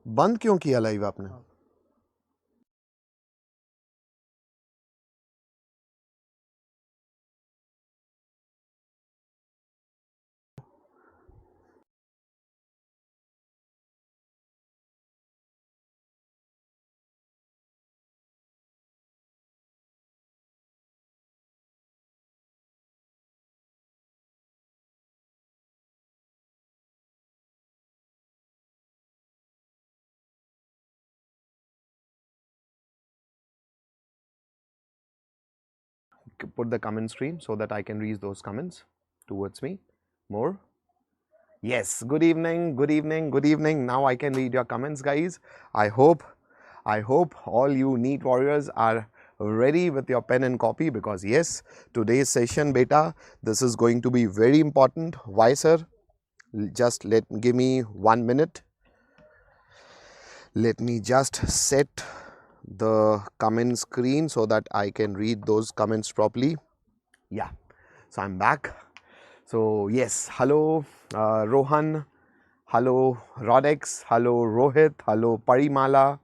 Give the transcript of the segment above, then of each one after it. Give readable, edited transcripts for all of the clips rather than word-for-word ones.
बंद क्यों किया लाइव आपने? Put the comment stream so that I can read those comments towards me more. Yes, good evening, good evening, good evening. Now I can read your comments, guys. I hope all you NEET warriors are ready with your pen and copy, because yes, today's session, beta, this is going to be very important. Why, sir? Just give me 1 minute. Let me just set the comment screen so that I can read those comments properly. Yeah, so I'm back. So yes, hello Rohan, hello Rodex, hello Rohit, hello Parimala,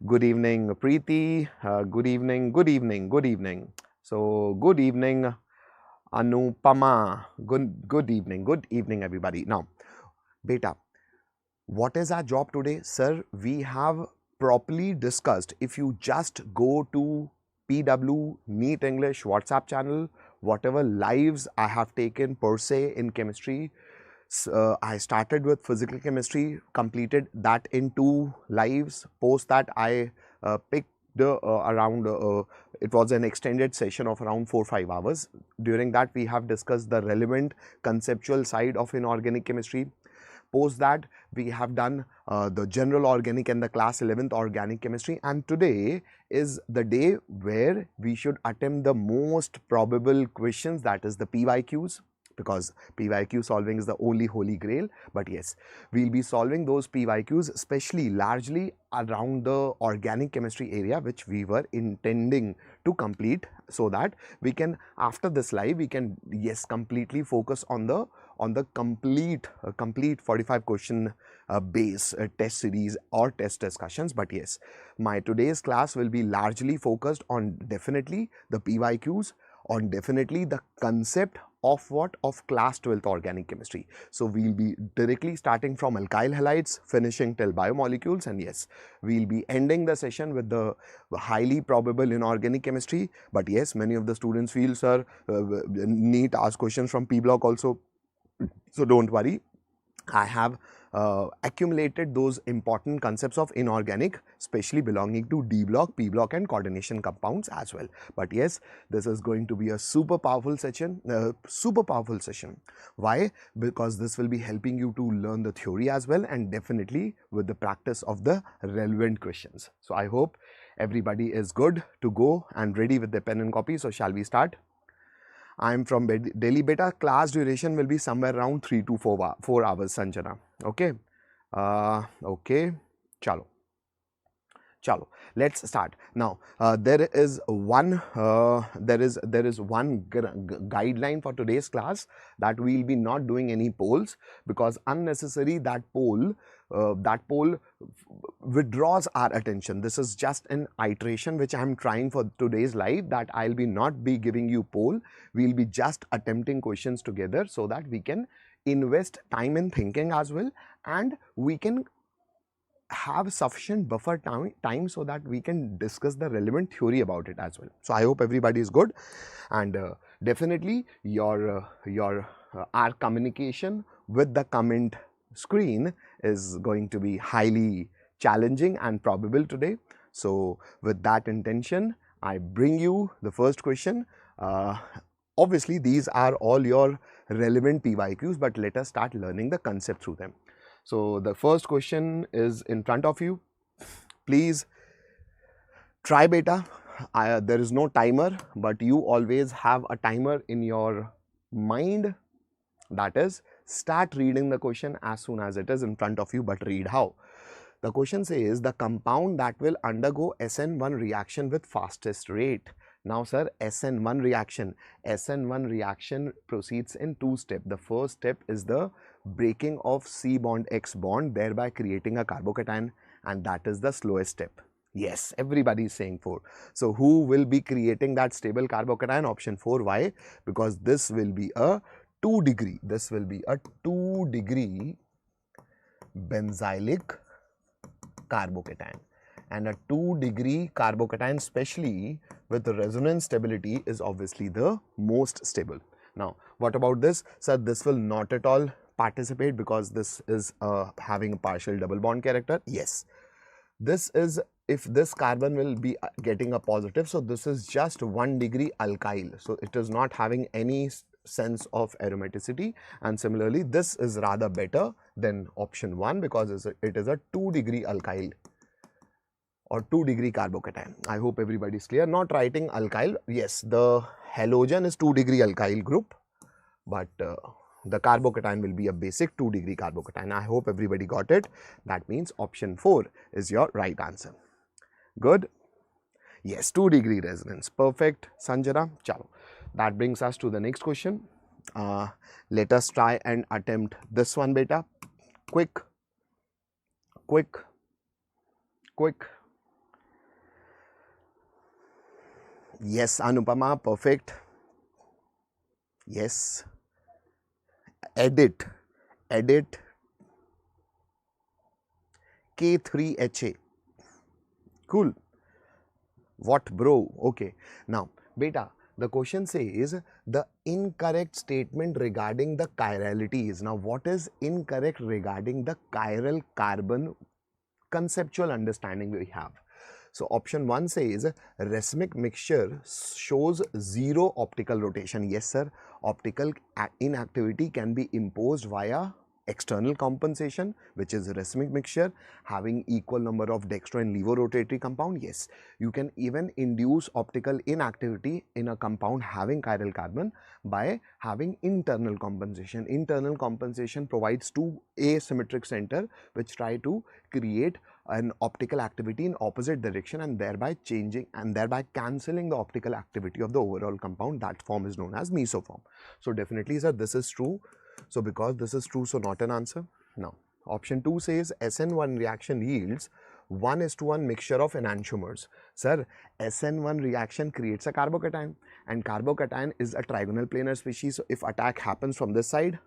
good evening Preeti, good evening, good evening, good evening. So good evening Anupama, good evening everybody. Now beta, what is our job today? Sir, we have properly discussed. If you just go to PW NEET English WhatsApp channel, whatever lives I have taken per se in chemistry, I started with physical chemistry, completed that in 2 lives. Post that I picked around, it was an extended session of around 4-5 hours. During that we have discussed the relevant conceptual side of inorganic chemistry. Post that we have done the general organic and the class 11th organic chemistry, and today is the day where we should attempt the most probable questions, that is the PYQs, because PYQ solving is the only holy grail. But yes, we'll be solving those PYQs especially largely around the organic chemistry area, which we were intending to complete, so that we can, after this live, we can, yes, completely focus on the complete 45 question base test series or test discussions. But yes, my today's class will be largely focused on definitely the PYQs, on definitely the concept of what, of class 12th organic chemistry. So we'll be directly starting from alkyl halides, finishing till biomolecules, and yes, we'll be ending the session with the highly probable inorganic chemistry. But yes, many of the students feel, sir, NEET ask questions from P block also. So don't worry, I have accumulated those important concepts of inorganic, especially belonging to D block, P block and coordination compounds as well. But yes, this is going to be a super powerful session. Why? Because this will be helping you to learn the theory as well, and definitely with the practice of the relevant questions. So I hope everybody is good to go and ready with the pen and copy. So shall we start? I am from Delhi, beta. Class duration will be somewhere around 3 to 4 hours, Sanjana. Okay. Okay. Chalo. Let's start now. There is one guideline for today's class, that we'll be not doing any polls, because unnecessary that poll withdraws our attention. This is just an iteration which I am trying for today's live, that I'll be not be giving you poll. We'll be just attempting questions together, so that we can invest time in thinking as well, and we can have sufficient buffer time so that we can discuss the relevant theory about it as well. So I hope everybody is good, and definitely our communication with the comment screen is going to be highly challenging and probable today. So with that intention, I bring you the first question. Obviously these are all your relevant PYQs, but let us start learning the concept through them. So the first question is in front of you. Please try, beta. There is no timer, but you always have a timer in your mind. That is, start reading the question as soon as it is in front of you, but read how. The question says the compound that will undergo SN1 reaction with fastest rate. Now sir, SN1 reaction. SN1 reaction proceeds in two steps. The first step is the breaking of C bond X bond, thereby creating a carbocation, and that is the slowest step. Yes, everybody is saying 4. So who will be creating that stable carbocation? Option 4. Why? Because this will be a 2 degree. This will be a 2 degree benzylic carbocation. And a 2 degree carbocation, especially with the resonance stability, is obviously the most stable. Now, what about this? Sir, this will not at all participate because this is having a partial double bond character. Yes, this is, if this carbon will be getting a positive, so this is just 1 degree alkyl. So it is not having any sense of aromaticity, and similarly this is rather better than option 1 because it is a 2 degree alkyl or 2 degree carbocation. I hope everybody is clear. Not writing alkyl. Yes, the halogen is 2 degree alkyl group, but the carbocation will be a basic 2 degree carbocation. I hope everybody got it. That means option 4 is your right answer. Good. Yes, 2 degree resonance. Perfect, Sanjana. Chalo. That brings us to the next question. Let us try and attempt this one, beta. Quick. Yes, Anupama, perfect. Yes. Edit K3HA. Cool. What, bro? Okay. Now, beta, the question says the incorrect statement regarding the chirality is. Now, what is incorrect regarding the chiral carbon conceptual understanding we have? So, option 1 says racemic mixture shows 0 optical rotation. Yes, sir. Optical inactivity can be imposed via external compensation, which is racemic mixture having equal number of dextro and levo rotatory compound. Yes, you can even induce optical inactivity in a compound having chiral carbon by having internal compensation. Internal compensation provides two asymmetric center which try to create an optical activity in opposite direction and thereby cancelling the optical activity of the overall compound. That form is known as mesoform. So definitely, sir, this is true. So because this is true, so not an answer. Now, option 2 says SN1 reaction yields 1:1 mixture of enantiomers. Sir, SN1 reaction creates a carbocation, and carbocation is a trigonal planar species. So if attack happens from this side,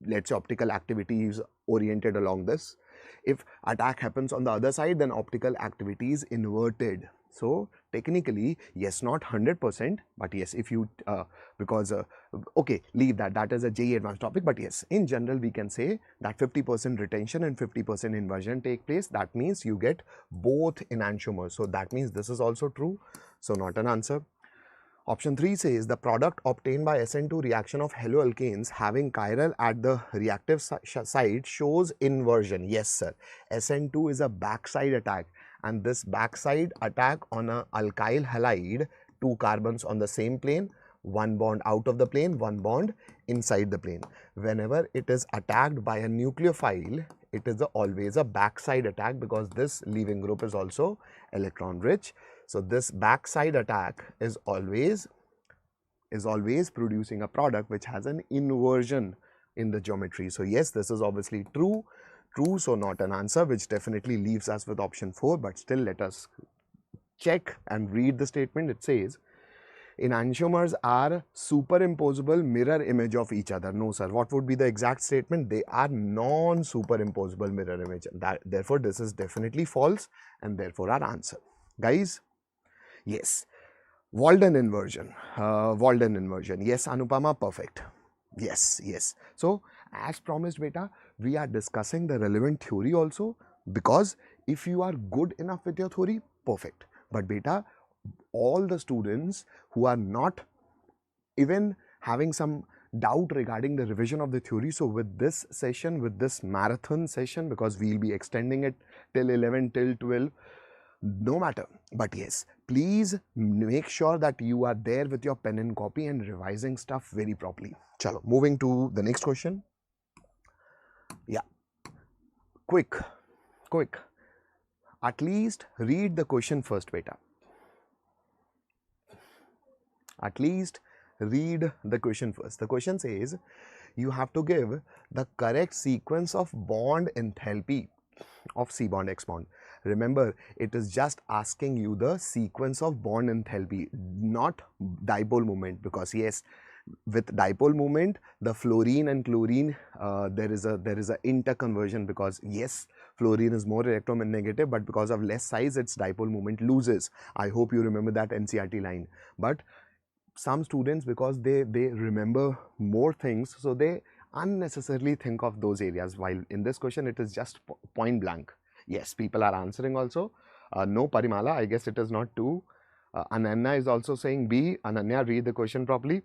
let's say optical activity is oriented along this. If attack happens on the other side, then optical activity is inverted. So technically, yes, not 100%, but yes, if you okay, leave that. That is a JEE advanced topic. But yes, in general, we can say that 50% retention and 50% inversion take place. That means you get both enantiomers. So that means this is also true. So not an answer. Option 3 says the product obtained by SN2 reaction of haloalkanes having chiral at the reactive site shows inversion. Yes, sir. SN2 is a backside attack, and this backside attack on a alkyl halide, 2 carbons on the same plane, 1 bond out of the plane, 1 bond inside the plane. Whenever it is attacked by a nucleophile, it is always a backside attack because this leaving group is also electron rich. So this backside attack is always producing a product which has an inversion in the geometry. So yes, this is obviously true, so not an answer, which definitely leaves us with option 4. But still, let us check and read the statement. It says enantiomers are superimposable mirror image of each other. No, sir. What would be the exact statement? They are non-superimposable mirror image. Therefore, this is definitely false, and therefore our answer. Guys, yes. Walden inversion. Yes, Anupama, perfect. Yes. So, as promised, beta, we are discussing the relevant theory also, because if you are good enough with your theory, perfect. But beta, all the students who are not even having some doubt regarding the revision of the theory, so with this session, with this marathon session, because we'll be extending it till 11, till 12, no matter, but yes, please make sure that you are there with your pen and copy and revising stuff very properly. Chalo, moving to the next question. Yeah, quick. At least read the question first, beta. At least read the question first. The question says you have to give the correct sequence of bond enthalpy of C bond X bond. Remember, it is just asking you the sequence of bond enthalpy, not dipole moment, because yes, with dipole moment, the fluorine and chlorine, there is a interconversion, because yes, fluorine is more electronegative, but because of less size, its dipole moment loses. I hope you remember that NCERT line. But some students, because they remember more things, so they unnecessarily think of those areas, while in this question it is just point blank. Yes, people are answering also. No, Parimala, I guess it is not 2. Ananya is also saying B. Ananya, read the question properly.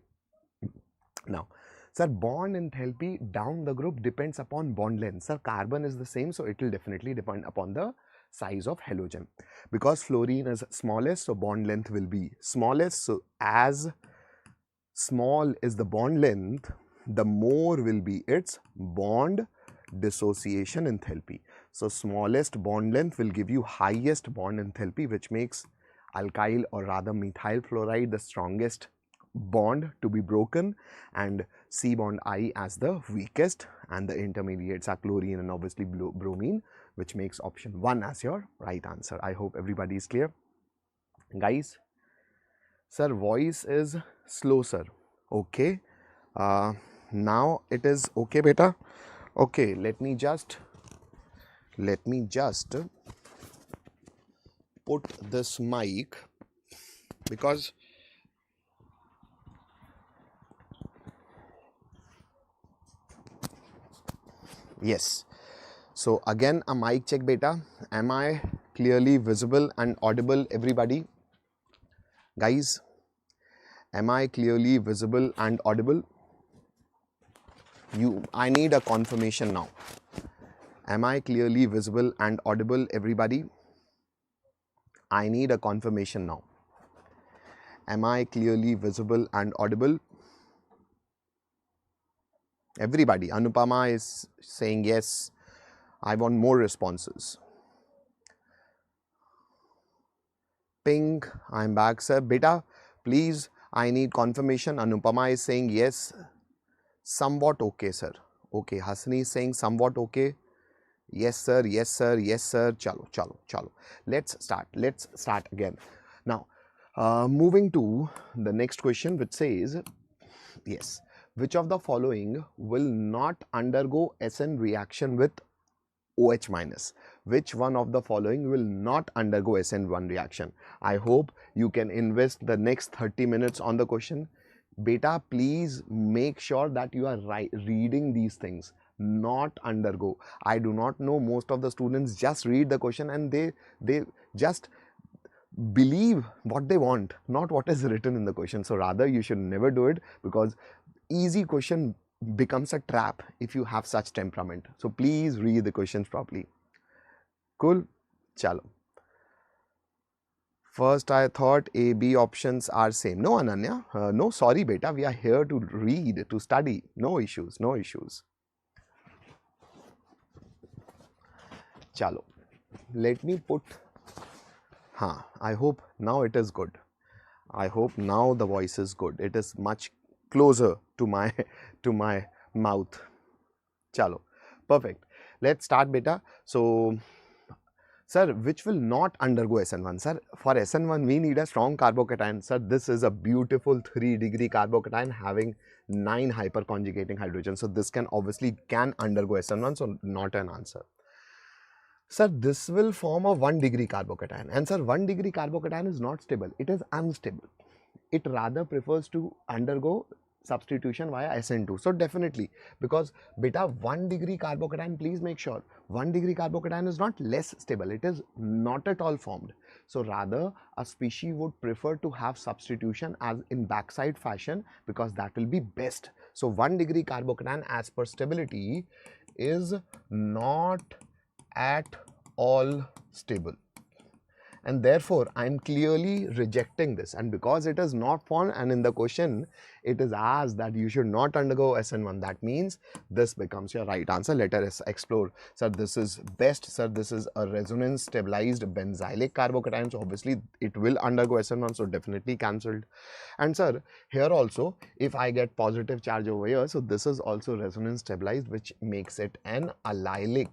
Now, sir, bond enthalpy down the group depends upon bond length. Sir, carbon is the same, so it will definitely depend upon the size of halogen. Because fluorine is smallest, so bond length will be smallest. So, as small is the bond length, the more will be its bond dissociation enthalpy. So, smallest bond length will give you highest bond enthalpy, which makes alkyl or rather methyl fluoride the strongest bond to be broken, and C bond I as the weakest, and the intermediates are chlorine and obviously bromine, which makes option 1 as your right answer. I hope everybody is clear. Guys, sir, voice is slow, sir. Okay. Now it is okay, beta. Okay, let me just put this mic, because yes. So again a mic check, beta. Am I clearly visible and audible, everybody? Guys, am I clearly visible and audible? I need a confirmation now. Am I clearly visible and audible, everybody? I need a confirmation now. Am I clearly visible and audible? Everybody. Anupama is saying yes. I want more responses. Pink, I'm back, sir. Beta, please, I need confirmation. Anupama is saying yes. Somewhat okay, sir. Okay. Hasni is saying somewhat okay. Yes, sir. Yes, sir. Yes, sir. Chalo, chalo, chalo. Let's start again. Now, moving to the next question, which says, yes, which of the following will not undergo SN reaction with OH minus? Which one of the following will not undergo SN1 reaction? I hope you can invest the next 30 minutes on the question. Beta, please make sure that you are reading these things, not undergo. I do not know, most of the students just read the question and they just believe what they want, not what is written in the question. So rather you should never do it, because easy question becomes a trap if you have such temperament. So please read the questions properly. Cool? Chalo. First, I thought A, B options are same. No, Ananya. No, sorry, beta. We are here to read, to study. No issues. No issues. Chalo. Let me put. I hope now it is good. I hope now the voice is good. It is much closer to my mouth. Chalo. Perfect. Let's start, beta. So, sir, which will not undergo SN1? Sir, for SN1, we need a strong carbocation. Sir, this is a beautiful 3-degree carbocation having 9 hyperconjugating hydrogens. So, this can undergo SN1, so not an answer. Sir, this will form a 1-degree carbocation. And sir, 1-degree carbocation is not stable. It is unstable. It rather prefers to undergo substitution via SN2. So definitely, because beta 1-degree carbocation, please make sure 1-degree carbocation is not less stable. It is not at all formed. So rather a species would prefer to have substitution as in backside fashion, because that will be best. So 1-degree carbocation as per stability is not at all stable. and therefore I'm clearly rejecting this. And because it is not found, and in the question it is asked that you should not undergo SN1, that means this becomes your right answer. Let us explore. Sir, this is best. Sir, this is a resonance stabilized benzylic carbocation, so obviously it will undergo SN1, so definitely cancelled. And sir, here also if I get positive charge over here, so this is also resonance stabilized, which makes it an allylic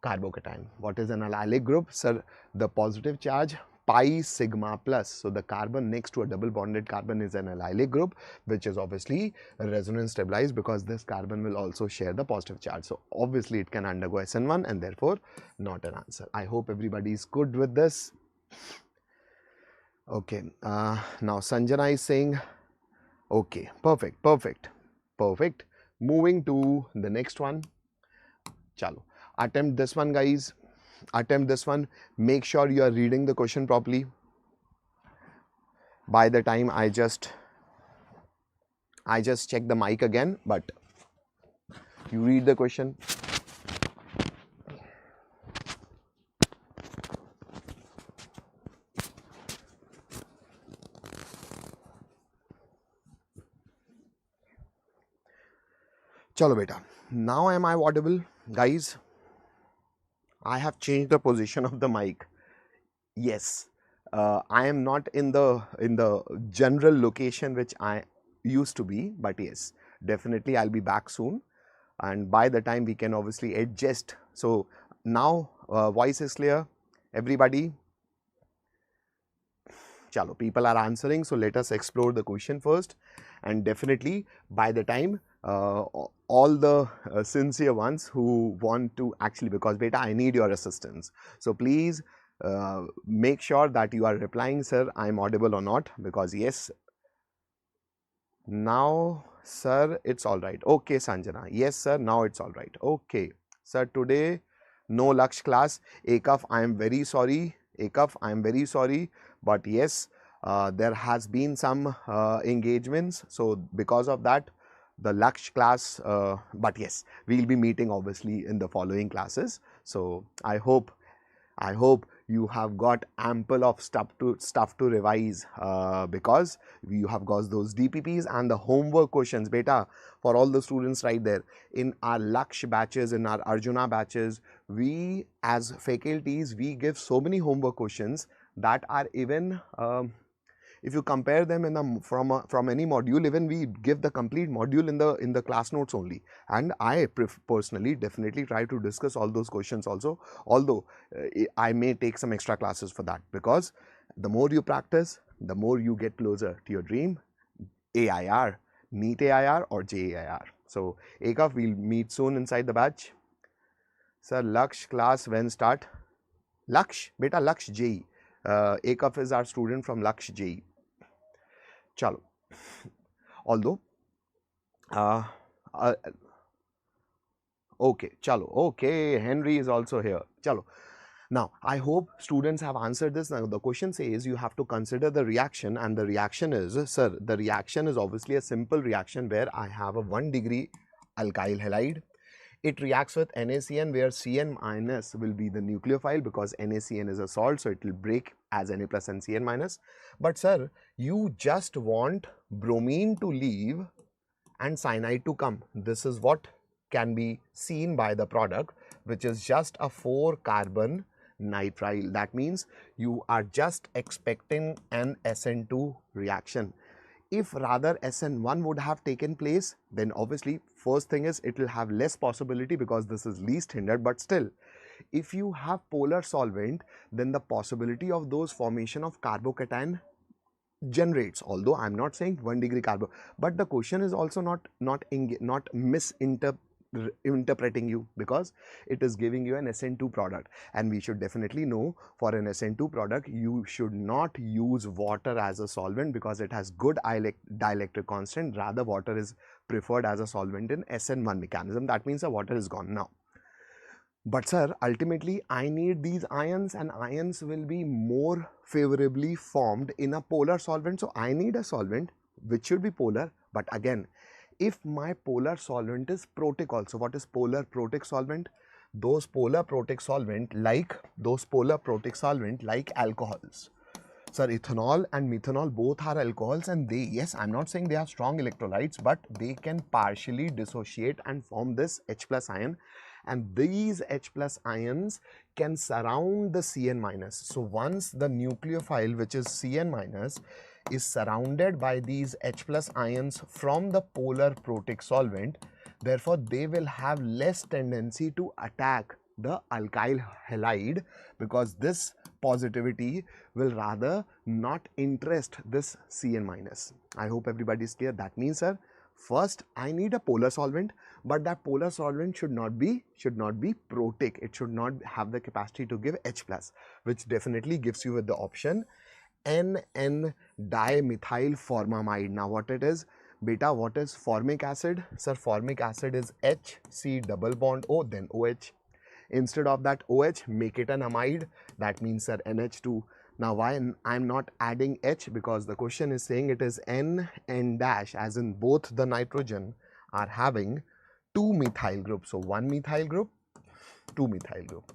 carbocation. What is an allylic group? Sir, the positive charge pi sigma plus. So the carbon next to a double bonded carbon is an allylic group, which is obviously resonance stabilized because this carbon will also share the positive charge. So obviously it can undergo SN1 and therefore not an answer. I hope everybody is good with this. Okay, now Sanjana is saying, okay, perfect. Moving to the next one. Chalo. Attempt this one, guys. Attempt this one. Make sure you are reading the question properly. By the time I just check the mic again, but you read the question. Chalo beta. Now am I audible, guys? I have changed the position of the mic. Yes, I am not in the general location which I used to be, but yes, definitely I'll be back soon, and by the time we can obviously adjust. So now voice is clear, everybody. Chalo, people are answering, so let us explore the question first, and definitely by the time all the sincere ones who want to actually, because beta I need your assistance, so please make sure that you are replying, sir, I am audible or not, because yes, now sir it's all right. Okay Sanjana, yes sir, now it's all right. Okay sir, today no Laksh class. Ekaf, I am very sorry. Ekaf, I am very sorry, but yes, there has been some engagements, so because of that the Laksh class, but yes, we will be meeting obviously in the following classes. So I hope you have got ample of stuff to revise, because you have got those DPPs and the homework questions, beta, for all the students right there. In our Laksh batches, in our Arjuna batches, we as faculties, we give so many homework questions that are even if you compare them in the from any module, even we give the complete module in the class notes only. And I personally definitely try to discuss all those questions also, although I may take some extra classes for that, because the more you practice, the more you get closer to your dream, AIR, NEET AIR or JAIR. So Ekaf, we'll meet soon inside the batch. Sir, Laksh class when start? Laksh, beta, Laksh JE. Ekaf is our student from Laksh JE. Chalo. Although, okay, chalo. Okay, Henry is also here. Chalo. Now, I hope students have answered this. Now, the question says you have to consider the reaction, and the reaction is, sir, the reaction is obviously a simple reaction where I have a 1 degree alkyl halide. It reacts with NaCN, where Cn minus will be the nucleophile, because NaCN is a salt, so it will break as Na plus and Cn minus. But sir, you just want bromine to leave and cyanide to come. This is what can be seen by the product, which is just a 4-carbon nitrile. That means you are just expecting an SN2 reaction. If rather SN1 would have taken place, then obviously first thing is it will have less possibility because this is least hindered, but still if you have polar solvent, then the possibility of those formation of carbocation generates. Although I'm not saying 1 degree carbo, but the question is also not misinterpreting you, because it is giving you an SN2 product, and we should definitely know for an SN2 product you should not use water as a solvent because it has good dielectric constant. Rather, water is preferred as a solvent in SN1 mechanism. That means the water is gone now. But sir, ultimately I need these ions, and ions will be more favorably formed in a polar solvent. So I need a solvent which should be polar. But again, if my polar solvent is protic also, what is polar protic solvent? those polar protic solvent like alcohols. Sir, ethanol and methanol both are alcohols, and they, yes, I'm not saying they are strong electrolytes, but they can partially dissociate and form this H plus ion, and these H plus ions can surround the Cn minus. So once the nucleophile, which is Cn minus, is surrounded by these H plus ions from the polar protic solvent, therefore they will have less tendency to attack the alkyl halide, because this positivity will rather not interest this Cn minus. I hope everybody is clear. That means, sir, first I need a polar solvent, but that polar solvent should not be protic. It should not have the capacity to give H plus, which definitely gives you with the option NN dimethyl formamide. Now what it is? Beta, what is formic acid? Sir, formic acid is HC double bond O, then OH. Instead of that OH, make it an amide. That means, sir, NH2. Now, why I'm not adding H? Because the question is saying it is N dash, as in both the nitrogen are having 2 methyl groups. So, 1 methyl group, 2 methyl group.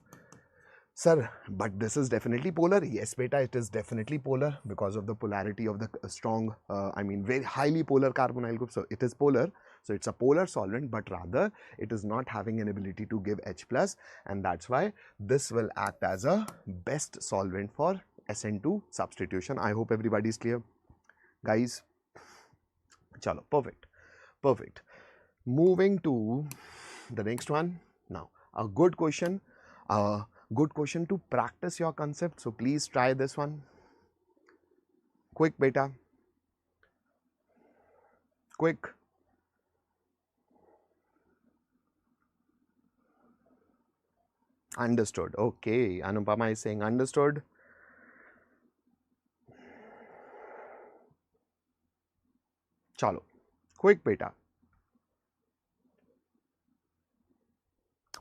Sir, but this is definitely polar. Yes, beta, it is definitely polar because of the polarity of the strong, very highly polar carbonyl group. So, it is polar. So, it's a polar solvent, but rather it is not having an ability to give H plus, and that's why this will act as a best solvent for SN2 substitution. I hope everybody is clear, guys. Chalo, perfect. Moving to the next one. Now, a good question to practice your concept. So please try this one. Quick, beta. Quick. Understood. Okay. Anupama is saying understood. Chalo. Quick, beta.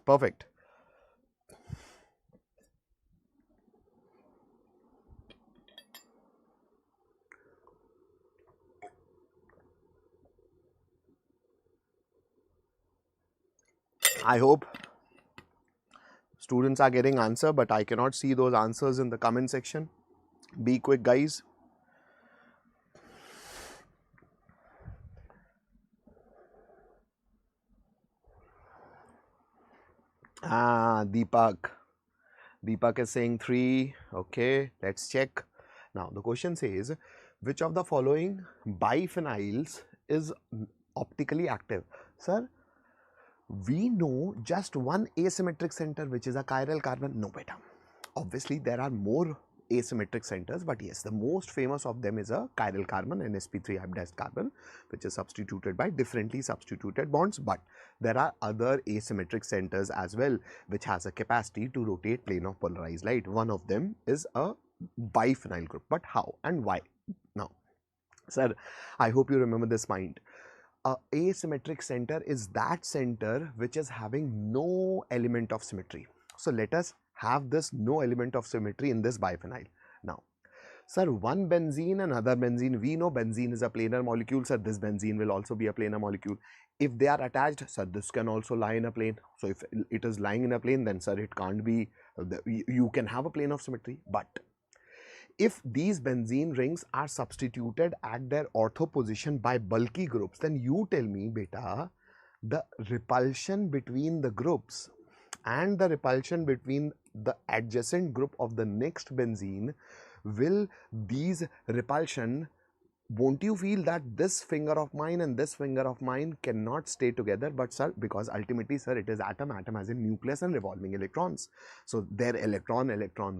Perfect. I hope students are getting answer, but I cannot see those answers in the comment section. Be quick, guys. Deepak is saying 3. Okay, let's check. Now the question says, which of the following biphenyls is optically active? Sir, we know just one asymmetric center, which is a chiral carbon. No, beta. Obviously, there are more asymmetric centers, but yes, the most famous of them is a chiral carbon, an sp3 hybridized carbon, which is substituted by differently substituted bonds. But there are other asymmetric centers as well, which has a capacity to rotate plane of polarized light. One of them is a biphenyl group. But how and why? Now, sir, I hope you remember this point. Asymmetric center is that center which is having no element of symmetry. So let us have this no element of symmetry in this biphenyl. Now, sir, one benzene and other benzene, we know benzene is a planar molecule, sir. This benzene will also be a planar molecule. If they are attached, sir, this can also lie in a plane. So if it is lying in a plane, then sir, it can't be, you can have a plane of symmetry. But if these benzene rings are substituted at their ortho position by bulky groups, then you tell me, beta, the repulsion between the groups and the repulsion between the adjacent group of the next benzene, will these repulsion, won't you feel that this finger of mine and this finger of mine cannot stay together? But sir, because ultimately, sir, it is atom has a nucleus and revolving electrons. So their electron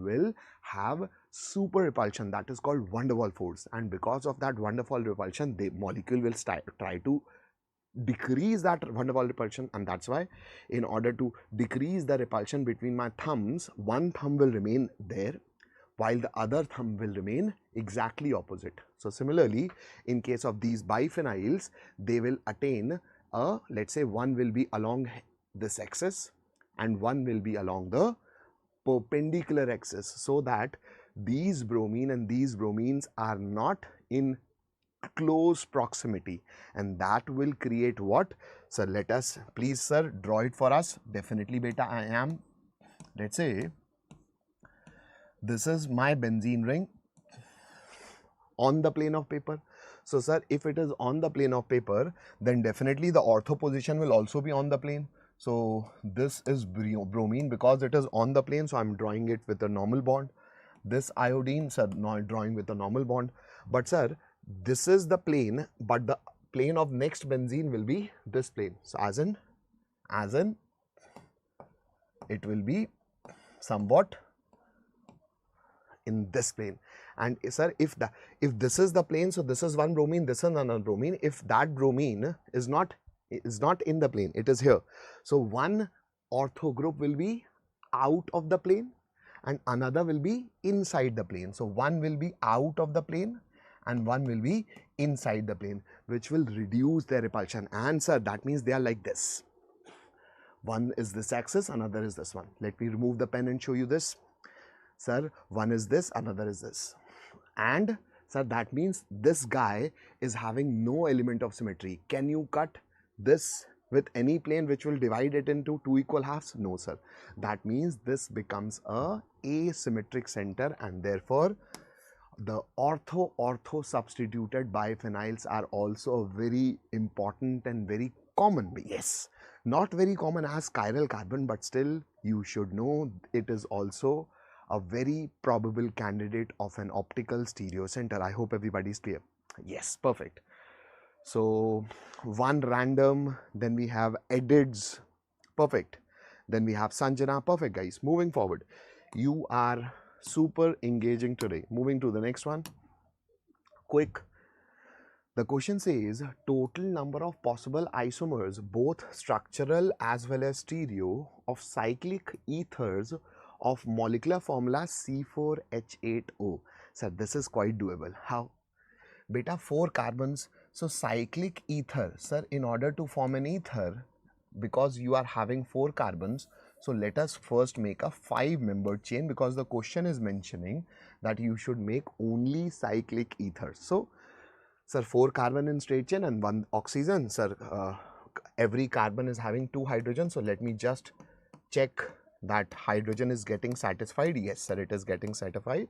will have super repulsion, that is called van der Waals force, and because of that van der Waals repulsion, the molecule will try to decrease that van der Waals repulsion, and that's why in order to decrease the repulsion between my thumbs, one thumb will remain there while the other thumb will remain exactly opposite. So similarly, in case of these biphenyls, they will attain a, let's say, one will be along this axis and one will be along the perpendicular axis, so that these bromine and these bromines are not in close proximity, and that will create what? Sir, let us, please sir, draw it for us. Definitely beta, I am, let's say this is my benzene ring on the plane of paper. So sir, if it is on the plane of paper, then definitely the ortho position will also be on the plane. So this is bromine because it is on the plane, so I'm drawing it with a normal bond. This iodine, sir, not drawing with a normal bond. But sir, this is the plane, but the plane of next benzene will be this plane. So as in it will be somewhat in this plane. And sir, if this is the plane, so this is one bromine, this is another bromine. If that bromine is not in the plane, it is here. So one ortho group will be out of the plane and another will be inside the plane. So one will be out of the plane and one will be inside the plane, which will reduce their repulsion. And sir, that means they are like this. One is this axis, another is this one. Let me remove the pen and show you this. Sir, one is this, another is this. And sir, that means this guy is having no element of symmetry. Can you cut this with any plane which will divide it into two equal halves? No sir. That means this becomes a asymmetric center, and therefore the ortho substituted biphenyls are also a very important and very common. Yes, not very common as chiral carbon, but still you should know it is also a very probable candidate of an optical stereo center. I hope everybody is clear. Yes, perfect. So one random, then we have Edids, perfect. Then we have Sanjana, perfect guys. Moving forward, you are super engaging today. Moving to the next one, quick. The question says total number of possible isomers, both structural as well as stereo, of cyclic ethers of molecular formula C4H8O. Sir, this is quite doable. How? Beta, 4 carbons. So cyclic ether, sir, in order to form an ether, because you are having 4 carbons, so let us first make a 5-membered chain, because the question is mentioning that you should make only cyclic ethers. So sir, 4 carbon in straight chain and 1 oxygen. Sir, every carbon is having 2 hydrogens. So let me just check that hydrogen is getting satisfied. Yes sir, it is getting satisfied.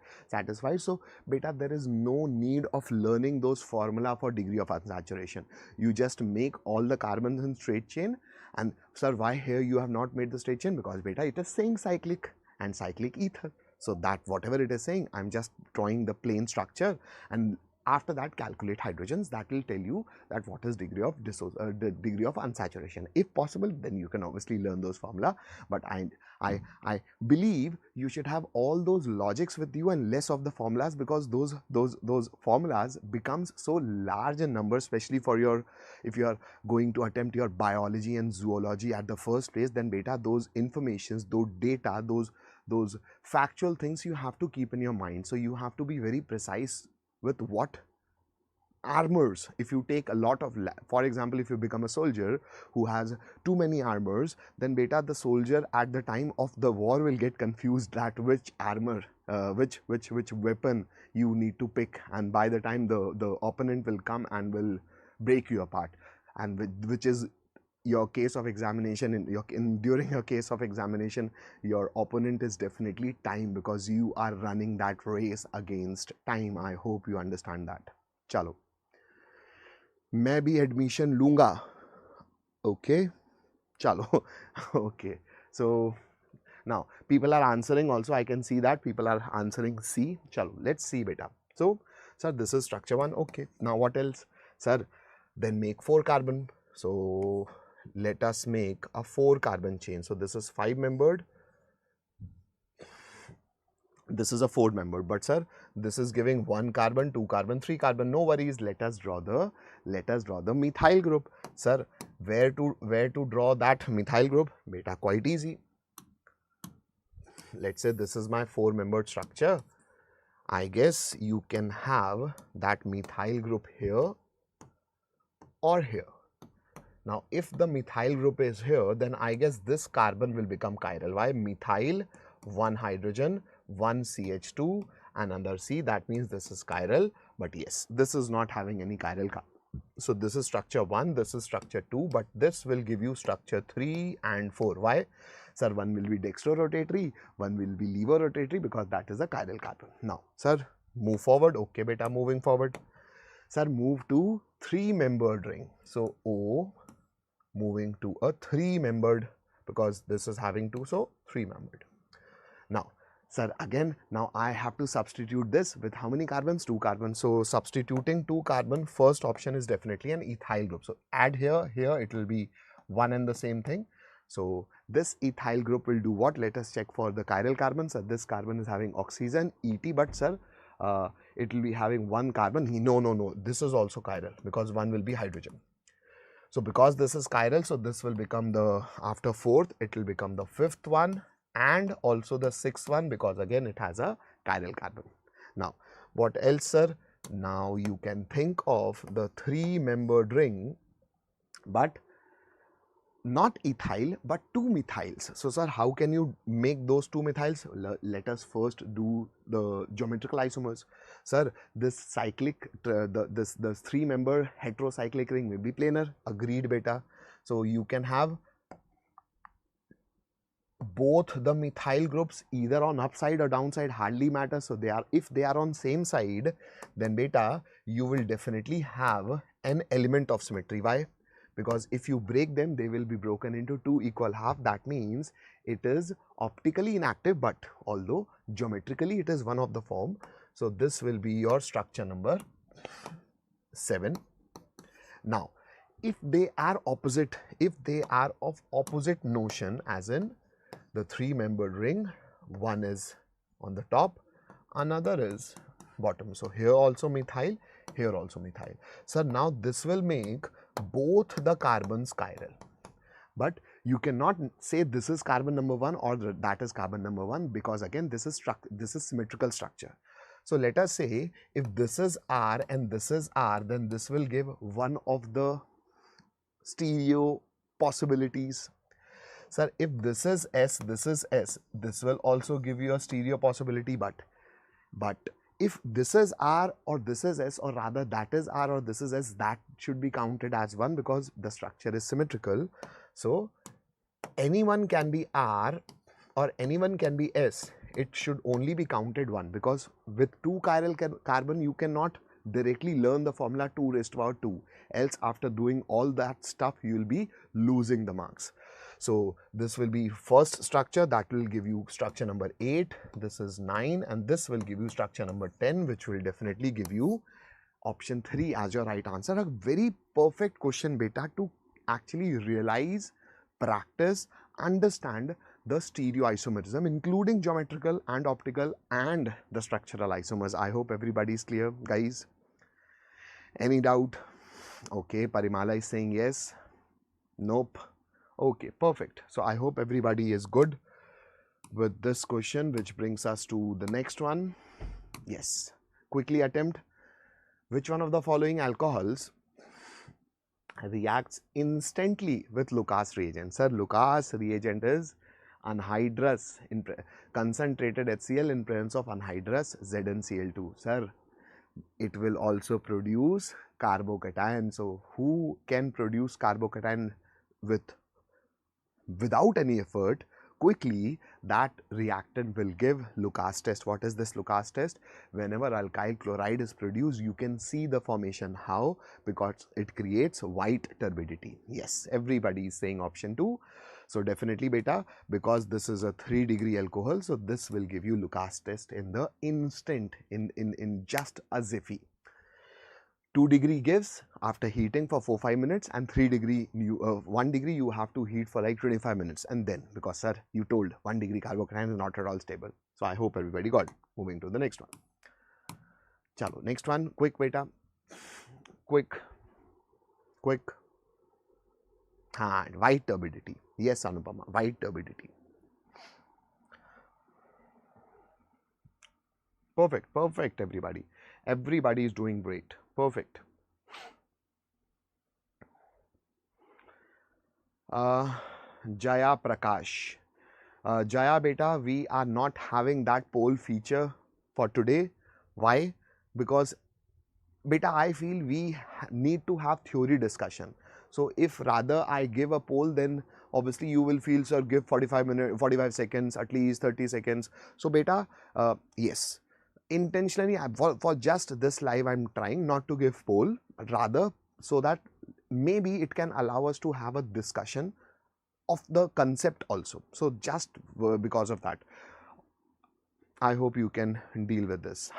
So beta, there is no need of learning those formula for degree of unsaturation. You just make all the carbons in straight chain. And sir, why here you have not made the straight chain? Because beta, it is saying cyclic and cyclic ether. So that whatever it is saying, I'm just drawing the plain structure, and after that calculate hydrogens. That will tell you that what is degree of degree of unsaturation. If possible, then you can obviously learn those formula, but I believe you should have all those logics with you and less of the formulas, because those formulas becomes so large in number, especially for your, if you are going to attempt your biology and zoology at the first place, then beta, those informations, those data, those factual things you have to keep in your mind. So you have to be very precise with what armors. If you take a lot of, for example, if you become a soldier who has too many armors, then beta, the soldier at the time of the war will get confused that which armor, which weapon you need to pick, and by the time the opponent will come and will break you apart, and which is your case of examination. During your case of examination, your opponent is definitely time, because you are running that race against time. I hope you understand that. Chalo, मैं भी admission लूँगा. Okay, chalo. Okay, so now people are answering also. I can see that people are answering C. Chalo, let's see beta. So sir, this is structure 1. Okay, now what else? Sir, then make 4 carbon. So let us make a 4 carbon chain. So this is 5-membered, this is a 4-membered, but sir, this is giving 1 carbon, 2 carbon, 3 carbon. No worries, let us draw the methyl group. Sir, where to draw that methyl group? Beta, quite easy. Let's say this is my 4-membered structure. I guess you can have that methyl group here or here. Now, if the methyl group is here, then I guess this carbon will become chiral. Why? Methyl, 1 hydrogen, 1 CH2, and under C, that means this is chiral. But yes, this is not having any chiral carbon. So this is structure 1, this is structure 2, but this will give you structure 3 and 4. Why? Sir, one will be dextrorotatory, one will be levorotatory, because that is a chiral carbon. Now, sir, move forward. Okay, beta, moving forward. Sir, move to 3-membered ring. So O moving to a 3-membered, because this is having 2, so 3-membered. Now, sir, again, now I have to substitute this with how many carbons? 2 carbons. So substituting 2 carbon, first option is definitely an ethyl group. So add here, it will be one and the same thing. So this ethyl group will do what? Let us check for the chiral carbon. So this carbon is having oxygen, Et, but sir, it will be having 1 carbon. No, this is also chiral, because 1 will be hydrogen. So because this is chiral, so this will become the, after 4th, it will become the 5th one, and also the 6th one, because again it has a chiral carbon. Now, what else, sir? Now you can think of the 3-membered ring, but not ethyl, but 2 methyls. So, sir, how can you make those 2 methyls? Let us first do the geometrical isomers. Sir, this cyclic, this 3-member heterocyclic ring will be planar. Agreed, beta. So, you can have both the methyl groups either on upside or downside, hardly matters. So, if they are on same side, then beta, you will definitely have an element of symmetry. Why? Because if you break them, they will be broken into 2 equal half. That means it is optically inactive, but although geometrically it is one of the form. So this will be your structure number 7. Now, if they are opposite, if they are of opposite notion, as in the 3-membered ring, one is on the top, another is bottom. So here also methyl, here also methyl. So now this will make both the carbons chiral, but you cannot say this is carbon number 1 or that is carbon number 1, because again this is symmetrical structure. So let us say if this is R and this is R, then this will give one of the stereo possibilities. Sir, if this is S, this is S, this will also give you a stereo possibility, but if this is R or this is S, or rather that is R or this is S, that should be counted as 1, because the structure is symmetrical. So anyone can be R or anyone can be S. It should only be counted 1, because with 2 chiral carbon you cannot directly learn the formula 2 raised to power 2. Else after doing all that stuff you will be losing the marks. So this will be first structure, that will give you structure number 8, this is 9, and this will give you structure number 10, which will definitely give you option 3 as your right answer. A very perfect question, beta, to actually realize, practice, understand the stereoisomerism, including geometrical and optical and the structural isomers. I hope everybody is clear, guys. Any doubt? Okay, Parimala is saying yes. Nope. Okay, perfect. So I hope everybody is good with this question, which brings us to the next one. Yes, quickly attempt. Which one of the following alcohols reacts instantly with Lucas reagent? Sir, Lucas reagent is anhydrous, concentrated HCl in presence of anhydrous ZnCl2. Sir, it will also produce carbocation. So who can produce carbocation without any effort quickly? That reactant will give Lucas test. What is this Lucas test? Whenever alkyl chloride is produced, you can see the formation. How? Because it creates white turbidity. Yes, everybody is saying option 2. So definitely, beta, because this is a 3-degree alcohol, so this will give you Lucas test in the instant, in just a ziffy. 2-degree gives after heating for 4-5 minutes, and 3-degree, 1 degree you have to heat for like 25 minutes, and then, because sir, you told 1-degree carbocation is not at all stable. So I hope everybody got it. Moving to the next one. Chalo, next one, quick, beta, quick. And white turbidity. Yes, Anupama, white turbidity. Perfect, perfect, everybody. Everybody is doing great. Perfect. Jaya Prakash. Jaya, beta, we are not having that pole feature for today. Why? Because beta, I feel we need to have theory discussion. So if rather I give a poll, then obviously you will feel, sir, give 45 minutes, 45 seconds, at least 30 seconds. So beta, yes, intentionally for just this live, I'm trying not to give poll, rather so that maybe it can allow us to have a discussion of the concept also. So just because of that, I hope you can deal with this.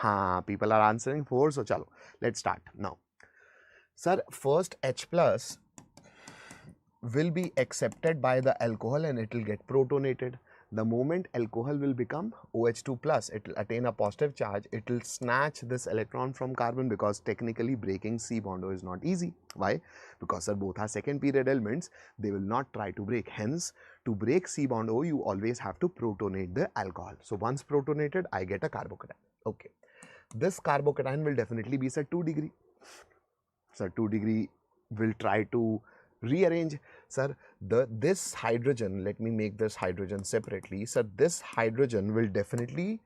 People are answering 4, so chalo, let's start now. Sir, first H plus will be accepted by the alcohol and it will get protonated. The moment alcohol will become OH2 plus, it will attain a positive charge, it will snatch this electron from carbon, because technically breaking C bond O is not easy. Why? Because sir, both are second period elements, they will not try to break. Hence, to break C bond O, you always have to protonate the alcohol. So once protonated, I get a carbocation. Okay. This carbocation will definitely be, sir, 2 degree. Sir, 2 degree will try to rearrange. Sir, this hydrogen, let me make this hydrogen separately. Sir, this hydrogen will definitely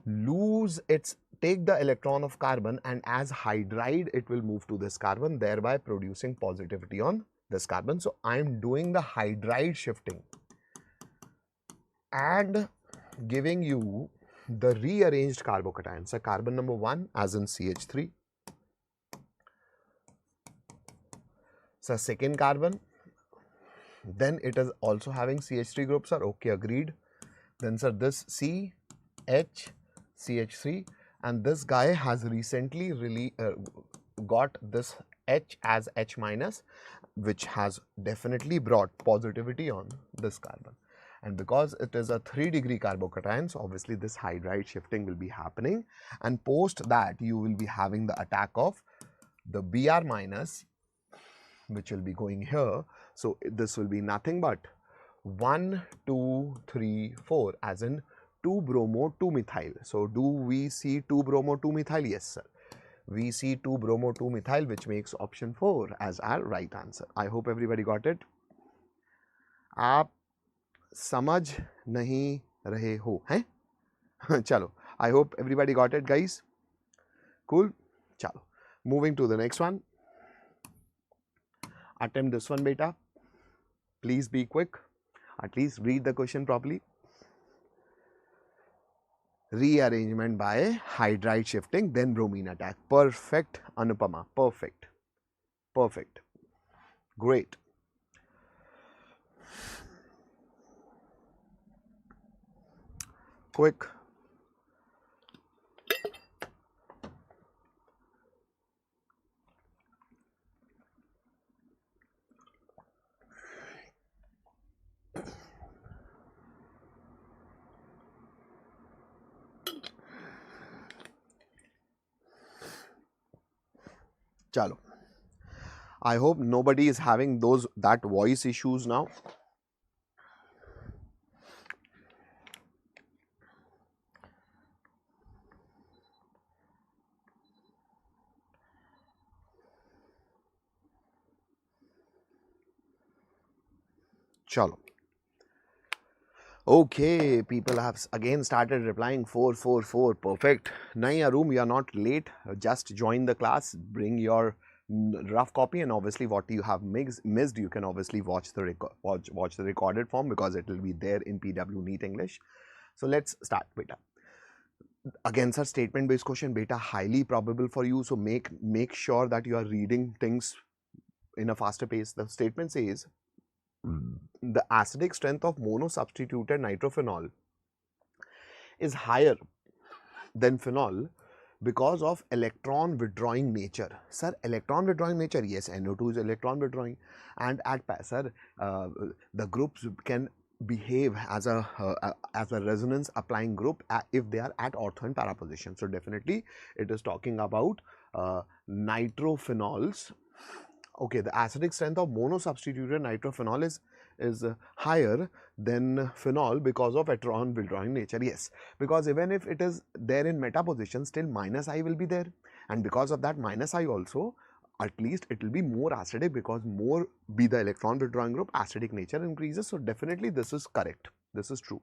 lose its, take the electron of carbon, and as hydride it will move to this carbon, thereby producing positivity on this carbon. So I am doing the hydride shifting and giving you the rearranged carbocation. So carbon number 1 as in CH3. So second carbon, then it is also having CH3 group, sir. Okay, agreed. Then sir, this C, H, CH3, and this guy has recently really got this H as H minus, which has definitely brought positivity on this carbon. And because it is a 3 degree carbocation, so obviously this hydride shifting will be happening, and post that you will be having the attack of the Br minus, which will be going here. So this will be nothing but 1, 2, 3, 4, as in 2 bromo 2 methyl. So do we see 2 bromo 2 methyl? Yes, sir. We see 2 bromo 2 methyl, which makes option 4 as our right answer. I hope everybody got it. आप समझ नहीं रहे हो हैं? चलो, I hope everybody got it, guys. Cool. चलो, moving to the next one. Attempt this one, beta. Please be quick. At least read the question properly. Rearrangement by hydride shifting, then bromine attack. Perfect, Anupama. Perfect. Perfect. Great. Quick. Chalo. I hope nobody is having that voice issues now. Chalo. Okay, people have again started replying 4, 4, 4. Perfect. Nahi Arum, you are not late. Just join the class. Bring your rough copy, and obviously what you have missed, you can obviously watch the recorded form, because it will be there in PW NEET English. So let's start, beta. Again, sir, statement based question, beta, highly probable for you. So make sure that you are reading things in a faster pace. The statement says the acidic strength of monosubstituted nitrophenol is higher than phenol because of electron withdrawing nature. Sir, electron withdrawing nature, yes, NO2 is electron withdrawing, and at sir, the groups can behave as a resonance applying group if they are at ortho and para position. So definitely it is talking about nitrophenols. Okay, the acidic strength of monosubstituted nitrophenol is higher than phenol because of electron withdrawing nature. Yes, because even if it is there in meta position, still minus I will be there, and because of that minus I also, at least it will be more acidic, because more be the electron withdrawing group, acidic nature increases. So definitely this is correct. This is true.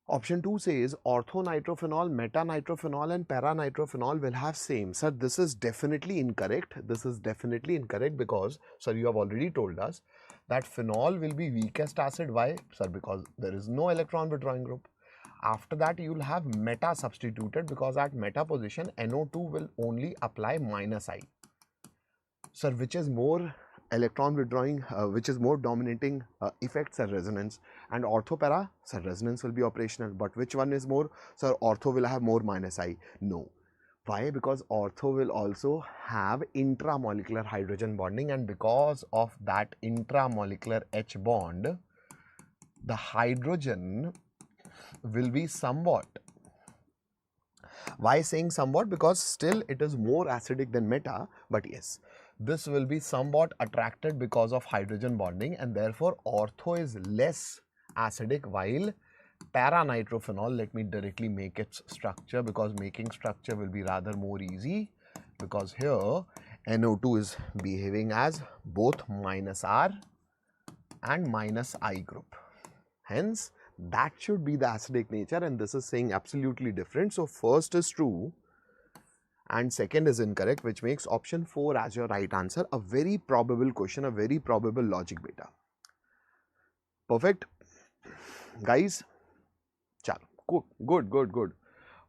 Option 2 says orthonitrophenol, metanitrophenol and paranitrophenol will have same. Sir, this is definitely incorrect. This is definitely incorrect because, sir, you have already told us that phenol will be weakest acid. Why? Sir, because there is no electron withdrawing group. After that, you will have meta substituted because at meta position, NO2 will only apply -I. Sir, which is more electron withdrawing, which is more dominating effects and resonance, and orthopara, sir, resonance will be operational, but which one is more? Sir, ortho will have more -I. No. Why? Because ortho will also have intramolecular hydrogen bonding, and because of that intramolecular H bond, the hydrogen will be somewhat. Why saying somewhat? Because still it is more acidic than meta, but yes, this will be somewhat attracted because of hydrogen bonding, and therefore ortho is less acidic, while paranitrophenol, let me directly make its structure because making structure will be rather more easy, because here NO2 is behaving as both -R and -I group. Hence, that should be the acidic nature, and this is saying absolutely different. So, first is true and second is incorrect, which makes option 4 as your right answer. A very probable question, a very probable logic, beta. Perfect. Guys, chalo, good.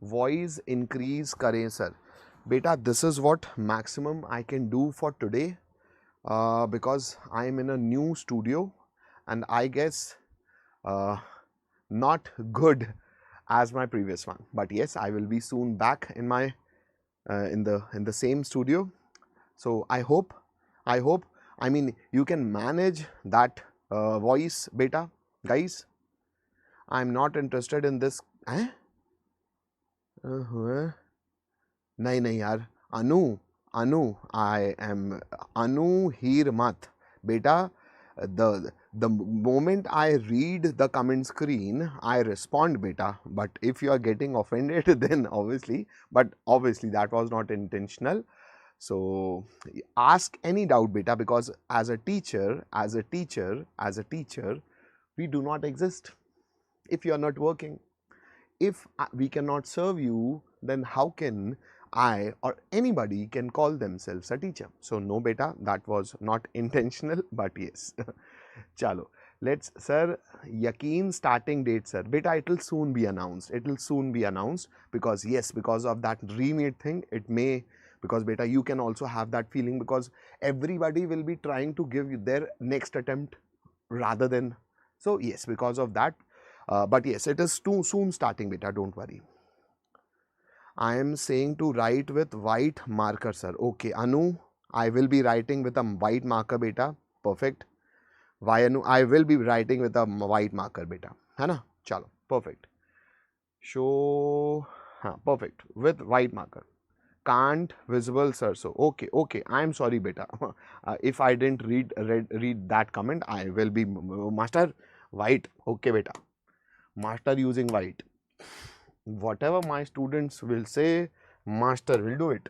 Voice increase kare, sir. Beta, this is what maximum I can do for today because I am in a new studio and I guess not good as my previous one, but yes, I will be soon back in my in the same studio. So I hope I mean you can manage that voice, beta. Guys, I'm not interested in this. Nahi yaar, Anu, I am Anu Heer Mat, beta. The moment I read the comment screen, I respond, beta. But if you are getting offended, then obviously that was not intentional. So ask any doubt, beta, because as a teacher, we do not exist if you are not working. If we cannot serve you, then how can I or anybody can call themselves a teacher? So no, beta, that was not intentional, but yes. Chalo, let's, sir, Yakeen starting date, sir. Beta, it will soon be announced. It will soon be announced because yes, because of that RE-NEET thing, it may, because beta, you can also have that feeling because everybody will be trying to give their next attempt rather than, so yes, because of that. But yes, it is too soon starting, beta, don't worry. I am saying to write with white marker, sir. Okay, Anu, I will be writing with a white marker, beta. Perfect. Why, Anu? I will be writing with a white marker, beta. है ना? Chalo, perfect. Show, perfect, with white marker. Can't visible, sir. So okay. I am sorry, beta. If I didn't read that comment, I will be master white. Okay, beta. Master using white. Whatever my students will say, master will do it.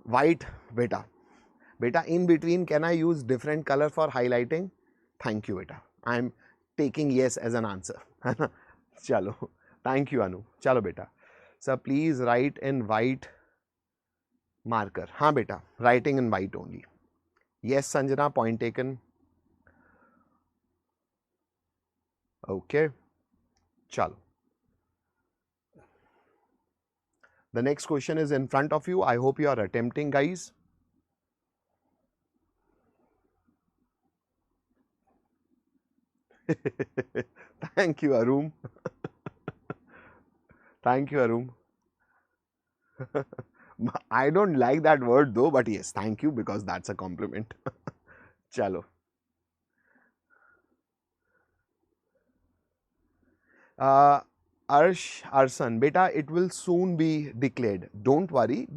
White, beta. Beta, in between, can I use different color for highlighting? Thank you, beta. I am taking yes as an answer. Chalo. Thank you, Anu. Chalo, beta. Sir, please write in white marker. Haan, beta. Writing in white only. Yes, Sanjana, point taken. Okay. Chalo. The next question is in front of you. I hope you are attempting, guys. Thank you, Arum. Thank you, Arum. I don't like that word though, but yes, thank you because that's a compliment. Chalo. Arsan, beta, it will soon be declared. Don't worry.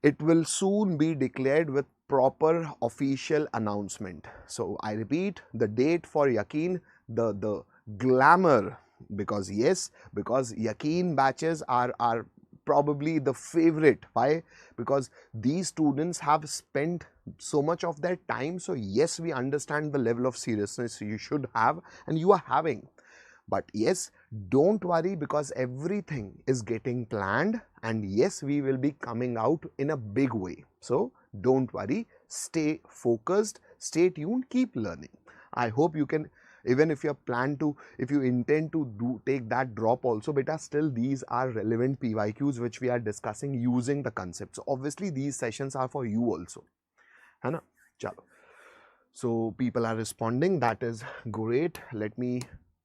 It will soon be declared with proper official announcement. So I repeat, the date for Yakeen, the glamour, because yes, because Yakeen batches are probably the favorite. Why? Because these students have spent so much of their time. So yes, we understand the level of seriousness you should have and you are having. But yes, don't worry, because everything is getting planned, and yes, we will be coming out in a big way. So don't worry, stay focused, stay tuned, keep learning. I hope you can, even if you intend to take that drop also, beta, still these are relevant PYQs which we are discussing using the concepts. So obviously these sessions are for you also. है ना? चलो. So people are responding, that is great.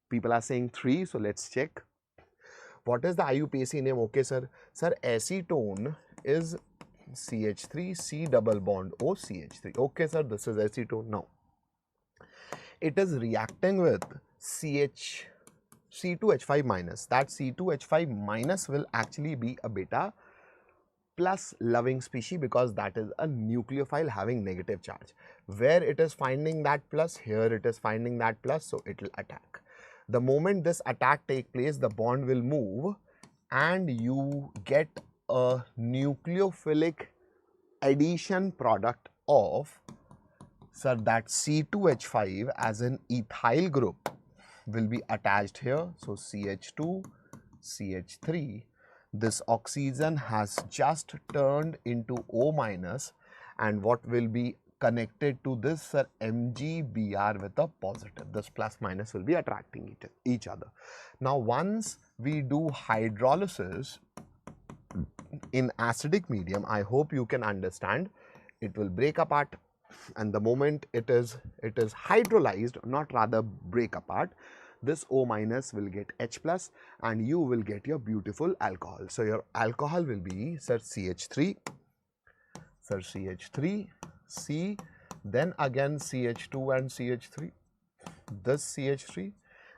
People are saying 3, so let's check. What is the IUPAC name? Okay, sir. Sir, acetone is CH3, C double bond O, CH3. Okay, sir, this is acetone. Now, it is reacting with C2H5 minus. That C2H5 minus will actually be a beta plus loving species, because that is a nucleophile having negative charge. Where it is finding that plus, here it is finding that plus, so it will attack. The moment this attack take place, the bond will move and you get a nucleophilic addition product of, sir, that C2H5 as an ethyl group will be attached here. So CH2, CH3. This oxygen has just turned into O minus, and what will be connected to this, sir, MgBr with a positive. This plus minus will be attracting each other. Now once we do hydrolysis in acidic medium, I hope you can understand, it will break apart, and the moment it is hydrolyzed, not rather break apart, this O minus will get H plus and you will get your beautiful alcohol. So your alcohol will be, sir, CH3, sir, CH3, C, then again CH2 and CH3, this CH3,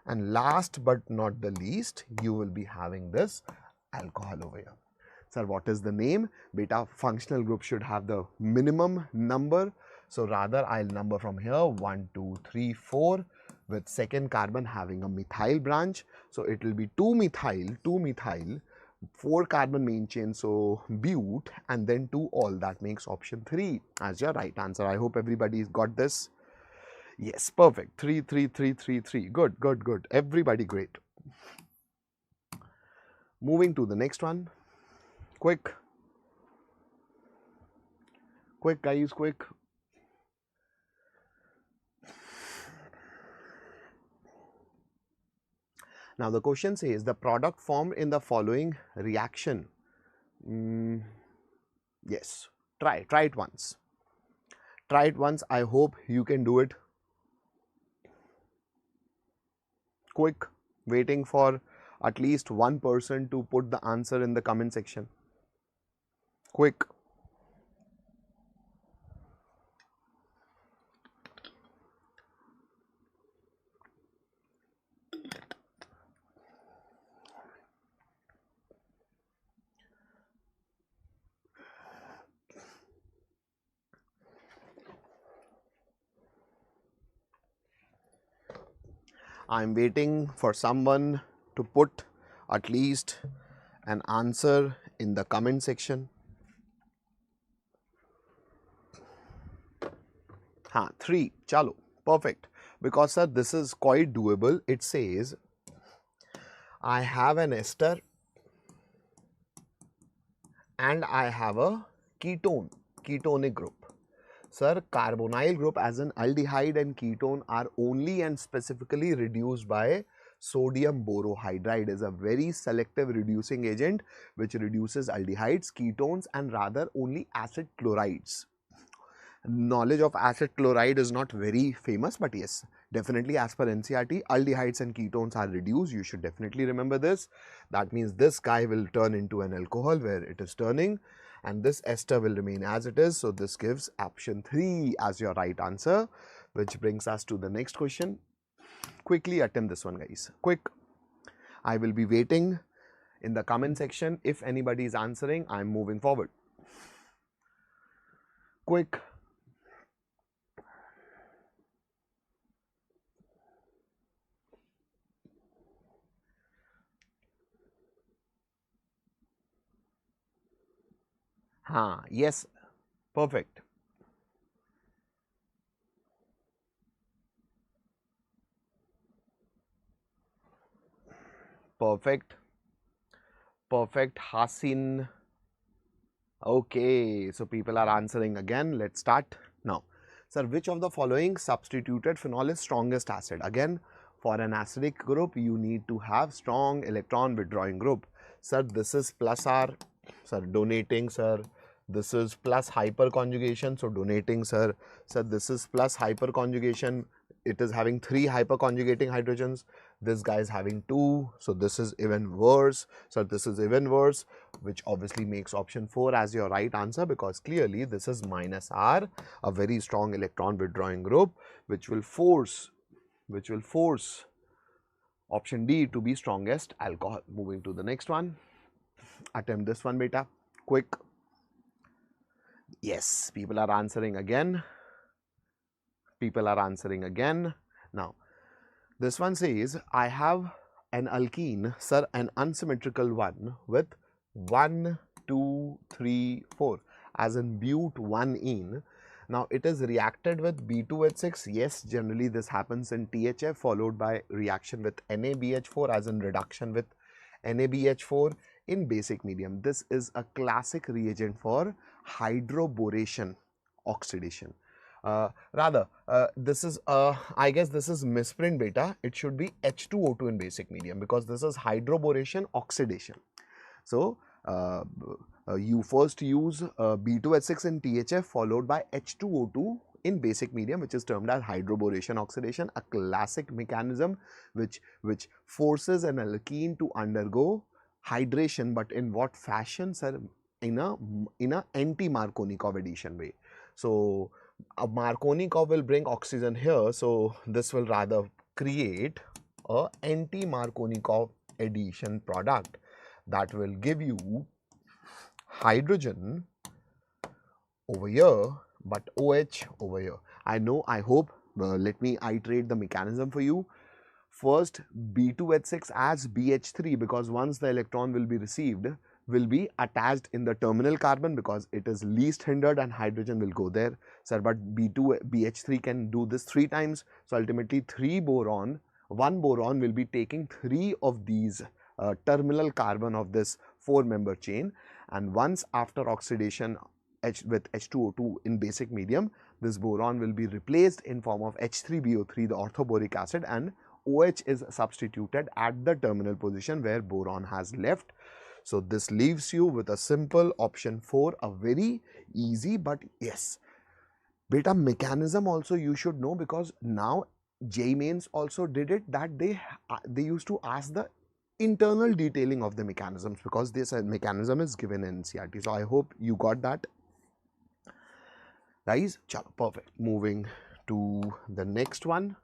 and last but not the least, you will be having this alcohol over here. Sir, what is the name? Beta, functional group should have the minimum number. So rather I'll number from here 1, 2, 3, 4 with second carbon having a methyl branch. So it will be 2 methyl, 4 carbon main chain, so bute, and then 2 all. That makes option 3 as your right answer. I hope everybody's got this. Yes, perfect. 3, 3, 3, 3, 3. Good, good, good. Everybody great. Moving to the next one. Quick. Quick, guys, quick. Now the question says the product formed in the following reaction. Yes, try it once. Try it once. I hope you can do it. Quick, waiting for at least one person to put the answer in the comment section. Quick. I'm waiting for someone to put at least an answer in the comment section. 3, chalo, perfect. Because sir, this is quite doable. It says I have an ester and I have a ketonic group. Sir, carbonyl group as an aldehyde and ketone are only and specifically reduced by sodium borohydride. Is a very selective reducing agent which reduces aldehydes, ketones, and rather only acid chlorides. Knowledge of acid chloride is not very famous, but yes, definitely as per NCERT, aldehydes and ketones are reduced. You should definitely remember this. That means this guy will turn into an alcohol where it is turning, and this ester will remain as it is. So this gives option 3 as your right answer, which brings us to the next question. Quickly attempt this one, guys. Quick. I will be waiting in the comment section. If anybody is answering, I am moving forward. Quick. Yes, perfect. Perfect. Perfect. Hasin. Okay, so people are answering again. Let's start now. Sir, which of the following substituted phenol is strongest acid? Again, for an acidic group, you need to have strong electron withdrawing group. Sir, this is plus R. Sir, donating, sir. This is plus hyperconjugation, so donating, sir. Sir, this is plus hyperconjugation. It is having 3 hyperconjugating hydrogens. This guy is having 2, so this is even worse. So this is even worse, which obviously makes option 4 as your right answer, because clearly this is minus R, a very strong electron withdrawing group, which will force option D to be strongest alcohol. Moving to the next one. Attempt this one, beta. Quick. Yes, people are answering again. People are answering again. Now, this one says, I have an alkene, sir, an unsymmetrical one with 1, 2, 3, 4, as in but 1-ene. Now, it is reacted with B2H6. Yes, generally this happens in THF, followed by reaction with NaBH4, as in reduction with NaBH4 in basic medium. This is a classic reagent for hydroboration oxidation. This is I guess this is misprint, beta. It should be H2O2 in basic medium, because this is hydroboration oxidation. So you first use B2H6 in THF, followed by H2O2 in basic medium, which is termed as hydroboration oxidation, a classic mechanism which forces an alkene to undergo hydration, but in what fashion, sir? In a anti-Markovnikov addition way. So a Markovnikov will bring oxygen here, so this will rather create a anti-Markovnikov addition product that will give you hydrogen over here, but OH over here. I know, I hope, let me iterate the mechanism for you. First, B2H6 as BH3, because once the electron will be received, will be attached in the terminal carbon, because it is least hindered and hydrogen will go there. Sir, but BH3 can do this 3 times. So ultimately 1 boron will be taking 3 of these terminal carbon of this 4-member chain, and once after oxidation with H2O2 in basic medium, this boron will be replaced in form of H3BO3, the orthoboric acid, and OH is substituted at the terminal position where boron has left. So this leaves you with a simple option 4, a very easy, but yes, beta, mechanism also you should know, because now JEE Mains also did it, that they used to ask the internal detailing of the mechanisms, because this mechanism is given in NCERT. So I hope you got that, guys. Chalo, perfect. Moving to the next one.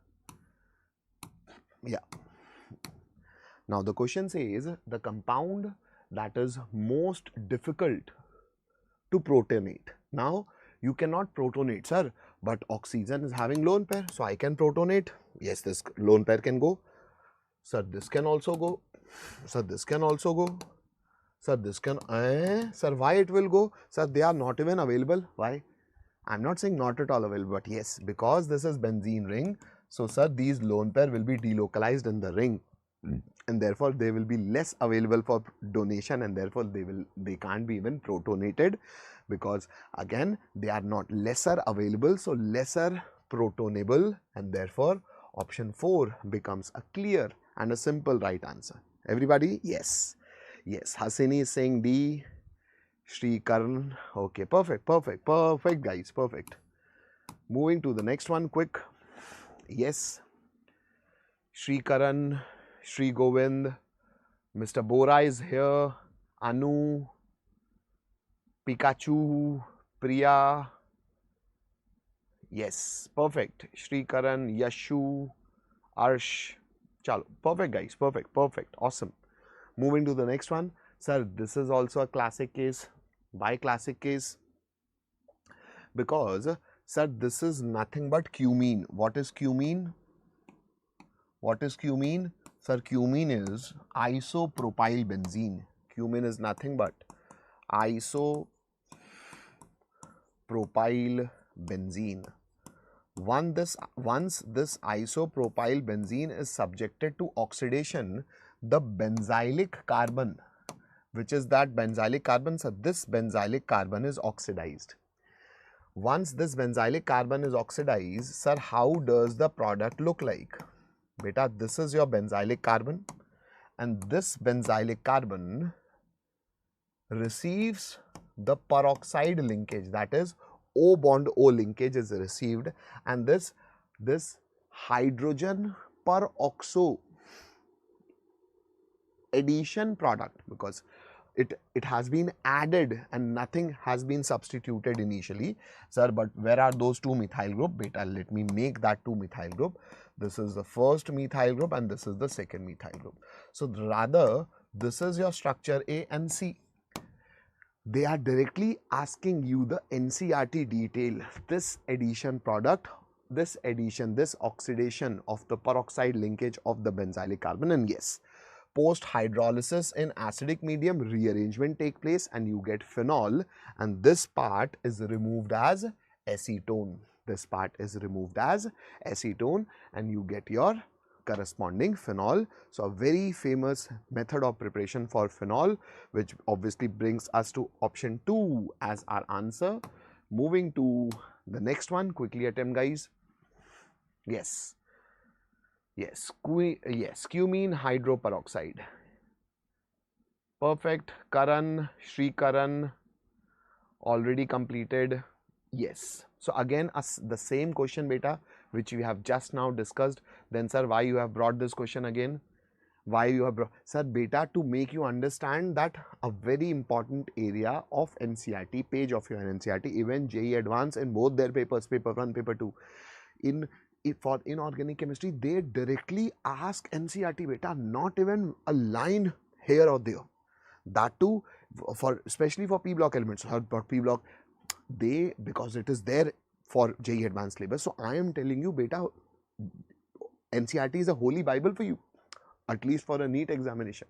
Yeah. Now the question says, the compound that is most difficult to protonate. Now you cannot protonate, sir, but oxygen is having lone pair, so I can protonate. Yes, this lone pair can go. Sir, this can also go. Sir, this can also go. Sir, this can, sir, why it will go? Sir, they are not even available. Why? I'm not saying not at all available, but yes, because this is benzene ring. So, sir, these lone pair will be delocalized in the ring, and therefore they will be less available for donation, and therefore they can't be even protonated, because again they are not lesser available, so lesser protonable, and therefore option 4 becomes a clear and a simple right answer. Everybody? Yes. Yes. Hasini is saying D. Sri Karan. Okay, perfect, perfect, perfect, guys, perfect. Moving to the next one, quick. Yes. Sri Karan, Sri Govind, Mr. Bora is here, Anu, Pikachu, Priya. Yes, perfect. Sri Karan, Yashu, Arsh. Chalo, perfect, guys, perfect, perfect, awesome. Moving to the next one. Sir, this is also a classic case. Why classic case? Because, sir, this is nothing but cumene. What is cumene? What is cumene? Sir, cumene is isopropyl benzene. Cumene is nothing but isopropyl benzene. Once this isopropyl benzene is subjected to oxidation, the benzylic carbon, which is that benzylic carbon, so this benzylic carbon is oxidized. Once this benzylic carbon is oxidized, sir, how does the product look like? Beta, this is your benzylic carbon, and this benzylic carbon receives the peroxide linkage, that is O bond O linkage is received, and this hydrogen peroxo addition product, because it has been added and nothing has been substituted initially. Sir, but where are those two methyl group? Beta, let me make that two methyl group. This is the first methyl group and this is the second methyl group. So rather, this is your structure A and C. They are directly asking you the NCERT detail. This addition product, this addition, this oxidation of the peroxide linkage of the benzylic carbon, and yes, post hydrolysis in acidic medium, rearrangement take place and you get phenol, and this part is removed as acetone. This part is removed as acetone and you get your corresponding phenol. So a very famous method of preparation for phenol, which obviously brings us to option 2 as our answer. Moving to the next one, quickly attempt, guys. Yes. Yes, cumene hydroperoxide. Perfect. Karan, Shri Karan, already completed. Yes. So again, the same question, beta, which we have just now discussed. Then, sir, why you have brought this question again? Why you have brought? Sir, beta, to make you understand that a very important area of NCERT, page of your NCERT, even JEE Advanced in both their papers, paper 1, paper 2, for inorganic chemistry, they directly ask NCERT, beta, not even a line here or there. That too, for especially for P block elements, or P block, because it is there for JEE Advanced syllabus. So I am telling you, beta, NCERT is a holy Bible for you, at least for a NEET examination.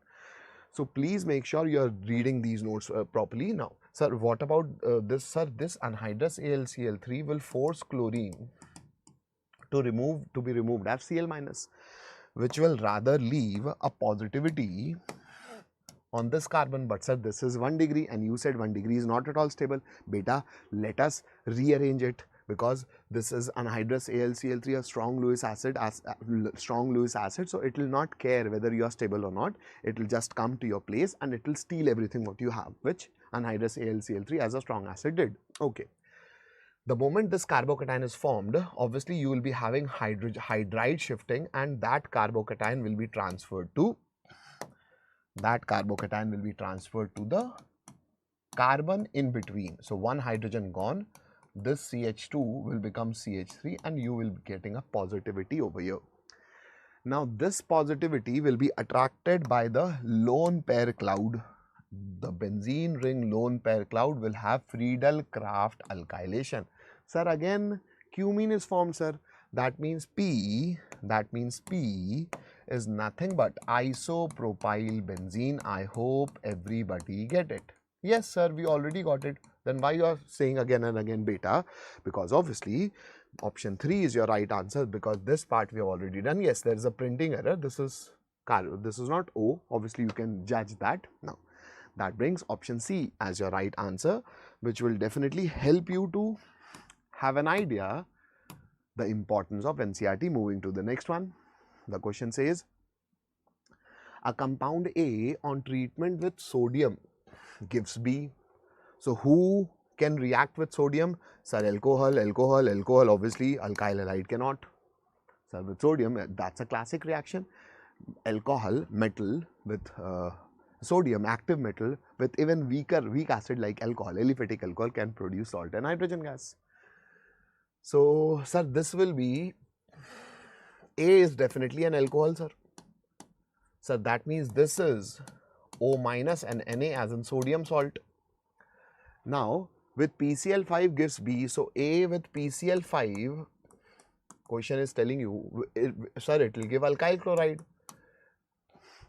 So please make sure you are reading these notes properly. Now, sir, what about this? Sir, this anhydrous AlCl3 will force chlorine to be removed as Cl minus, which will rather leave a positivity on this carbon. But sir, this is 1 degree and you said 1 degree is not at all stable. Beta, let us rearrange it, because this is anhydrous AlCl3, a strong Lewis acid, so it will not care whether you are stable or not. It will just come to your place and it will steal everything what you have, which anhydrous AlCl3 as a strong acid did. Okay. The moment this carbocation is formed, obviously you will be having hydride shifting, and that carbocation will be transferred to the carbon in between. So one hydrogen gone, this CH2 will become CH3 and you will be getting a positivity over here. Now this positivity will be attracted by the lone pair cloud. The benzene ring lone pair cloud will have Friedel-Crafts alkylation. Sir, again cumene is formed, sir. That means P is nothing but isopropyl benzene. I hope everybody get it. Yes, sir, we already got it. Then why you are saying again and again, beta? Because obviously option 3 is your right answer, because this part we have already done. Yes, there is a printing error. This is not O. Obviously you can judge that. Now that brings option C as your right answer, which will definitely help you to have an idea the importance of NCERT. Moving to the next one. The question says, a compound A on treatment with sodium gives B. So who can react with sodium? Sir, alcohol, obviously alkyl halide cannot. Sir, with sodium, that's a classic reaction. Alcohol, metal with sodium, active metal with even weak acid like alcohol, aliphatic alcohol, can produce salt and hydrogen gas. So, sir, this will be, A is definitely an alcohol, sir. So that means this is O minus and Na as in sodium salt. Now, with PCl5 gives B, so A with PCl5, question is telling you, sir, it will give alkyl chloride.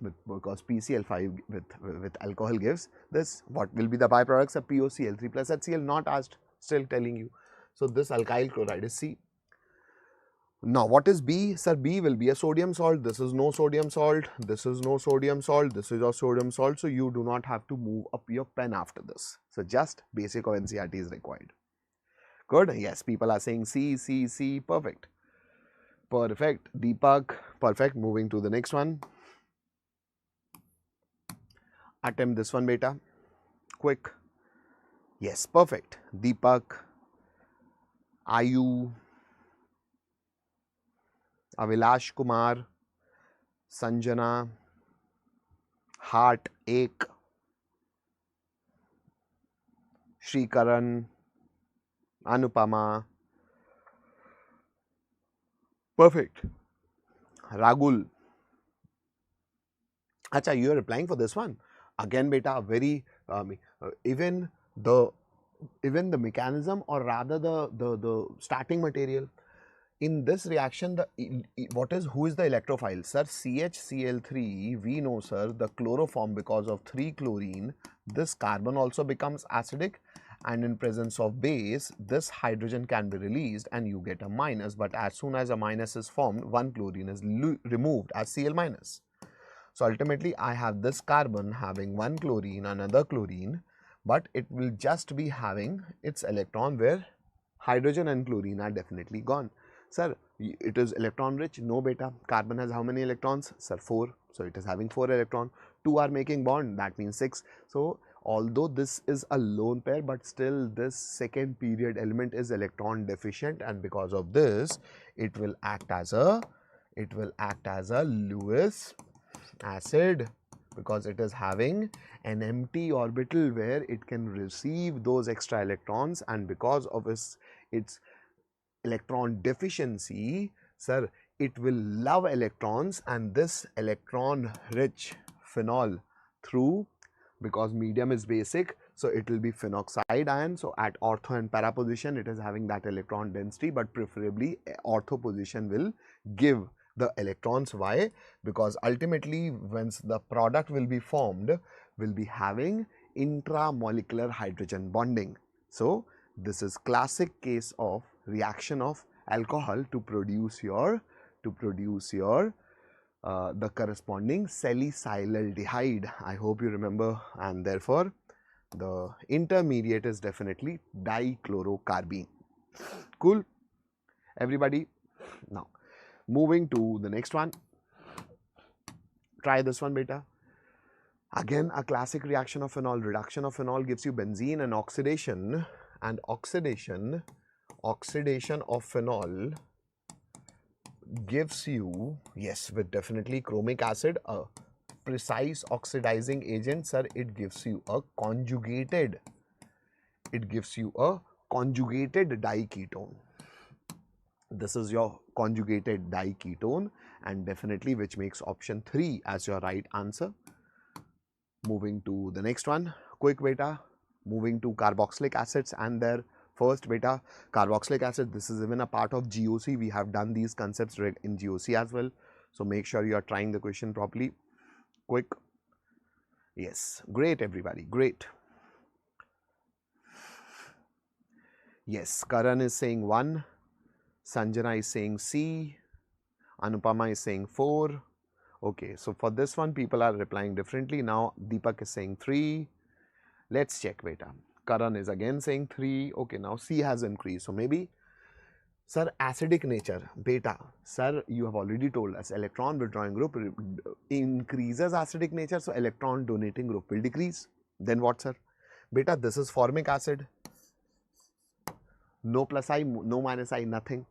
Because PCl5 with alcohol gives this, what will be the byproducts of POCl3 plus HCl, not asked, still telling you. So this alkyl chloride is C. Now what is B? Sir, B will be a sodium salt. This is no sodium salt. This is no sodium salt. This is a sodium salt. So you do not have to move up your pen after this. So just basic of NCERT is required. Good. Yes, people are saying C, C, C. Perfect. Perfect. Deepak. Perfect. Moving to the next one. Attempt this one, beta. Quick. Yes, perfect. Deepak. Ayu. Avilash Kumar, Sanjana, Heart Ek, Shrikaran, Anupama. Perfect. Ragul. Acha, you are replying for this one. Again, beta, very even the mechanism, or rather the starting material. In this reaction, who is the electrophile? Sir, CHCl3, we know, sir, the chloroform, because of 3-chlorine, this carbon also becomes acidic, and in presence of base, this hydrogen can be released and you get a minus, but as soon as a minus is formed, 1-chlorine is removed as Cl minus. So ultimately, I have this carbon having 1-chlorine, another chlorine, but it will just be having its electron where hydrogen and chlorine are definitely gone. Sir, it is electron rich? No, beta. Carbon has how many electrons? Sir, 4. So it is having 4 electrons. 2 are making bond, that means 6. So although this is a lone pair, but still this second period element is electron deficient, and because of this, it will act as a Lewis acid, because it is having an empty orbital where it can receive those extra electrons, and because of its electron deficiency, sir, it will love electrons, and this electron rich phenol through, because medium is basic, so it will be phenoxide ion. So at ortho and para position, it is having that electron density, but preferably ortho position will give the electrons. Why? Because ultimately, once the product will be formed, will be having intramolecular hydrogen bonding. So this is classic case of reaction of alcohol to produce your the corresponding salicylaldehyde. I hope you remember, and therefore the intermediate is definitely dichlorocarbene. Cool, everybody. Now moving to the next one. Try this one, beta. Again, a classic reaction of phenol. Reduction of phenol gives you benzene, and oxidation of phenol gives you, yes, with definitely chromic acid, a precise oxidizing agent, sir. It gives you a conjugated diketone. This is your conjugated diketone, and definitely which makes option 3 as your right answer. Moving to the next one, quick, beta. Moving to carboxylic acids and their first, beta, carboxylic acid. This is even a part of GOC. We have done these concepts in GOC as well. So make sure you are trying the question properly. Quick. Yes, great, everybody, great. Yes, Karan is saying 1, Sanjana is saying C, Anupama is saying 4. Okay, so for this one, people are replying differently. Now Deepak is saying 3. Let's check, beta. Karan is again saying 3. Okay, now C has increased. So maybe, sir, acidic nature. Beta, sir, you have already told us electron withdrawing group increases acidic nature. So electron donating group will decrease. Then what, sir? Beta, this is formic acid. No plus I, no minus I, nothing.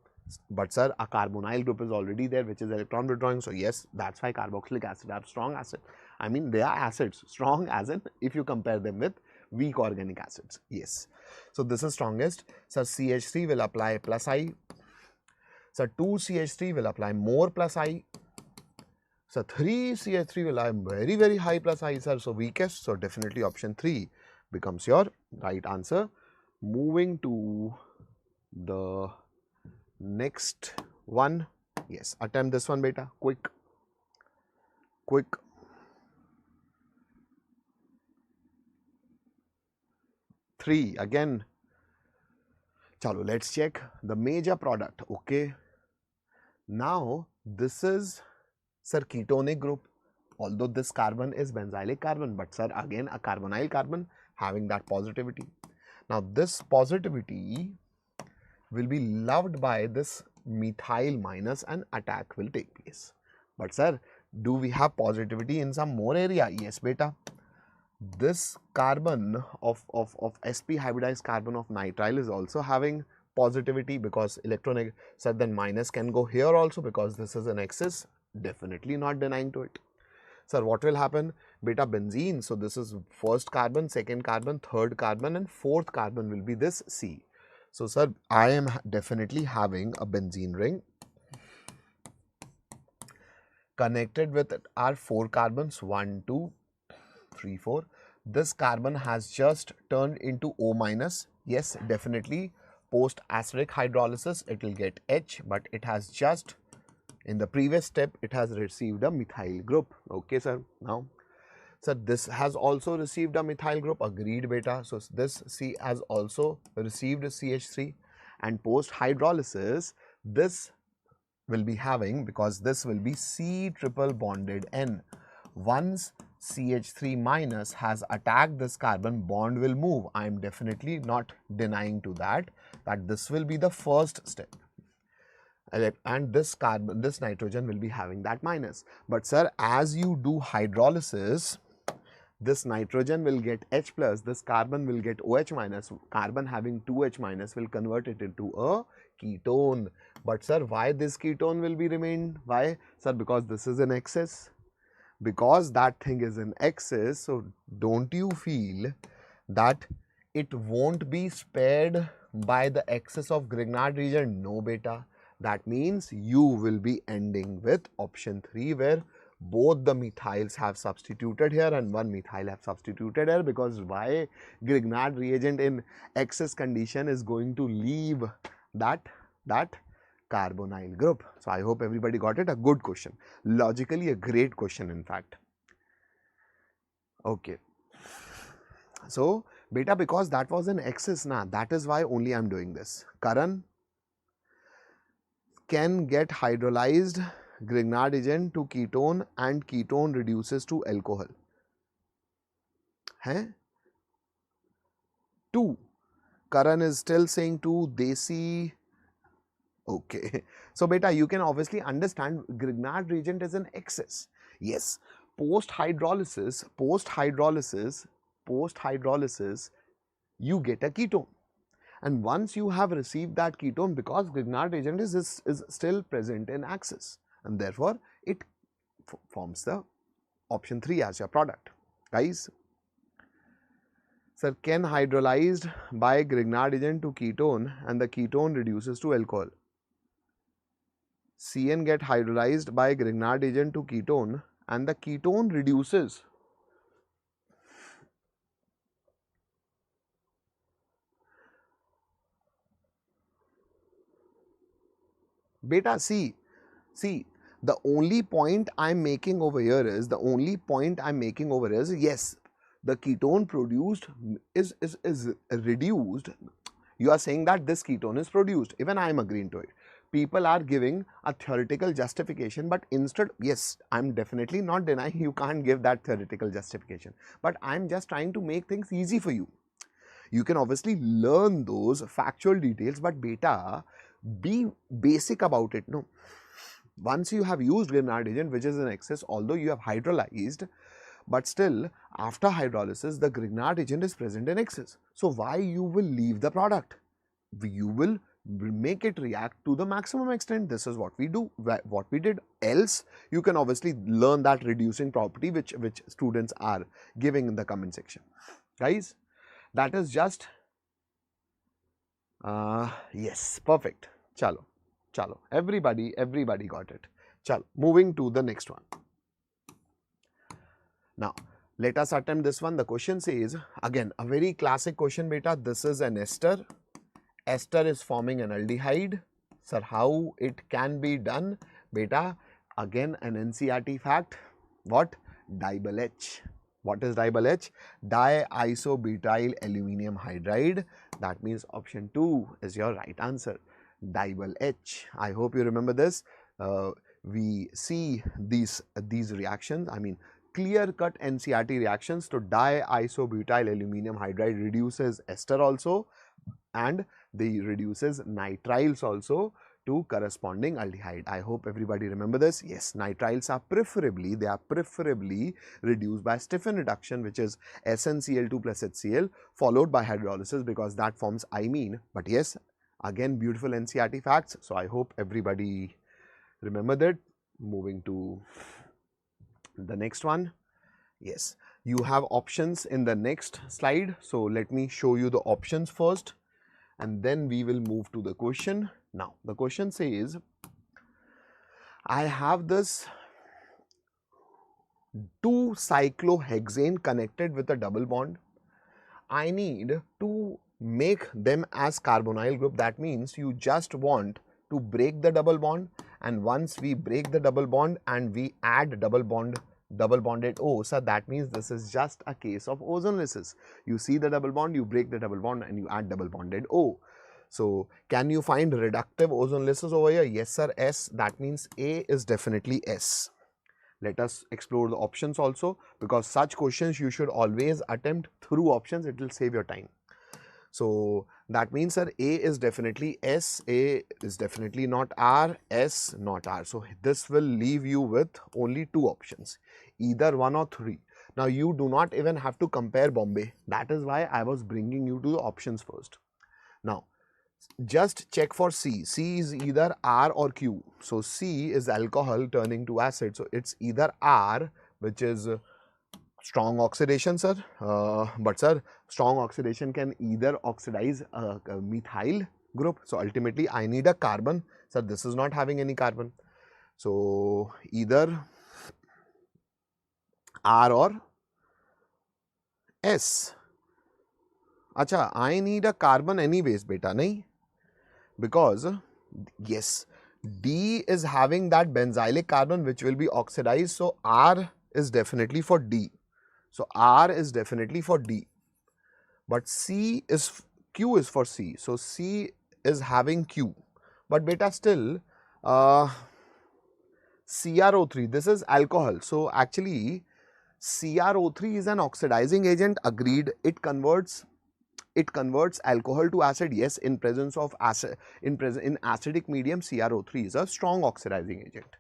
But sir, a carbonyl group is already there, which is electron withdrawing. So yes, that's why carboxylic acid are strong acid. I mean, they are acids, strong as in if you compare them with weak organic acids. Yes. So this is strongest. So CH3 will apply plus I. So 2CH3 will apply more plus I. So 3CH3 will have very, very high plus I, sir. So weakest. So definitely option 3 becomes your right answer. Moving to the next one. Yes, attempt this one, beta. Quick. 3 again. Chalo, let's check the major product. Okay, Now this is, sir, ketonic group. Although this carbon is benzylic carbon, but sir, again a carbonyl carbon having that positivity. Now this positivity will be loved by this methyl minus and attack will take place. But sir, do we have positivity in some more area? Yes, beta. This carbon of sp hybridized carbon of nitrile is also having positivity because electron, so then minus can go here also because this is an excess, definitely not denying to it. Sir, what will happen? Beta benzene, so this is first carbon, second carbon, third carbon and fourth carbon will be this C. So sir, I am definitely having a benzene ring connected with our 4 carbons, 1, 2, 3, 4. This carbon has just turned into O minus. Yes, definitely post acidic hydrolysis it will get H, but it has just, in the previous step, it has received a methyl group. Okay, sir. Now, sir, this has also received a methyl group. Agreed, beta. So, this C has also received a CH3 and post hydrolysis, this will be having, because this will be C triple bonded N. Once CH3 minus has attacked this carbon, bond will move. I am definitely not denying to that this will be the first step. And this carbon, this nitrogen will be having that minus. But sir, as you do hydrolysis, this nitrogen will get H plus, this carbon will get OH minus, carbon having 2H minus will convert it into a ketone. But sir, why this ketone will be remained? Why? Sir, because this is an excess. Because that thing is in excess, so don't you feel that it won't be spared by the excess of Grignard region? No, beta. That means you will be ending with option 3 where both the methyls have substituted here and one methyl have substituted here, because why? Grignard reagent in excess condition is going to leave that carbonyl group. So I hope everybody got it. A good question. Logically a great question in fact. Okay. So beta, because that was an excess now, that is why only I am doing this. Karan can get hydrolyzed Grignard agent to ketone and ketone reduces to alcohol. Hai? 2. Karan is still saying 2. Desi. Okay. So beta, you can obviously understand Grignard reagent is an excess. Yes. Post hydrolysis, you get a ketone. And once you have received that ketone, because Grignard reagent is still present in excess, and therefore it forms the option 3 as your product. Guys, sir, can hydrolyzed by Grignard agent to ketone and the ketone reduces to alcohol. CN get hydrolyzed by Grignard agent to ketone and the ketone reduces. Beta, see, the only point I'm making over here is, yes, the ketone produced is reduced. You are saying that this ketone is produced. Even I am agreeing to it. People are giving a theoretical justification, but instead, yes, I'm definitely not denying you can't give that theoretical justification. But I'm just trying to make things easy for you. You can obviously learn those factual details, but beta, be basic about it. No. Once you have used Grignard agent, which is in excess, although you have hydrolyzed, but still after hydrolysis the Grignard agent is present in excess. So why you will leave the product? You will make it react to the maximum extent. This is what we do, what we did. Else you can obviously learn that reducing property which students are giving in the comment section. Guys, that is just yes, perfect. Chalo, everybody got it. Chalo, moving to the next one. Now let us attempt this one. The question says, again a very classic question, beta. This is an ester. Ester is forming an aldehyde. Sir, how it can be done? Beta, again an NCERT fact. What? Dibyl H. What is dibyl H? Diisobutyl aluminium hydride. That means option 2 is your right answer. Dibyl H. I hope you remember this. we see these reactions, I mean clear-cut NCRT reactions. To diisobutyl aluminum hydride reduces ester also, and they reduces nitriles also to corresponding aldehyde. I hope everybody remember this. Yes, nitriles are preferably reduced by stiffened reduction, which is SnCl2 plus HCl followed by hydrolysis, because that forms imine. But yes, again beautiful NCRT facts. So I hope everybody remember that. Moving to the next one. Yes, you have options in the next slide. So let me show you the options first, and then we will move to the question. Now the question says, I have this 2-cyclohexane connected with a double bond. I need to make them as carbonyl group. That means you just want to break the double bond, and once we break the double bond and we add double bonded O, so that means this is just a case of ozonolysis. You see the double bond, you break the double bond, and you add double bonded O. So can you find reductive ozonolysis over here? Yes sir, S. That means A is definitely S. Let us explore the options also, because such questions you should always attempt through options. It will save your time. So that means sir, A is definitely S, A is definitely not R, S not R. So this will leave you with only 2 options, either 1 or 3. Now you do not even have to compare Bombay. That is why I was bringing you to the options first. Now just check for C. C is either R or Q. So C is alcohol turning to acid. So it's either R, which is strong oxidation, sir. But sir, strong oxidation can either oxidize a methyl group. So ultimately I need a carbon. Sir, this is not having any carbon. So either R or S. Acha, I need a carbon anyways, beta, nahi? Because yes, D is having that benzylic carbon which will be oxidized. So R is definitely for D. So R is definitely for D. But Q is for C. So C is having Q. But beta still CrO3, this is alcohol. So actually CrO3 is an oxidizing agent, agreed. It converts alcohol to acid. Yes, in presence of acid, in acidic medium, CrO3 is a strong oxidizing agent.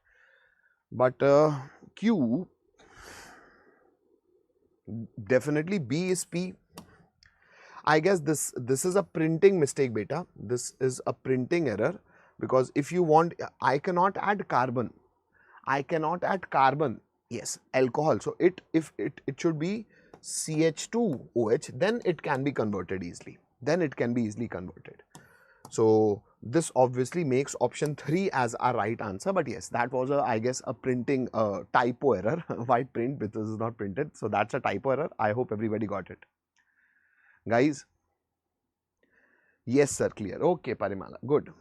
But Q, definitely B is P. I guess this is a printing mistake, beta. This is a printing error, because if you want, I cannot add carbon. Yes, alcohol. So it should be CH2OH, then it can be converted easily. So this obviously makes option 3 as our right answer. But yes, that was I guess a printing typo error. Why print? Because this is not printed. So that's a typo error. I hope everybody got it. Guys, yes sir, clear. Okay, Parimala, good.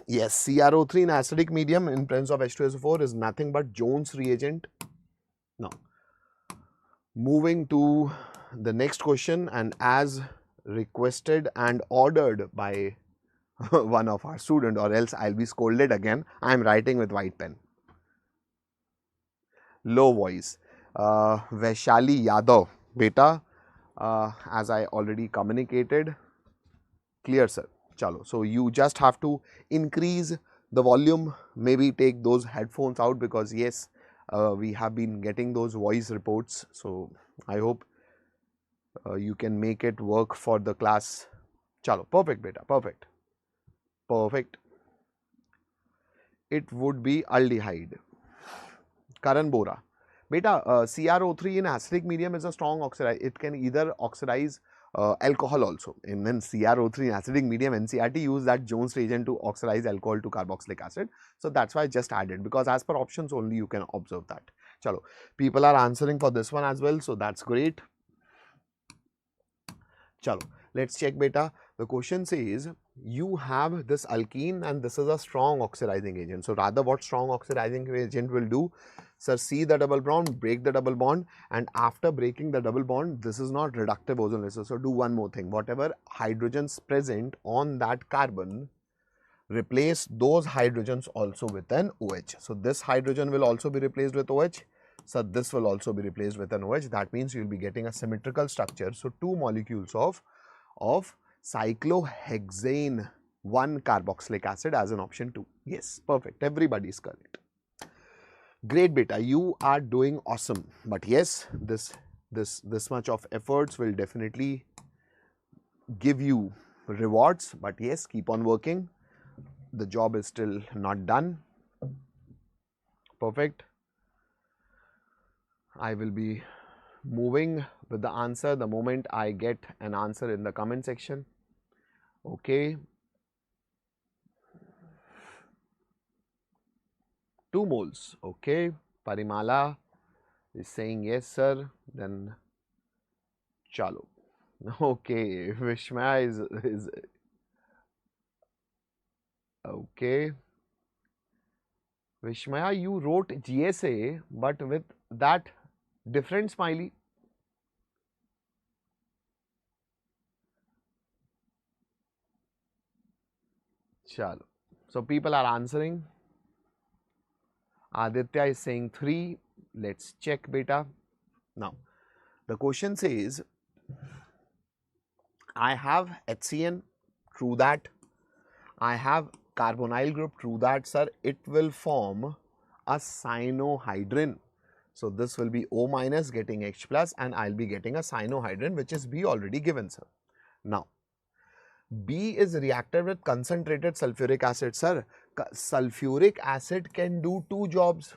Yes, CrO3 in acidic medium in presence of H2SO4 is nothing but Jones reagent. Now, moving to the next question, and as requested and ordered by one of our student, or else I'll be scolded again. I'm writing with white pen. Low voice. Vaishali Yadav, beta, as I already communicated. Clear, sir. Chalo. So you just have to increase the volume, maybe take those headphones out, because yes, we have been getting those voice reports. So I hope you can make it work for the class. Chalo. Perfect, beta. Perfect. It would be aldehyde. Karan Bora. Beta, CrO3 in acidic medium is a strong oxidizer. It can either oxidize alcohol also. And then CrO3 in acidic medium, NCRT use that Jones reagent to oxidize alcohol to carboxylic acid. So that's why I just added, because as per options only you can observe that. Chalo. People are answering for this one as well. So that's great. Chalo. Let's check, beta. The question says you have this alkene and this is a strong oxidizing agent. So rather, what strong oxidizing agent will do? Sir, see the double bond, break the double bond, and after breaking the double bond, this is not reductive ozonolysis. So do one more thing. Whatever hydrogens present on that carbon, replace those hydrogens also with an OH. So this hydrogen will also be replaced with OH. So this will also be replaced with an OH. That means you will be getting a symmetrical structure. So 2 molecules of cyclohexane 1 carboxylic acid as an option 2. Yes, perfect. Everybody is correct. Great, beta. You are doing awesome. But yes, this much of efforts will definitely give you rewards. But yes, keep on working. The job is still not done. Perfect. I will be moving with the answer the moment I get an answer in the comment section. Okay. 2 moles. Okay. Parimala is saying yes, sir. Then chalo. Okay. Vishmaya is okay. Vishmaya, you wrote GSA, but with that different smiley. Chalo. So people are answering. Aditya is saying 3. Let's check, beta. Now, the question says, I have HCN, true that. I have carbonyl group, true that, sir. It will form a cyanohydrin. So this will be O minus getting H plus, and I'll be getting a cyanohydrin, which is B already given, sir. Now, B is reacted with concentrated sulfuric acid, sir. Sulfuric acid can do 2 jobs.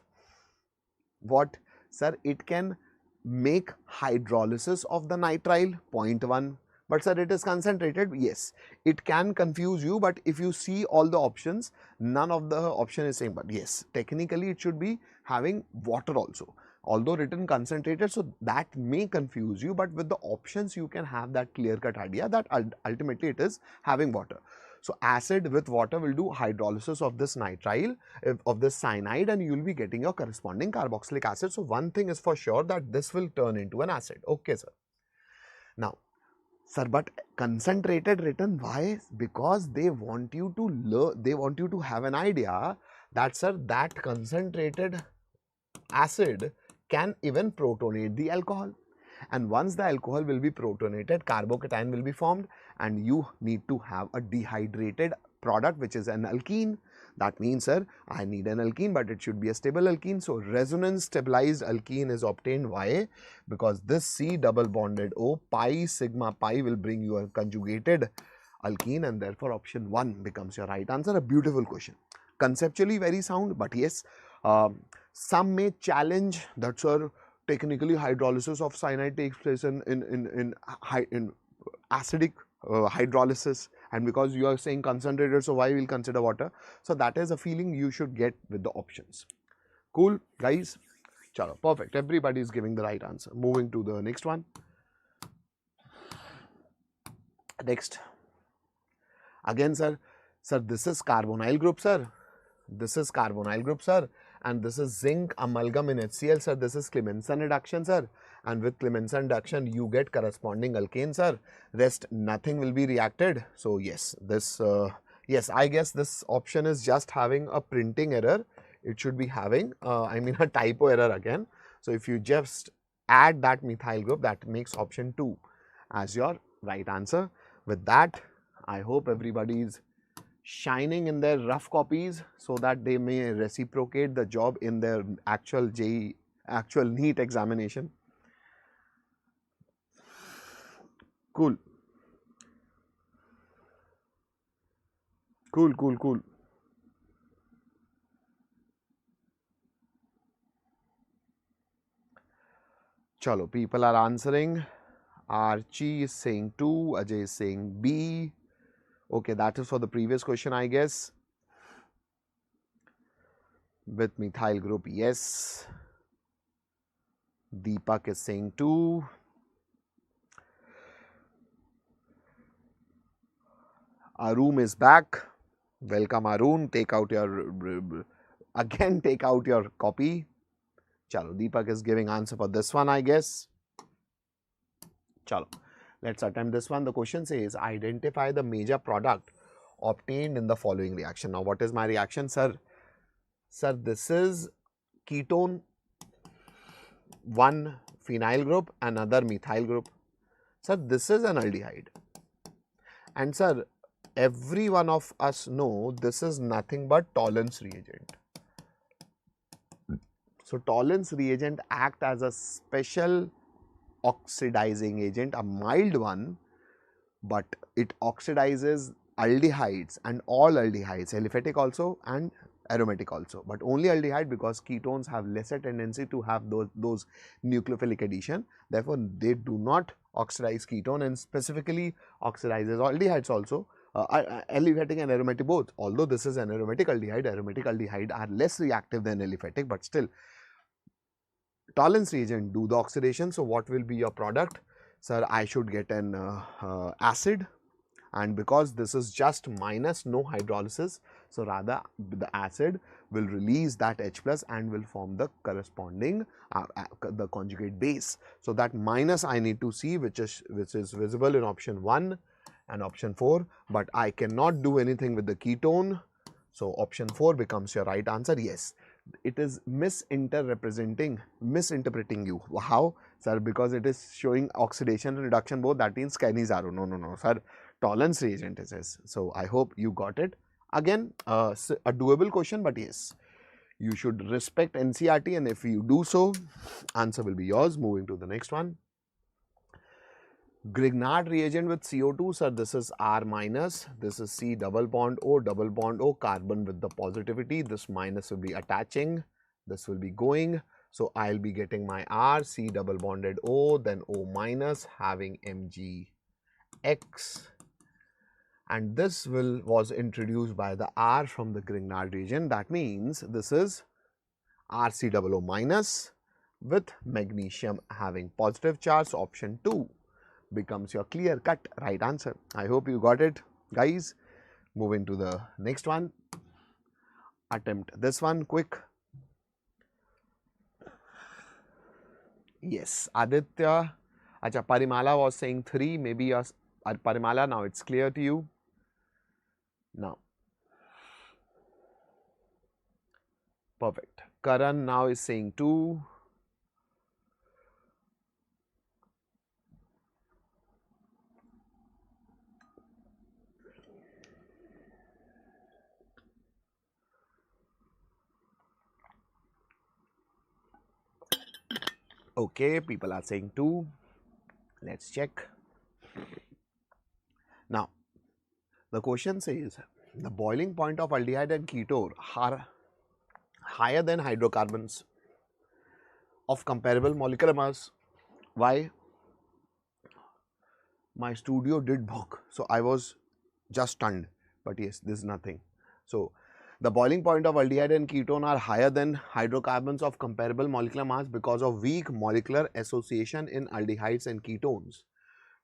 What, sir? It can make hydrolysis of the nitrile, 0.1. But sir, it is concentrated. Yes, it can confuse you, but if you see all the options, none of the option is same. But yes, technically it should be having water also, although written concentrated, so that may confuse you, but with the options you can have that clear-cut idea that ultimately it is having water. So acid with water will do hydrolysis of this nitrile, of this cyanide, and you will be getting your corresponding carboxylic acid. So one thing is for sure that this will turn into an acid. Okay, sir. Now, sir, but concentrated written, why? Because they want you to learn, they want you to have an idea that, sir, that concentrated acid can even protonate the alcohol. And once the alcohol will be protonated, carbocation will be formed, and you need to have a dehydrated product, which is an alkene. That means, sir, I need an alkene, but it should be a stable alkene. So resonance stabilized alkene is obtained. Why? Because this C double bonded O, pi sigma pi will bring you a conjugated alkene, and therefore option 1 becomes your right answer. A beautiful question. Conceptually very sound, but yes, some may challenge that, sir, technically hydrolysis of cyanide takes place in acidic hydrolysis, and because you are saying concentrated, so why we'll consider water? So that is a feeling you should get with the options. Cool, guys? Chalo, perfect. Everybody is giving the right answer. Moving to the next one. Next. Again, sir, this is carbonyl group, sir. This is carbonyl group, sir. And this is zinc amalgam in HCl, sir. This is Clemmensen reduction, sir. And with Clemmensen reduction, you get corresponding alkane, sir. Rest, nothing will be reacted. So yes, this, yes, I guess this option is just having a printing error. It should be having, I mean, a typo error again. So if you just add that methyl group, that makes option 2 as your right answer. With that, I hope everybody is shining in their rough copies so that they may reciprocate the job in their actual NEET examination. Cool. Cool, cool, cool. Chalo, people are answering. Archie is saying 2, Ajay is saying B. Okay, that is for the previous question, I guess. With methyl group, yes. Deepak is saying 2. Arun is back. Welcome, Arun. Take out your, again, take out your copy. Chalo, Deepak is giving answer for this one, I guess. Chalo, let's attempt this one. The question says, identify the major product obtained in the following reaction. Now, what is my reaction, sir? Sir, this is ketone, one phenyl group, another methyl group. Sir, this is an aldehyde. And sir, every one of us know this is nothing but Tollens reagent. So, Tollens reagent act as a special oxidizing agent, a mild one, but it oxidizes aldehydes and all aldehydes, aliphatic also and aromatic also, but only aldehyde because ketones have lesser tendency to have those nucleophilic addition. Therefore, they do not oxidize ketone and specifically oxidizes aldehydes also, aliphatic and aromatic both. Although this is an aromatic aldehyde are less reactive than aliphatic, but still Tollens reagent do the oxidation. So, what will be your product? Sir, I should get an acid, and because this is just minus, no hydrolysis, so rather the acid will release that H plus and will form the corresponding the conjugate base. So, that minus I need to see which is visible in option 1 and option 4, but I cannot do anything with the ketone. So, option 4 becomes your right answer. Yes, it is misinterpreting you. How? Sir, because it is showing oxidation and reduction both, that means kinase arrow. No, sir, Tollens reagent is this. So, I hope you got it. Again, a doable question, but yes, you should respect NCERT, and if you do so, answer will be yours. Moving to the next one. Grignard reagent with CO2, sir, this is R minus, this is C double bond O, carbon with the positivity, this minus will be attaching, this will be going. So, I will be getting my R, C double bonded O, then O minus having MgX, and this was introduced by the R from the Grignard reagent. That means this is RC double O minus with magnesium having positive charge. So, option 2 becomes your clear cut right answer. I hope you got it, guys. Moving to the next one. Attempt this one quick. Yes, Aditya. Acha, Parimala was saying 3, maybe Parimala, now it's clear to you. Now, perfect. Karan now is saying 2. Okay, people are saying 2. Let's check. Now, the question says the boiling point of aldehyde and ketone are higher than hydrocarbons of comparable molecular mass. Why? My studio did bog, so I was just stunned, but yes, this is nothing. So, the boiling point of aldehyde and ketone are higher than hydrocarbons of comparable molecular mass because of weak molecular association in aldehydes and ketones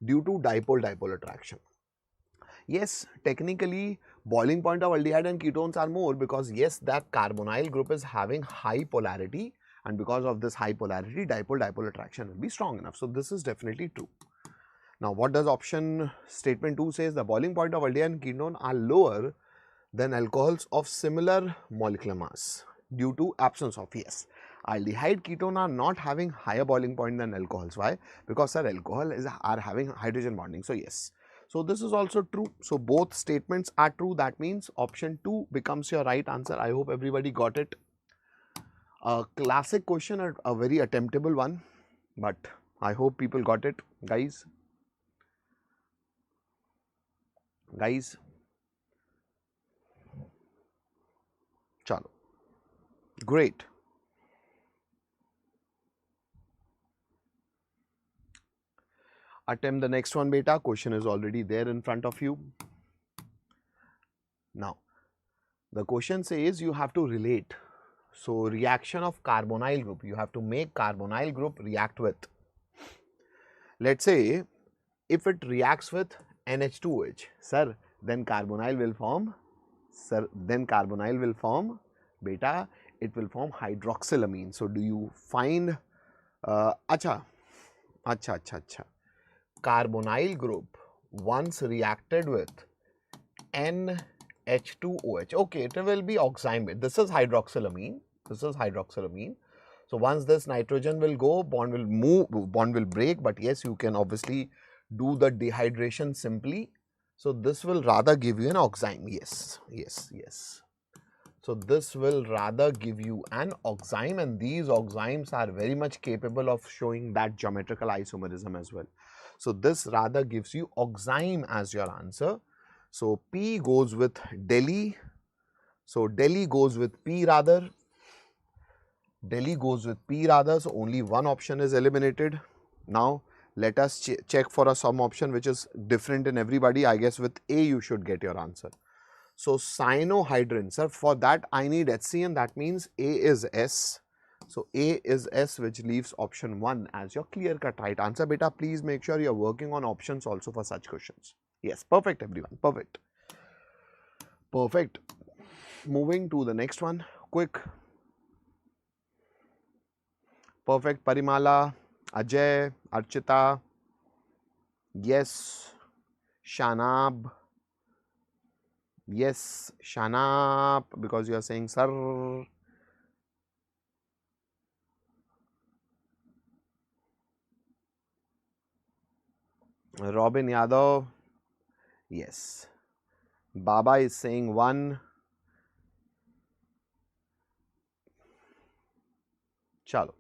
due to dipole-dipole attraction. Yes, technically boiling point of aldehyde and ketones are more because yes, that carbonyl group is having high polarity, and because of this high polarity, dipole-dipole attraction will be strong enough. So, this is definitely true. Now, what does option statement 2 says? The boiling point of aldehyde and ketone are lower than alcohols of similar molecular mass due to absence of, yes, aldehyde ketone are not having higher boiling point than alcohols. Why? Because sir, alcohol are having hydrogen bonding. So, yes. So, this is also true. So, both statements are true. That means option 2 becomes your right answer. I hope everybody got it. A classic question, a very attemptable one, but I hope people got it, guys. Chalo. Great. Attempt the next one, beta. Question is already there in front of you. Now, the question says you have to relate. So, reaction of carbonyl group, you have to make carbonyl group react with. Let's say if it reacts with NH2OH, sir, then carbonyl will form, beta, it will form hydroxylamine. So, do you find, acha, carbonyl group once reacted with NH2OH. Okay, it will be oxime. This is hydroxylamine. This is hydroxylamine. So once this nitrogen will go, bond will move, bond will break. But yes, you can obviously do the dehydration simply. So this will rather give you an oxime. Yes, yes, yes. So this will rather give you an oxime, and these oximes are very much capable of showing that geometrical isomerism as well. So this rather gives you oxime as your answer. So P goes with Delhi. So Delhi goes with P rather. Delhi goes with P rather. So only one option is eliminated. Now let us check for a some option which is different in everybody. I guess with A you should get your answer. So cyanohydrin, sir, for that I need HCN, that means A is S. So A is S, which leaves option 1 as your clear-cut right answer. Beta, please make sure you are working on options also for such questions. Yes, perfect everyone, perfect. Perfect. Moving to the next one, quick. Perfect, Parimala, Ajay, Archita, yes, Shanab. Yes, Shanab, because you are saying sir. Robin Yadav, yes. Baba is saying 1. Chalo.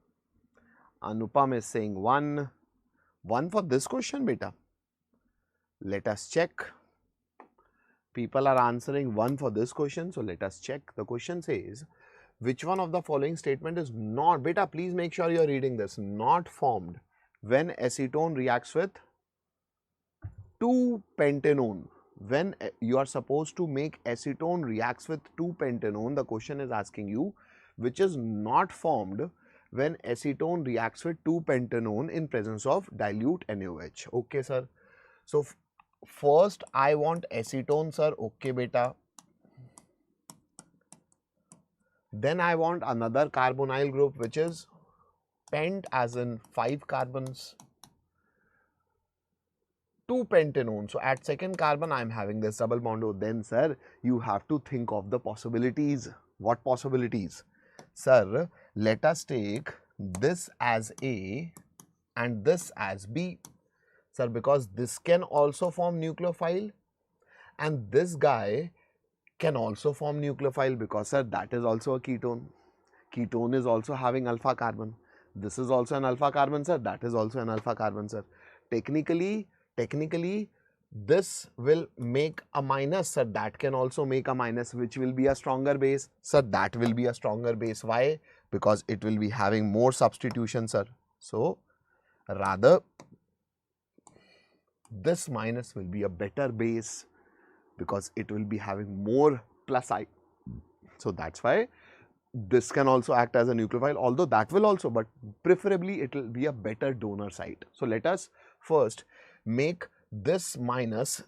Anupam is saying 1. 1 for this question, beta. Let us check. People are answering 1 for this question, so let us check. The question says, which one of the following statement is not, beta, please make sure you are reading this, not formed when acetone reacts with 2-pentanone. When you are supposed to make acetone reacts with 2-pentanone, the question is asking you which is not formed when acetone reacts with 2-pentanone in presence of dilute NaOH. Okay, sir. So first I want acetone, sir. Okay, beta. Then I want another carbonyl group which is pent, as in 5 carbons. 2-pentanone. So at second carbon I am having this double bond. Oh, then sir, you have to think of the possibilities. What possibilities? Sir, let us take this as A and this as B. Sir, because this can also form nucleophile and this guy can also form nucleophile, because sir, that is also a ketone. Ketone is also having alpha carbon. This is also an alpha carbon, sir. That is also an alpha carbon, sir. Technically, this will make a minus, sir. That can also make a minus, which will be a stronger base, sir. That will be a stronger base. Why? Because it will be having more substitution, sir. So rather this minus will be a better base because it will be having more plus I. So that's why this can also act as a nucleophile, although that will also, but preferably it will be a better donor site. So let us first make this minus,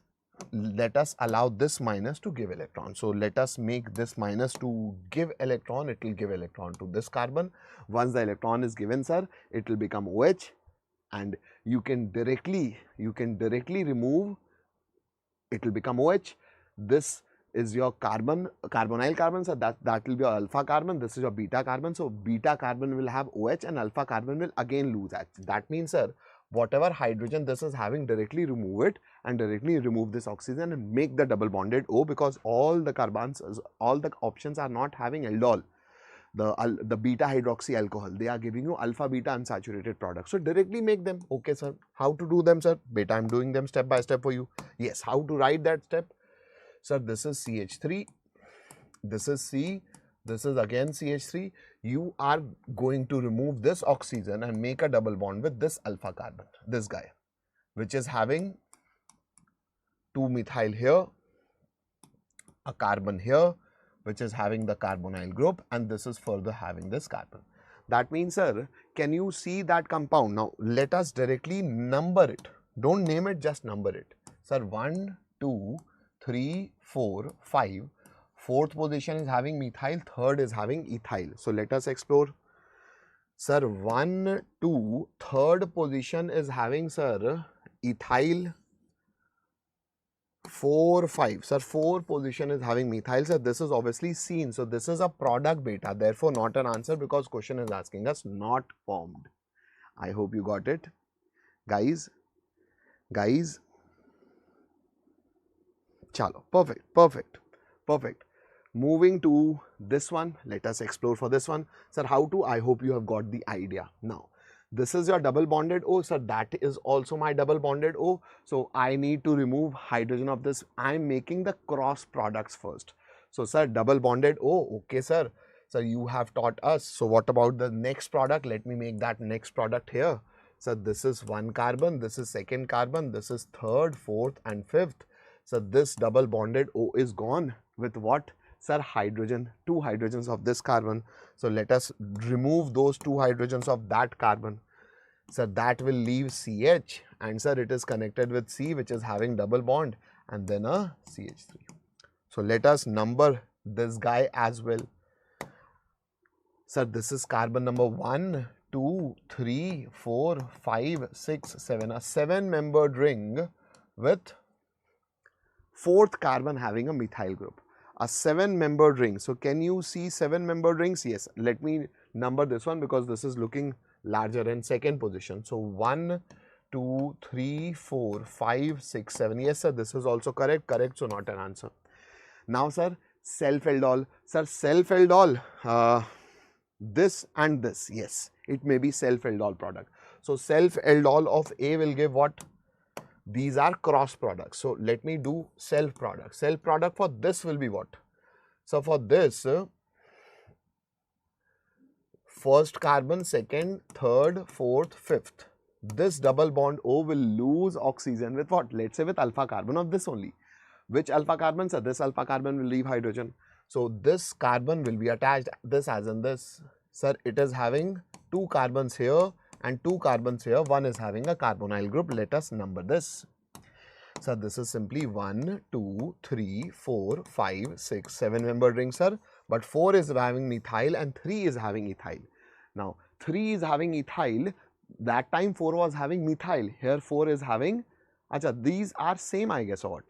let us allow this minus to give electron. So let us make this minus to give electron. It will give electron to this carbon. Once the electron is given, sir, it will become OH, and you can directly remove, it will become OH. This is your carbonyl carbon, so that will be your alpha carbon. This is your beta carbon. So beta carbon will have OH and alpha carbon will again lose H. That means, sir, whatever hydrogen this is having, directly remove it and directly remove this oxygen and make the double bonded O, because all the carbons, all the options are not having aldol. The beta hydroxy alcohol, they are giving you alpha beta unsaturated products. So directly make them. Okay, sir. How to do them, sir? Beta, I'm doing them step by step for you. Yes, how to write that step? Sir, this is CH3, this is C, this is again CH3. You are going to remove this oxygen and make a double bond with this alpha carbon, this guy, which is having 2-methyl here, a carbon here, which is having the carbonyl group, and this is further having this carbon. That means, sir, can you see that compound? Now, let us directly number it. Don't name it, just number it. Sir, 1, 2, 3, 4, 5. Fourth position is having methyl, third is having ethyl. So let us explore. Sir, 1, 2, third position is having, sir, ethyl. 4, 5. Sir, 4 position is having methyl. Sir, this is obviously seen. So, this is a product beta. Therefore, not an answer because question is asking us not formed. I hope you got it. Guys. Chalo. Perfect. Moving to this one. Let us explore for this one. Sir, how to? I hope you have got the idea. Now, this is your double bonded O. Sir, that is also my double bonded O. So, I need to remove hydrogen of this. I am making the cross products first. So, sir, double bonded O. Okay, sir. Sir, you have taught us. So, what about the next product? Let me make that next product here. So, this is 1 carbon. This is 2nd carbon. This is 3rd, 4th and 5th. So, this double bonded O is gone with what? Sir, hydrogen, 2 hydrogens of this carbon. So, let us remove those 2 hydrogens of that carbon. Sir, that will leave CH and sir, it is connected with C which is having double bond and then a CH3. So, let us number this guy as well. Sir, this is carbon number 1, 2, 3, 4, 5, 6, 7. A 7-membered ring with 4th carbon having a methyl group. A 7-membered ring. So, can you see 7-membered rings? Yes. Let me number this one because this is looking larger in 2nd position. So, 1, 2, 3, 4, 5, 6, 7. Yes, sir. This is also correct. Correct. So, not an answer. Now, sir, self-aldol. Sir, self-aldol. This and this. Yes. It may be self-aldol product. So, self-aldol of A will give what? These are cross products. So, let me do self product. Self product for this will be what? So, for this, 1st carbon, 2nd, 3rd, 4th, 5th. This double bond O will lose oxygen with what? Let's say with alpha carbon of this only. Which alpha carbon? Sir, this alpha carbon will leave hydrogen. So, this carbon will be attached, this as in this. Sir, it is having 2 carbons here and 2 carbons here. 1 is having a carbonyl group. Let us number this. So, this is simply 1, 2, 3, 4, 5, 6, 7-membered ring, sir. But 4 is having methyl and 3 is having ethyl. Now, 3 is having ethyl. That time 4 was having methyl. Here 4 is having. Acha, these are same, I guess, or what?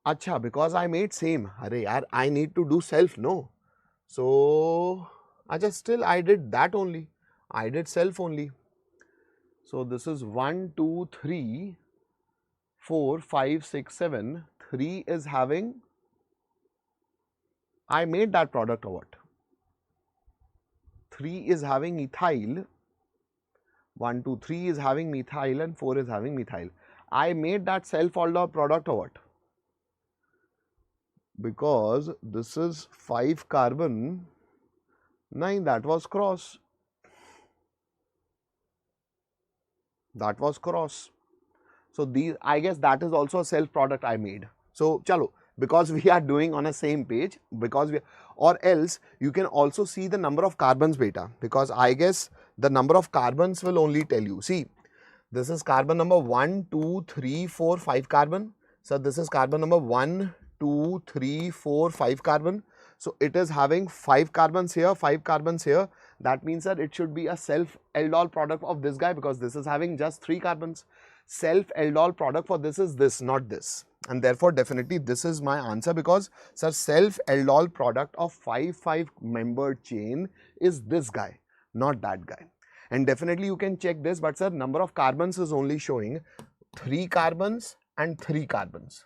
Acha, because I made same. Arey yaar, I need to do self, no. So, acha, still I did that only. I did self only. So, this is 1, 2, 3, 4, 5, 6, 7. 3 is having, I made that product or what? 3 is having ethyl. 1, 2, 3 is having methyl and 4 is having methyl. I made that self-aldol product or what? Because this is 5 carbon. 9, that was cross. That was cross. So, these, I guess that is also a self product I made. So, chalo, because we are doing on a same page, because we, or else you can also see the number of carbons beta, because I guess the number of carbons will only tell you. See, this is carbon number 1, 2, 3, 4, 5 carbon. So, this is carbon number 1, 2, 3, 4, 5 carbon. So, it is having 5 carbons here, 5 carbons here. That means that it should be a self-aldol product of this guy because this is having just 3 carbons. Self-aldol product for this is this, not this. And therefore, definitely this is my answer because, sir, self-aldol product of 5-membered chain is this guy, not that guy. And definitely you can check this, but sir, number of carbons is only showing 3 carbons and 3 carbons.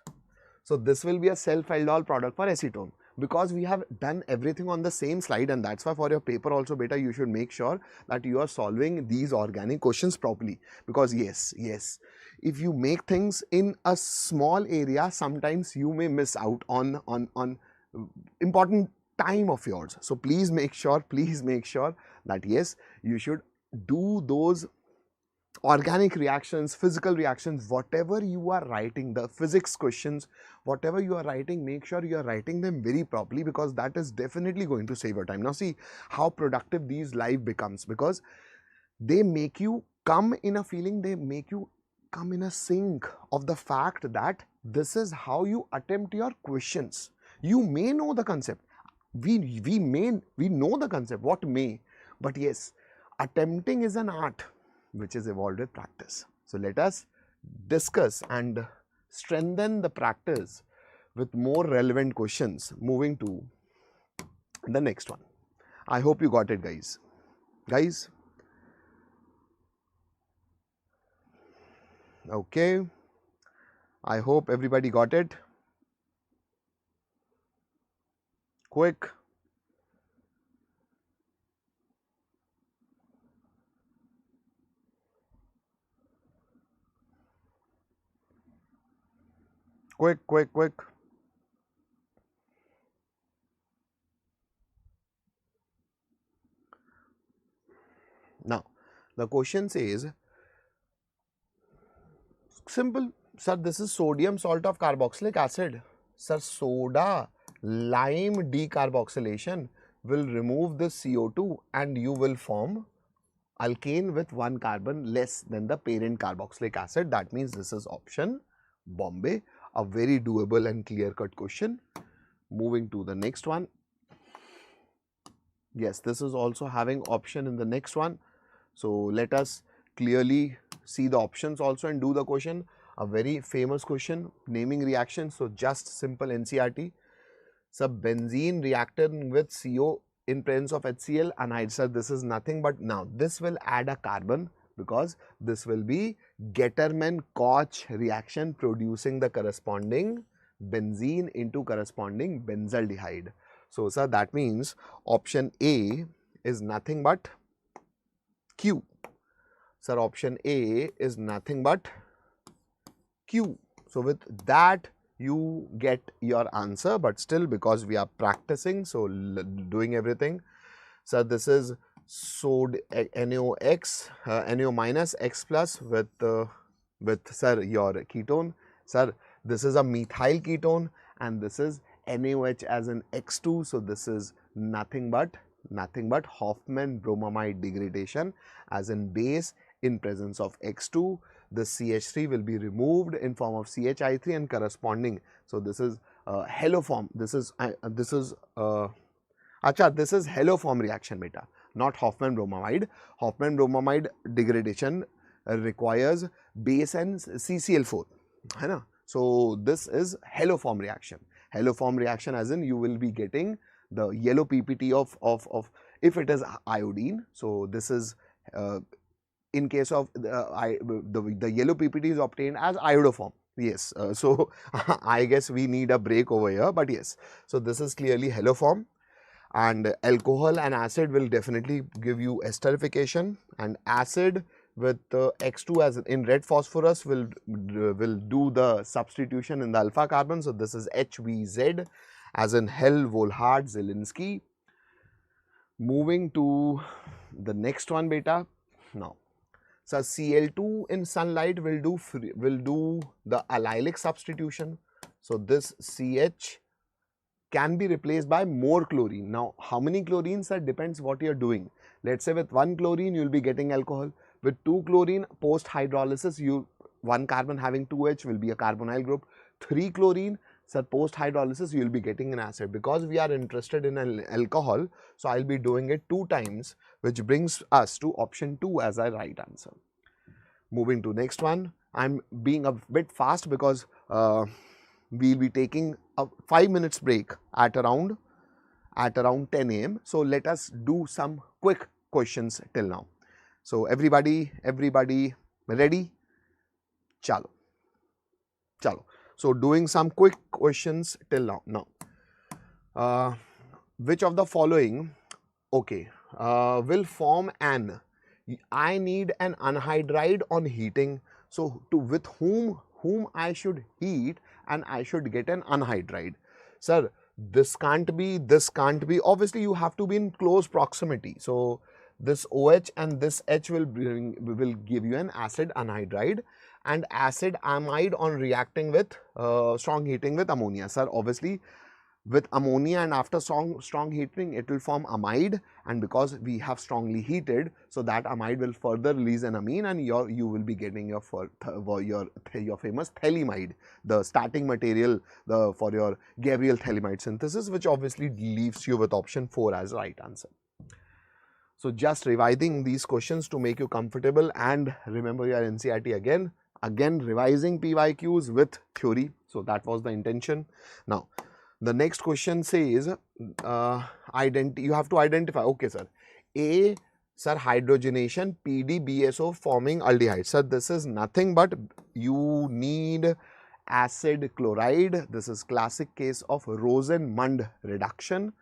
So, this will be a self-aldol product for acetone. Because we have done everything on the same slide, and that's why for your paper also beta you should make sure that you are solving these organic questions properly. Because yes, if you make things in a small area, sometimes you may miss out on important time of yours. So please make sure that yes, you should do those organic reactions, physical reactions, whatever you are writing, the physics questions, whatever you are writing, make sure you are writing them very properly because that is definitely going to save your time. Now see how productive these live becomes because they make you come in a feeling, they make you come in a sync of the fact that this is how you attempt your questions. You may know the concept, we know the concept, what may, but yes, attempting is an art which is evolved with practice. So let us discuss and strengthen the practice with more relevant questions. Moving to the next one. I hope you got it, guys. Okay. I hope everybody got it. Quick. Quick. Now, the question says, simple, sir, this is sodium salt of carboxylic acid. Sir, soda lime decarboxylation will remove this CO2 and you will form alkane with one carbon less than the parent carboxylic acid. That means this is option Bombay, a very doable and clear-cut question. Moving to the next one. Yes, this is also having option in the next one. So let us clearly see the options also and do the question. A very famous question, naming reaction. So just simple NCERT. So benzene reacting with CO in presence of HCl anhydride. Sir, this is nothing but, now this will add a carbon because this will be Getterman-Koch reaction producing the corresponding benzene into corresponding benzaldehyde. So sir, that means option A is nothing but Q. Sir, option A is nothing but Q. So with that you get your answer, but still because we are practicing, so doing everything. Sir, this is NaOX, NaO minus X plus with sir your ketone. Sir, this is a methyl ketone and this is NaOH as an X2. So this is nothing but Hoffman bromamide degradation as in base in presence of X2. The CH3 will be removed in form of CHI3 and corresponding. So this is haloform. This is haloform reaction beta, not Hoffman bromamide. Hoffman bromamide degradation requires base and CCl4. है ना? So this is haloform reaction. Haloform reaction as in you will be getting the yellow PPT of if it is iodine. So this is in case of the yellow PPT is obtained as iodoform. Yes, so I guess we need a break over here, but yes. So this is clearly haloform, and alcohol and acid will definitely give you esterification, and acid with X2 as in red phosphorus will do the substitution in the alpha carbon. So this is HVZ as in Hell, Volhard, Zielinski. Moving to the next one, beta. Now, so Cl2 in sunlight will do the allylic substitution. So this CH can be replaced by more chlorine. Now, how many chlorines? That depends what you are doing. Let's say with 1 chlorine you will be getting alcohol. With 2 chlorine post hydrolysis, one carbon having 2H will be a carbonyl group. 3 chlorine, sir, post hydrolysis you will be getting an acid. Because we are interested in an alcohol, so I will be doing it 2 times, which brings us to option 2 as our right answer. Moving to next one. I am being a bit fast because we will be taking a 5 minutes break at around 10 AM. So let us do some quick questions till now. So everybody ready? Chalo. So doing some quick questions till now. Which of the following, okay, will form an, I need an anhydride on heating. So with whom I should heat and I should get an anhydride. Sir, this can't be. Obviously, you have to be in close proximity. So this OH and this H will give you an acid anhydride, and acid amide on reacting with strong heating with ammonia. Sir, obviously with ammonia and after strong heating it will form amide, and because we have strongly heated, so that amide will further release an amine and you will be getting your famous thelimide, the starting material for your Gabriel thelimide synthesis, which obviously leaves you with option 4 as right answer. So just revising these questions to make you comfortable and remember your NCERT again. Again, revising PYQs with theory. So that was the intention. Now, the next question says, you have to identify. Okay, sir. A, sir, hydrogenation, PDBSO forming aldehyde. Sir, this is nothing but you need acid chloride. This is classic case of Rosenmund reduction.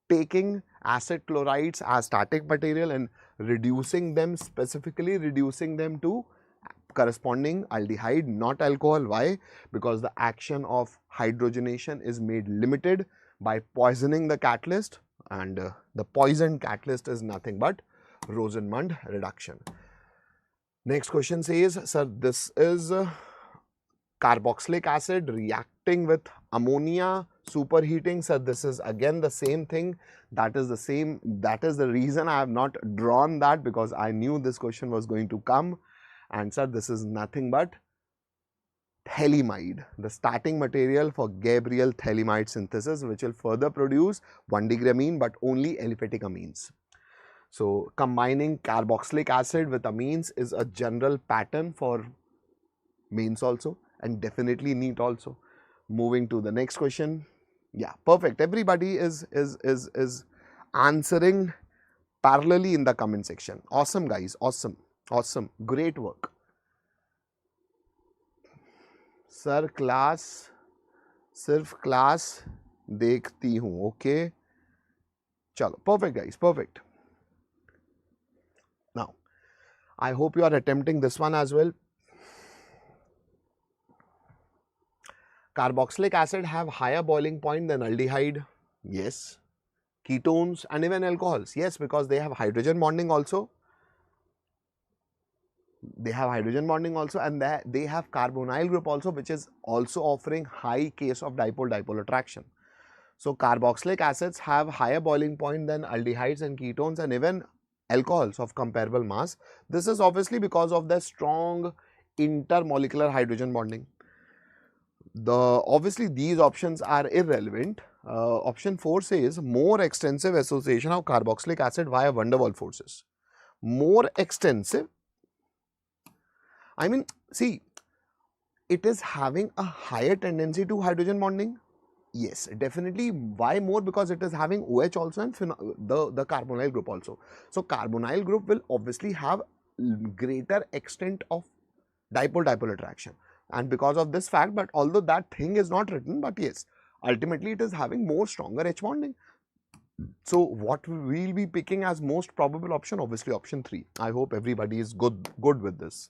Taking acid chlorides as static material and reducing them, specifically reducing them to corresponding aldehyde, not alcohol. Why? Because the action of hydrogenation is made limited by poisoning the catalyst, and the poisoned catalyst is nothing but Rosenmund reduction. Next question says, sir, this is carboxylic acid reacting with ammonia, superheating. Sir, this is again the same thing. That is the reason I have not drawn that, because I knew this question was going to come. And sir, this is nothing but thelimide, the starting material for Gabriel thelimide synthesis, which will further produce 1-digramine but only aliphatic amines. So combining carboxylic acid with amines is a general pattern for mains also, and definitely NEET also. Moving to the next question. Yeah, perfect. Everybody is answering parallelly in the comment section. Awesome, guys. Awesome. Awesome. Great work. Sir, class, सिर्फ class देखती हूँ. Okay. चलो. Perfect, guys. Perfect. Now, I hope you are attempting this one as well. Carboxylic acid have higher boiling point than aldehyde. Yes. Ketones and even alcohols. Yes, because they have hydrogen bonding also. They have hydrogen bonding also, and they have carbonyl group also, which is also offering high case of dipole-dipole attraction. So carboxylic acids have higher boiling point than aldehydes and ketones and even alcohols of comparable mass. This is obviously because of the strong intermolecular hydrogen bonding. Obviously these options are irrelevant. Option 4 says more extensive association of carboxylic acid via van der Waals forces. More extensive. I mean, see, it is having a higher tendency to hydrogen bonding. Yes, definitely. Why more? Because it is having OH also and the carbonyl group also. So carbonyl group will obviously have greater extent of dipole-dipole attraction. And because of this fact, but although that thing is not written, but yes, ultimately it is having more stronger H bonding. So what we will be picking as most probable option, obviously option 3. I hope everybody is good with this.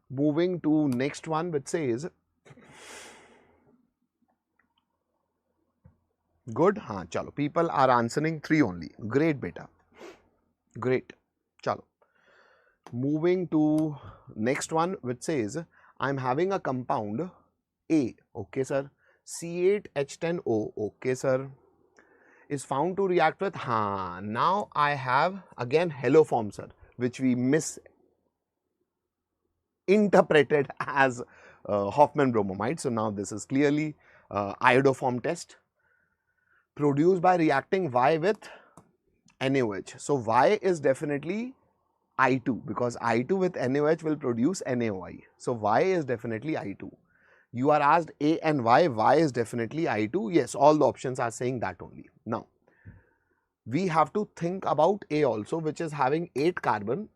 Moving to next one, which says, good, हाँ, chalo. People are answering 3 only. Great, beta. Great. Chalo. Moving to next one, which says, I'm having a compound A, okay sir, C8H10O, okay sir, is found to react with, now I have again haloform sir, which we misinterpreted as Hoffman bromomide. So now this is clearly iodoform test produced by reacting Y with NaOH. So Y is definitely I2, because I2 with NaOH will produce NaOI. So Y is definitely I2. You are asked A and Y is definitely I2. Yes, all the options are saying that only. Now, we have to think about A also, which is having 8 carbon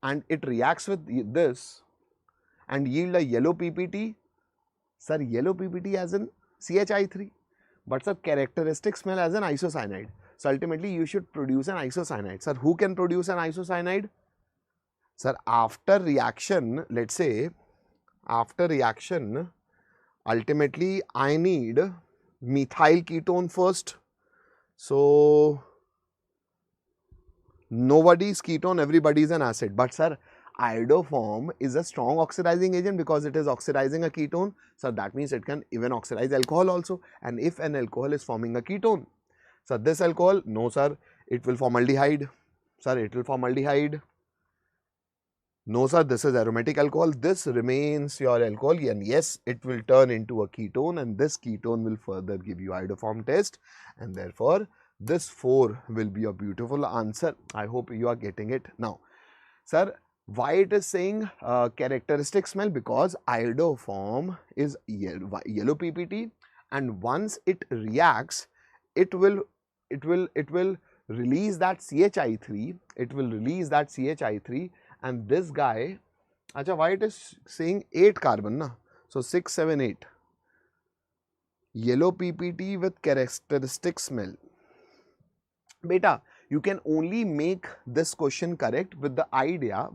and it reacts with this and yield a yellow PPT. Sir, yellow PPT as in CHI3, but sir, characteristic smell as an isocyanide. So ultimately you should produce an isocyanide. Sir, who can produce an isocyanide? Sir, after reaction, let's say, after reaction, ultimately I need methyl ketone first. So, nobody is ketone, everybody is an acid. But sir, iodoform is a strong oxidizing agent because it is oxidizing a ketone. So, that means it can even oxidize alcohol also. And if an alcohol is forming a ketone, so this alcohol, no sir, it will form aldehyde. Sir, it will form aldehyde. No sir, this is aromatic alcohol, this remains your alcohol, and yes, it will turn into a ketone and this ketone will further give you iodoform test, and therefore this 4 will be a beautiful answer. I hope you are getting it. Now, sir, Why it is saying characteristic smell? Because iodoform is yellow PPT, and once it reacts, it will release that CHI3. It will release that CHI3, and this guy. Acha, why it is saying 8 carbon na? So 6, 7, 8. Yellow PPT with characteristic smell. Beta, you can only make this question correct with the idea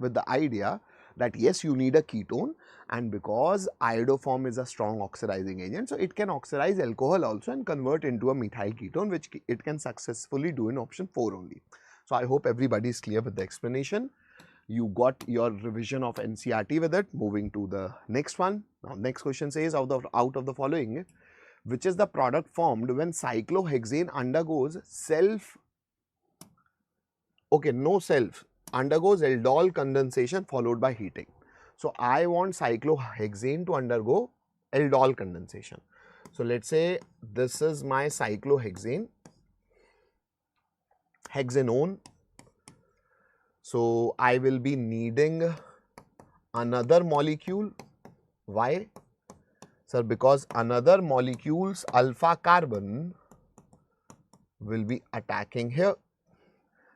that yes, you need a ketone, and because iodoform is a strong oxidizing agent, so it can oxidize alcohol also and convert into a methyl ketone, which it can successfully do in option 4 only. So I hope everybody is clear with the explanation. You got your revision of NCERT with it. Moving to the next one. Now, next question says, out of the following, which is the product formed when cyclohexane undergoes undergoes aldol condensation followed by heating. So I want cyclohexane to undergo aldol condensation. So let's say this is my cyclohexane, hexanone. So I will be needing another molecule. Why? Sir, because another molecule's alpha carbon will be attacking here.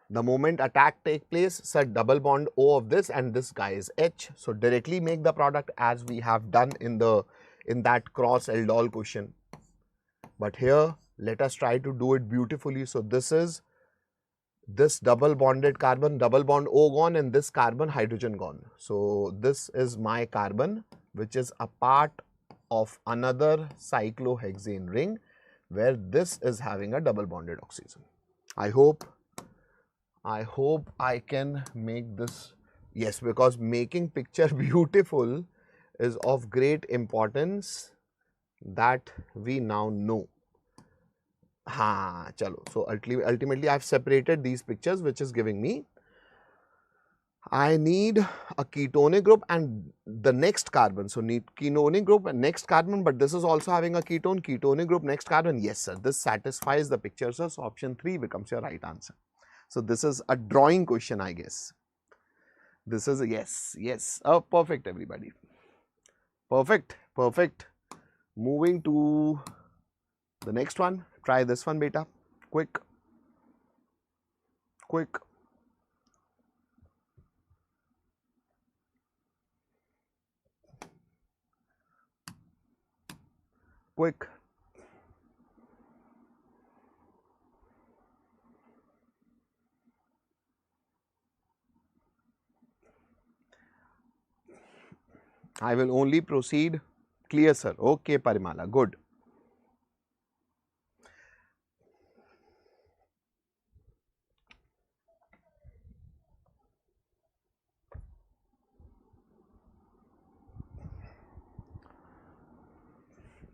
The moment attack take place, sir, double bond O of this and this guy is H. So directly make the product as we have done in that cross aldol question. But here let us try to do it beautifully. So this is this double bonded carbon, double bond O gone, and this carbon hydrogen gone. So this is my carbon, which is a part of another cyclohexane ring where this is having a double bonded oxygen. I hope I can make this. Yes, because making picture beautiful is of great importance, that we now know. Chalo. So ultimately I have separated these pictures, which is giving me, I need a ketonic group and the next carbon. So need ketonic group and next carbon, but this is also having a ketonic group, next carbon. Yes, sir. This satisfies the picture, sir. So option 3 becomes your right answer. So this is a drawing question, I guess. This is a yes. Oh, perfect, everybody. Perfect. Moving to the next one. Try this one, beta. Quick. I will only proceed. Clear, sir. Okay, Parimala. Good.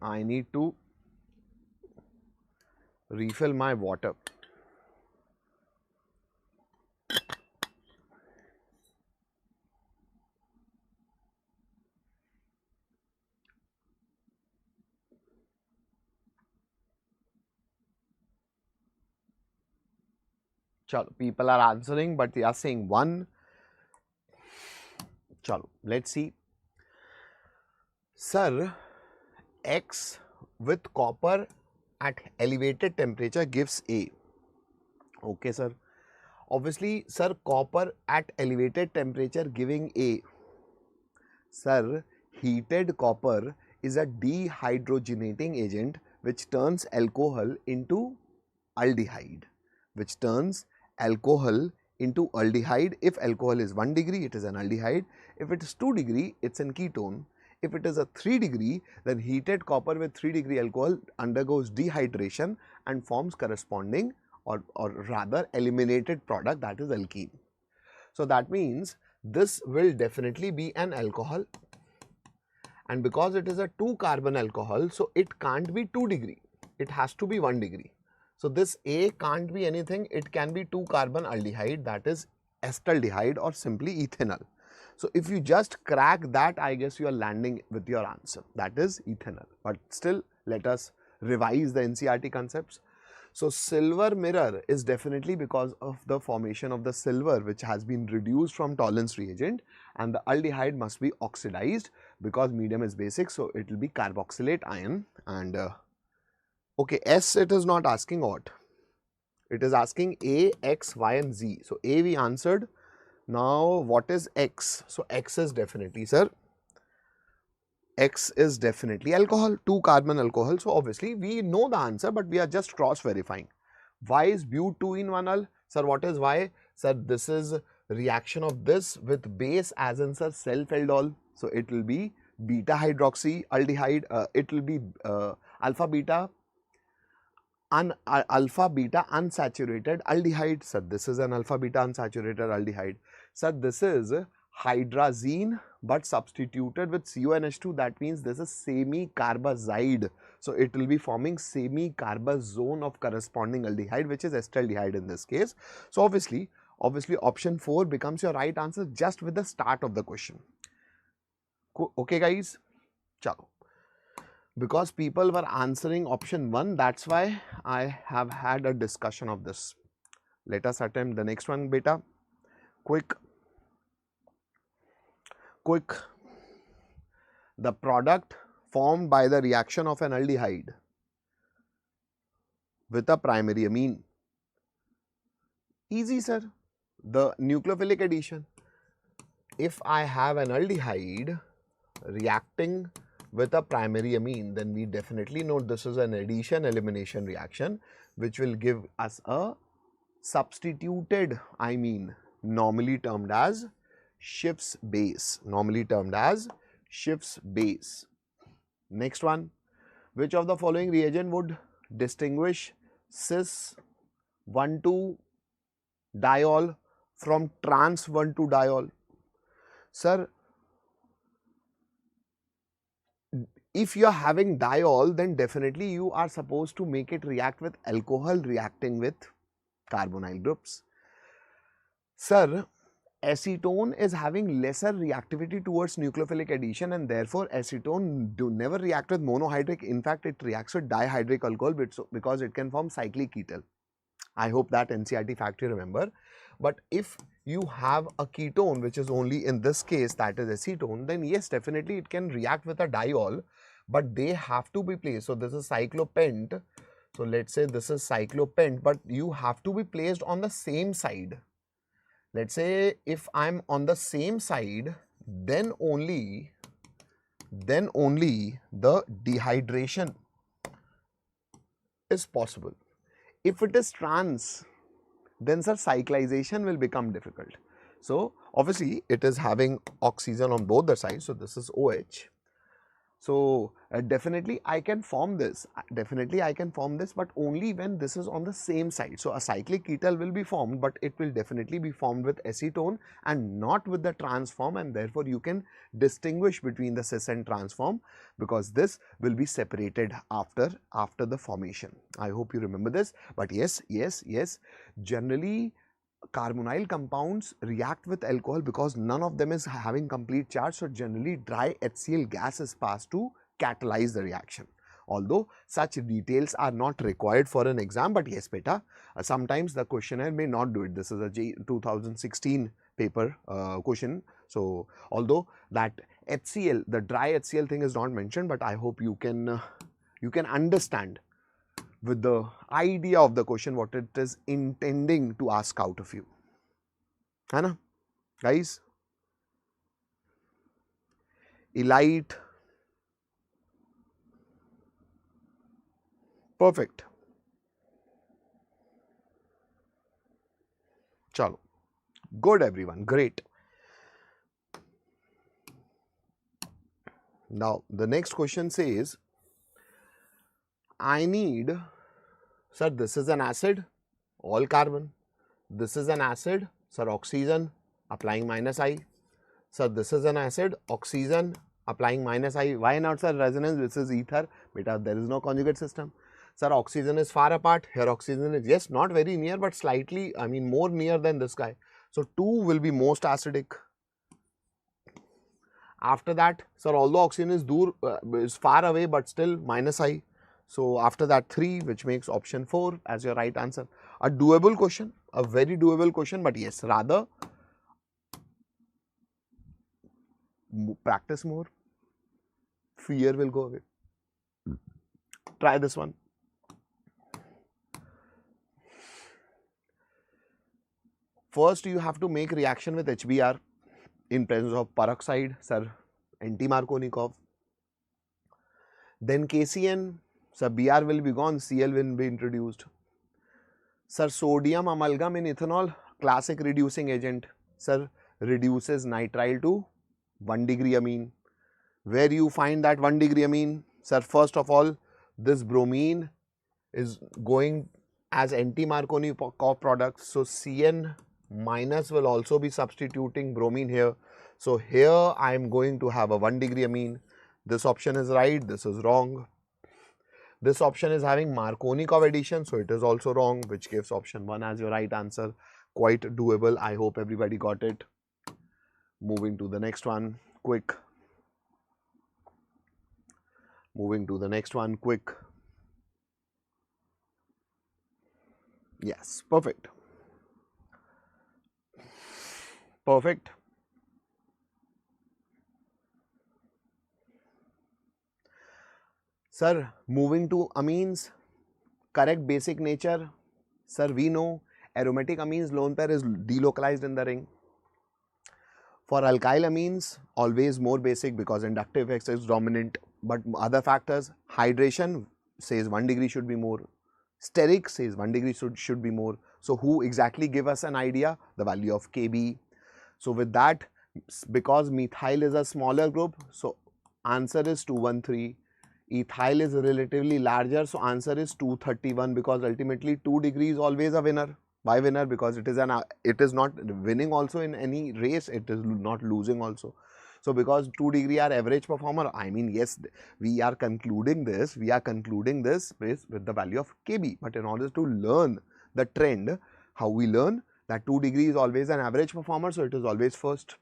I need to refill my water. Chalo, people are answering, but they are saying 1. Chalo, let's see. Sir, X with copper at elevated temperature gives A. Okay, sir. Obviously, sir, copper at elevated temperature giving A. Sir, heated copper is a dehydrogenating agent which turns alcohol into aldehyde. If alcohol is 1 degree, it is an aldehyde. If it is 2 degree, it's an ketone. If it is a 3 degree, then heated copper with 3 degree alcohol undergoes dehydration and forms corresponding or rather eliminated product, that is alkene. So that means this will definitely be an alcohol, and because it is a 2 carbon alcohol, so it can't be 2 degree, it has to be 1 degree. So this A can't be anything, it can be 2 carbon aldehyde, that is acetaldehyde or simply ethanol. So if you just crack that, I guess you are landing with your answer, that is ethanol. But still, let us revise the NCERT concepts. So silver mirror is definitely because of the formation of the silver which has been reduced from Tollens reagent, and the aldehyde must be oxidized because medium is basic, so it will be carboxylate ion. And okay, S it is not asking what? It is asking A, X, Y and Z. So A we answered. Now what is X? So X is definitely, sir, X is definitely alcohol, 2 carbon alcohol. So obviously we know the answer, but we are just cross verifying. Y is but 2-in-1-al. Sir, what is Y? Sir, this is reaction of this with base, as in sir self aldol. So it will be beta hydroxy aldehyde. It will be alpha beta unsaturated aldehyde. Sir, this is an alpha beta unsaturated aldehyde. Sir, this is hydrazine but substituted with CONH2. That means this is semi-carbazide. So it will be forming semi-carbazone of corresponding aldehyde, which is acetaldehyde in this case. So obviously option 4 becomes your right answer just with the start of the question. Okay guys, chalo. Because people were answering option 1, that's why I have had a discussion of this. Let us attempt the next one, beta. Quick. The product formed by the reaction of an aldehyde with a primary amine. Easy, sir. The nucleophilic addition. If I have an aldehyde reacting with a primary amine, then we definitely know this is an addition elimination reaction which will give us a substituted imine, normally termed as Schiff's base. Next one, which of the following reagent would distinguish cis 1,2-diol from trans 1,2-diol? Sir, if you are having diol, then definitely you are supposed to make it react with alcohol reacting with carbonyl groups. Sir, acetone is having lesser reactivity towards nucleophilic addition, and therefore acetone do never react with monohydric. In fact, it reacts with dihydric alcohol because it can form cyclic ketal. I hope that NCERT fact you remember. But if you have a ketone which is only in this case, that is acetone, then yes, definitely it can react with a diol, but they have to be placed. So this is cyclopent. So let's say this is cyclopent, but you have to be placed on the same side. Let's say if I'm on the same side, then only the dehydration is possible. If it is trans, then sir, cyclization will become difficult. So obviously it is having oxygen on both the sides. So this is OH. So definitely I can form this. But only when this is on the same side. So a cyclic ketal will be formed, but it will definitely be formed with acetone and not with the trans form, and therefore you can distinguish between the cis and trans form because this will be separated after the formation. I hope you remember this. But yes, generally carbonyl compounds react with alcohol because none of them is having complete charge. So generally dry HCl gas is passed to catalyze the reaction. Although such details are not required for an exam, but yes beta, sometimes the questionnaire may not do it. This is a 2016 paper question. So although that HCl, the dry HCl thing is not mentioned, but I hope you can understand with the idea of the question what it is intending to ask out of you. है ना guys? Elite. Perfect. Chalo. Good everyone. Great. Now the next question says, I need, sir, this is an acid, all carbon. This is an acid, sir, oxygen, applying -I. Sir, this is an acid, oxygen, applying -I. Why not, sir, resonance? This is ether. Beta, there is no conjugate system. Sir, oxygen is far apart. Here oxygen is, yes, not very near, but slightly, I mean, more near than this guy. So 2 will be most acidic. After that, sir, although oxygen is far away, but still -I. So after that 3, which makes option 4 as your right answer. A doable question, a very doable question, but yes, rather practice more, fear will go away. Try this one. First, you have to make reaction with HBr in presence of peroxide, sir, anti-Markovnikov. Then KCN, sir, Br will be gone, Cl will be introduced. Sir, sodium amalgam in ethanol, classic reducing agent. Sir, reduces nitrile to 1 degree amine. Where you find that 1 degree amine? Sir, first of all, this bromine is going as anti-Markovnikov product. So, Cn minus will also be substituting bromine here. So, here I am going to have a 1 degree amine. This option is right, this is wrong. This option is having Markovnikov addition, so it is also wrong, which gives option 1 as your right answer. Quite doable. I hope everybody got it. Moving to the next one, quick. Moving to the next one, quick. Yes, perfect. Perfect. Sir, moving to amines, correct basic nature. Sir, we know aromatic amines lone pair is delocalized in the ring. For alkyl amines, always more basic because inductive effects is dominant. But other factors, hydration says 1 degree should be more. Steric says 1 degree should be more. So, who exactly give us an idea? The value of Kb. So, with that, because methyl is a smaller group, so answer is 213. Ethyl is relatively larger, so answer is 231 because ultimately 2 degree is always a winner. Why winner? Because it is not winning also in any race, it is not losing also. So, because 2 degree are average performer, I mean, yes, we are concluding this with the value of Kb. But in order to learn the trend, how we learn that 2 degree is always an average performer, so it is always first.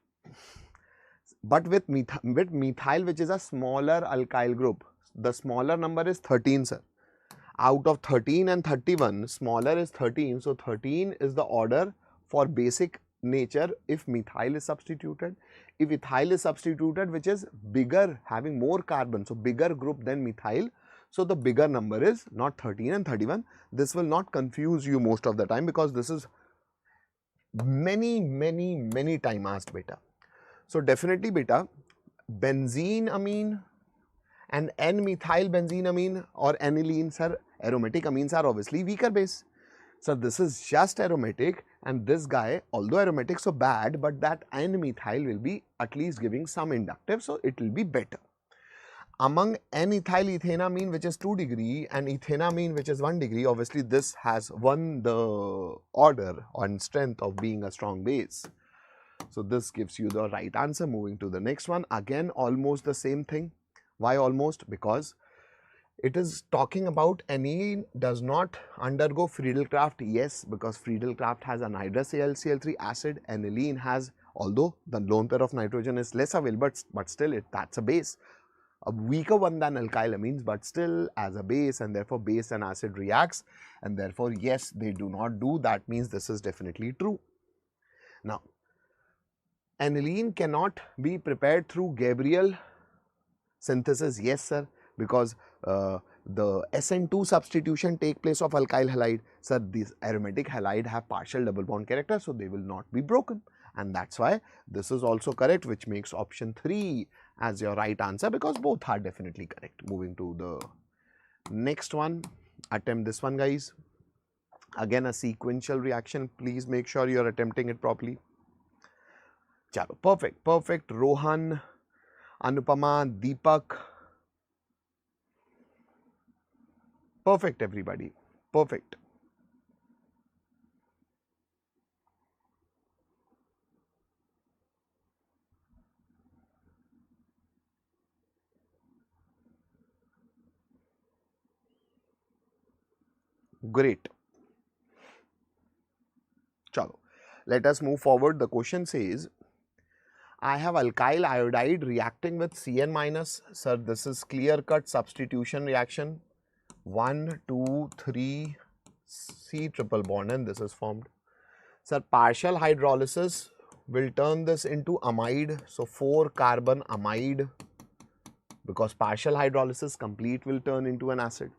But with methyl, which is a smaller alkyl group, the smaller number is 13, sir. Out of 13 and 31, smaller is 13. So, 13 is the order for basic nature if methyl is substituted. If ethyl is substituted, which is bigger, having more carbon, so bigger group than methyl. So, the bigger number is not 13 and 31. This will not confuse you most of the time because this is many time asked beta. So, definitely beta, benzene amine and N-methyl benzene amine or aniline, sir, aromatic amines are obviously weaker base. So, this is just aromatic and this guy, although aromatic, so bad, but that N-methyl will be at least giving some inductive, so it will be better. Among N-ethyl ethanamine, which is 2 degree, and ethanamine, which is 1 degree, obviously this has won the order and strength of being a strong base. So, this gives you the right answer. Moving to the next one, again almost the same thing. Why almost? Because it is talking about aniline does not undergo Friedel-Crafts. Yes, because Friedel-Crafts has anhydrous AlCl3 acid. Aniline has, although the lone pair of nitrogen is less available, but still that's a base. A weaker one than alkyl amines, but still as a base, and therefore base and acid reacts, and therefore yes, they do not do. That means this is definitely true. Now, aniline cannot be prepared through Gabriel synthesis. Yes, sir, because the SN2 substitution take place of alkyl halide. Sir, these aromatic halide have partial double bond character, so they will not be broken, and that's why this is also correct, which makes option 3 as your right answer because both are definitely correct. Moving to the next one, attempt this one, guys. Again a sequential reaction, please make sure you are attempting it properly. Chalo, perfect. Rohan, Anupama, Deepak. Perfect, everybody. Perfect. Great. Chalo. Let us move forward. The question says, I have alkyl iodide reacting with Cn minus. Sir, this is clear cut substitution reaction. 1, 2, 3 C triple bond and this is formed. Sir, partial hydrolysis will turn this into amide. So 4 carbon amide, because partial hydrolysis complete will turn into an acid.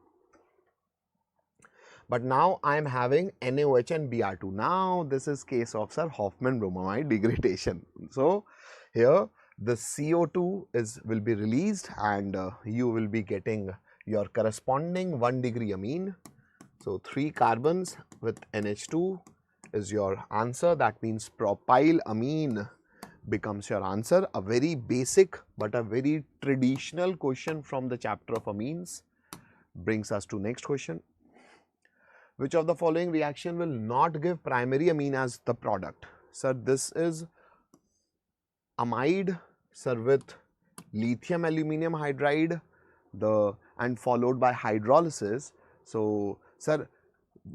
But now I am having NaOH and Br2. Now this is case of, sir, Hofmann bromamide degradation. So here the CO2 will be released and you will be getting your corresponding 1 degree amine. So 3 carbons with NH2 is your answer. That means propyl amine becomes your answer. A very basic but a very traditional question from the chapter of amines brings us to next question. Which of the following reaction will not give primary amine as the product? Sir, this is amide, sir, with lithium aluminium hydride and followed by hydrolysis. So, sir,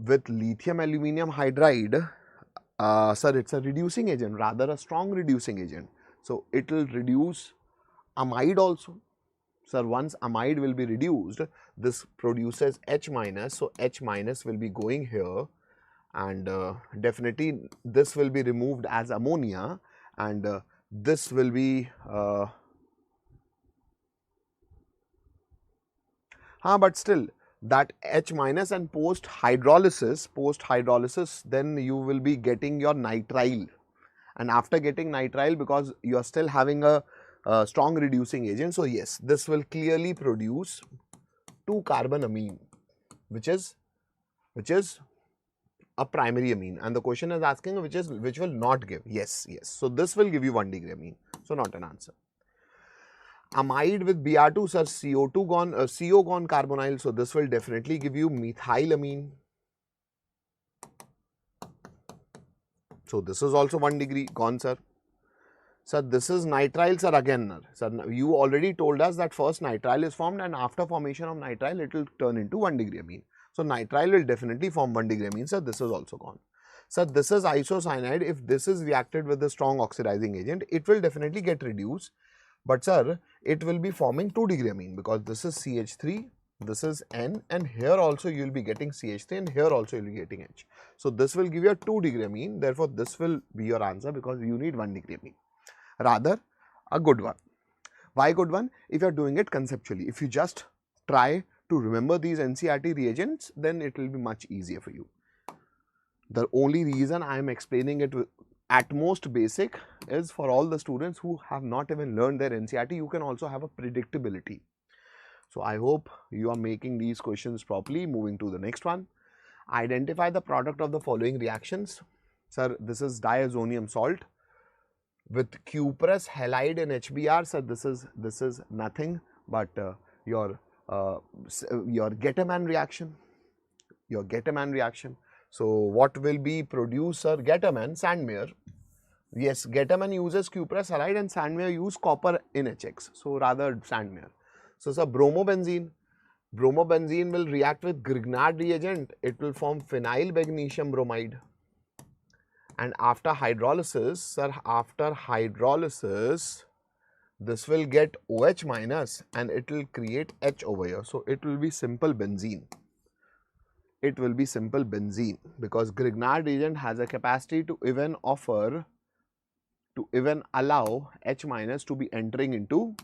with lithium aluminium hydride, sir, it's a reducing agent, rather a strong reducing agent. So, it will reduce amide also. Sir, once amide will be reduced, this produces H minus. So, H minus will be going here and definitely this will be removed as ammonia and this will be but still that H minus and post hydrolysis then you will be getting your nitrile, and after getting nitrile, because you are still having a strong reducing agent, so yes, this will clearly produce 2 carbon amine, which is a primary amine, and the question is asking which will not give. Yes. So this will give you 1 degree amine, so not an answer. Amide with Br2, sir, CO2 gone, CO gone carbonyl, so this will definitely give you methylamine. So this is also 1 degree gone, sir. Sir, this is nitrile, sir, again. Sir, you already told us that first nitrile is formed and after formation of nitrile, it will turn into 1 degree amine. So nitrile will definitely form 1 degree amine, sir. This is also gone. Sir, this is isocyanide. If this is reacted with the strong oxidizing agent, it will definitely get reduced. But sir, it will be forming 2 degree amine because this is CH3, this is N, and here also you will be getting CH3 and here also you will be getting H. So this will give you a 2 degree amine. Therefore, this will be your answer because you need 1 degree amine. Rather, a good one. Why good one? If you are doing it conceptually. If you just try to remember these NCERT reagents, then it will be much easier for you. The only reason I am explaining it at most basic is for all the students who have not even learned their NCERT, you can also have a predictability. So I hope you are making these questions properly. Moving to the next one. Identify the product of the following reactions. Sir, this is diazonium salt with cuprous halide in HBr. Sir, this is nothing but your Getaman reaction. So what will be produced, sir? Getaman, Sandmeyer. Yes, Getaman uses cuprous halide and Sandmeyer use copper in HX. So rather Sandmeyer. So sir, bromobenzene. Bromobenzene will react with Grignard reagent. It will form phenyl magnesium bromide. And after hydrolysis, sir, this will get OH minus and it will create H over here. So it will be simple benzene. Because Grignard reagent has a capacity to even allow H minus to be entering into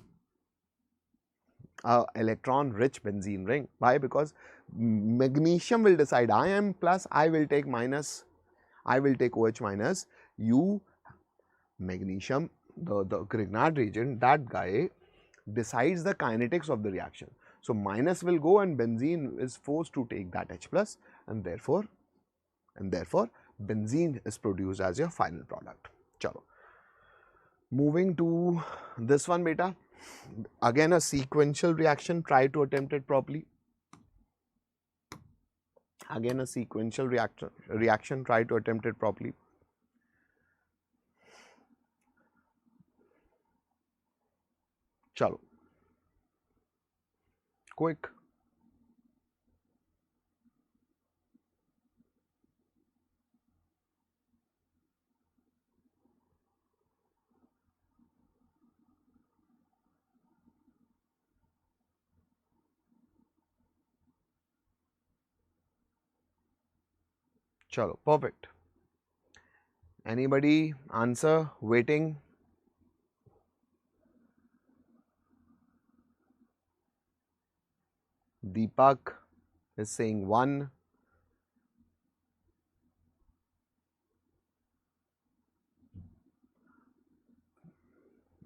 a electron rich benzene ring. Why? Because magnesium will decide I am plus, I will take minus, I will take OH minus. You, magnesium, the Grignard reagent, that guy decides the kinetics of the reaction. So minus will go and benzene is forced to take that H plus, and therefore benzene is produced as your final product. Chalo. Moving to this one, beta. Again a sequential reaction, try to attempt it properly. Again a sequential reaction, try to attempt it properly. Chalo. Quick. Chalo, perfect. Anybody answer? Waiting. Deepak is saying 1.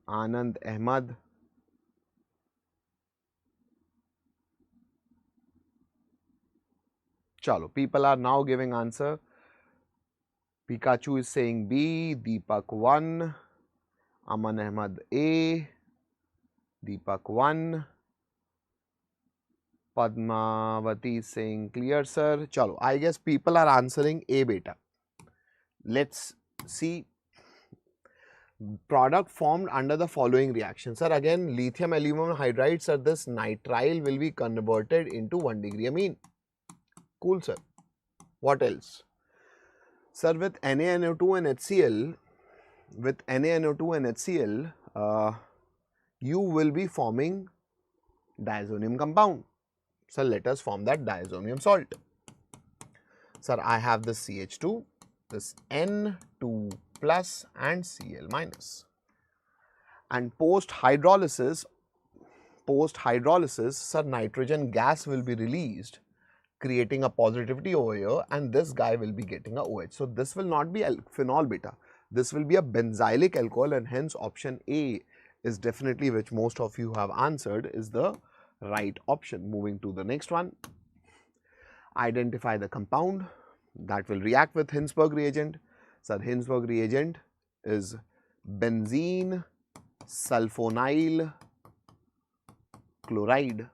Anand Ahmad. Chalo, people are now giving answer. Pikachu is saying B, Deepak 1, Aman Ahmad A, Deepak 1, Padmavati is saying clear sir. Chalo, I guess people are answering A beta. Let's see. Product formed under the following reaction. Sir, again lithium aluminum hydride, sir, this nitrile will be converted into 1 degree amine. Cool sir. What else? Sir, with NaNO2 and HCl, you will be forming diazonium compound. So let us form that diazonium salt. Sir, I have this CH2, this N2 plus and Cl minus. And post hydrolysis, sir, nitrogen gas will be released, creating a positivity over here, and this guy will be getting a OH. So this will not be phenol beta. This will be a benzylic alcohol, and hence option A is definitely, which most of you have answered, is the right option. Moving to the next one. Identify the compound that will react with Hinsberg reagent. Sir, Hinsberg reagent is benzene sulfonyl chloride.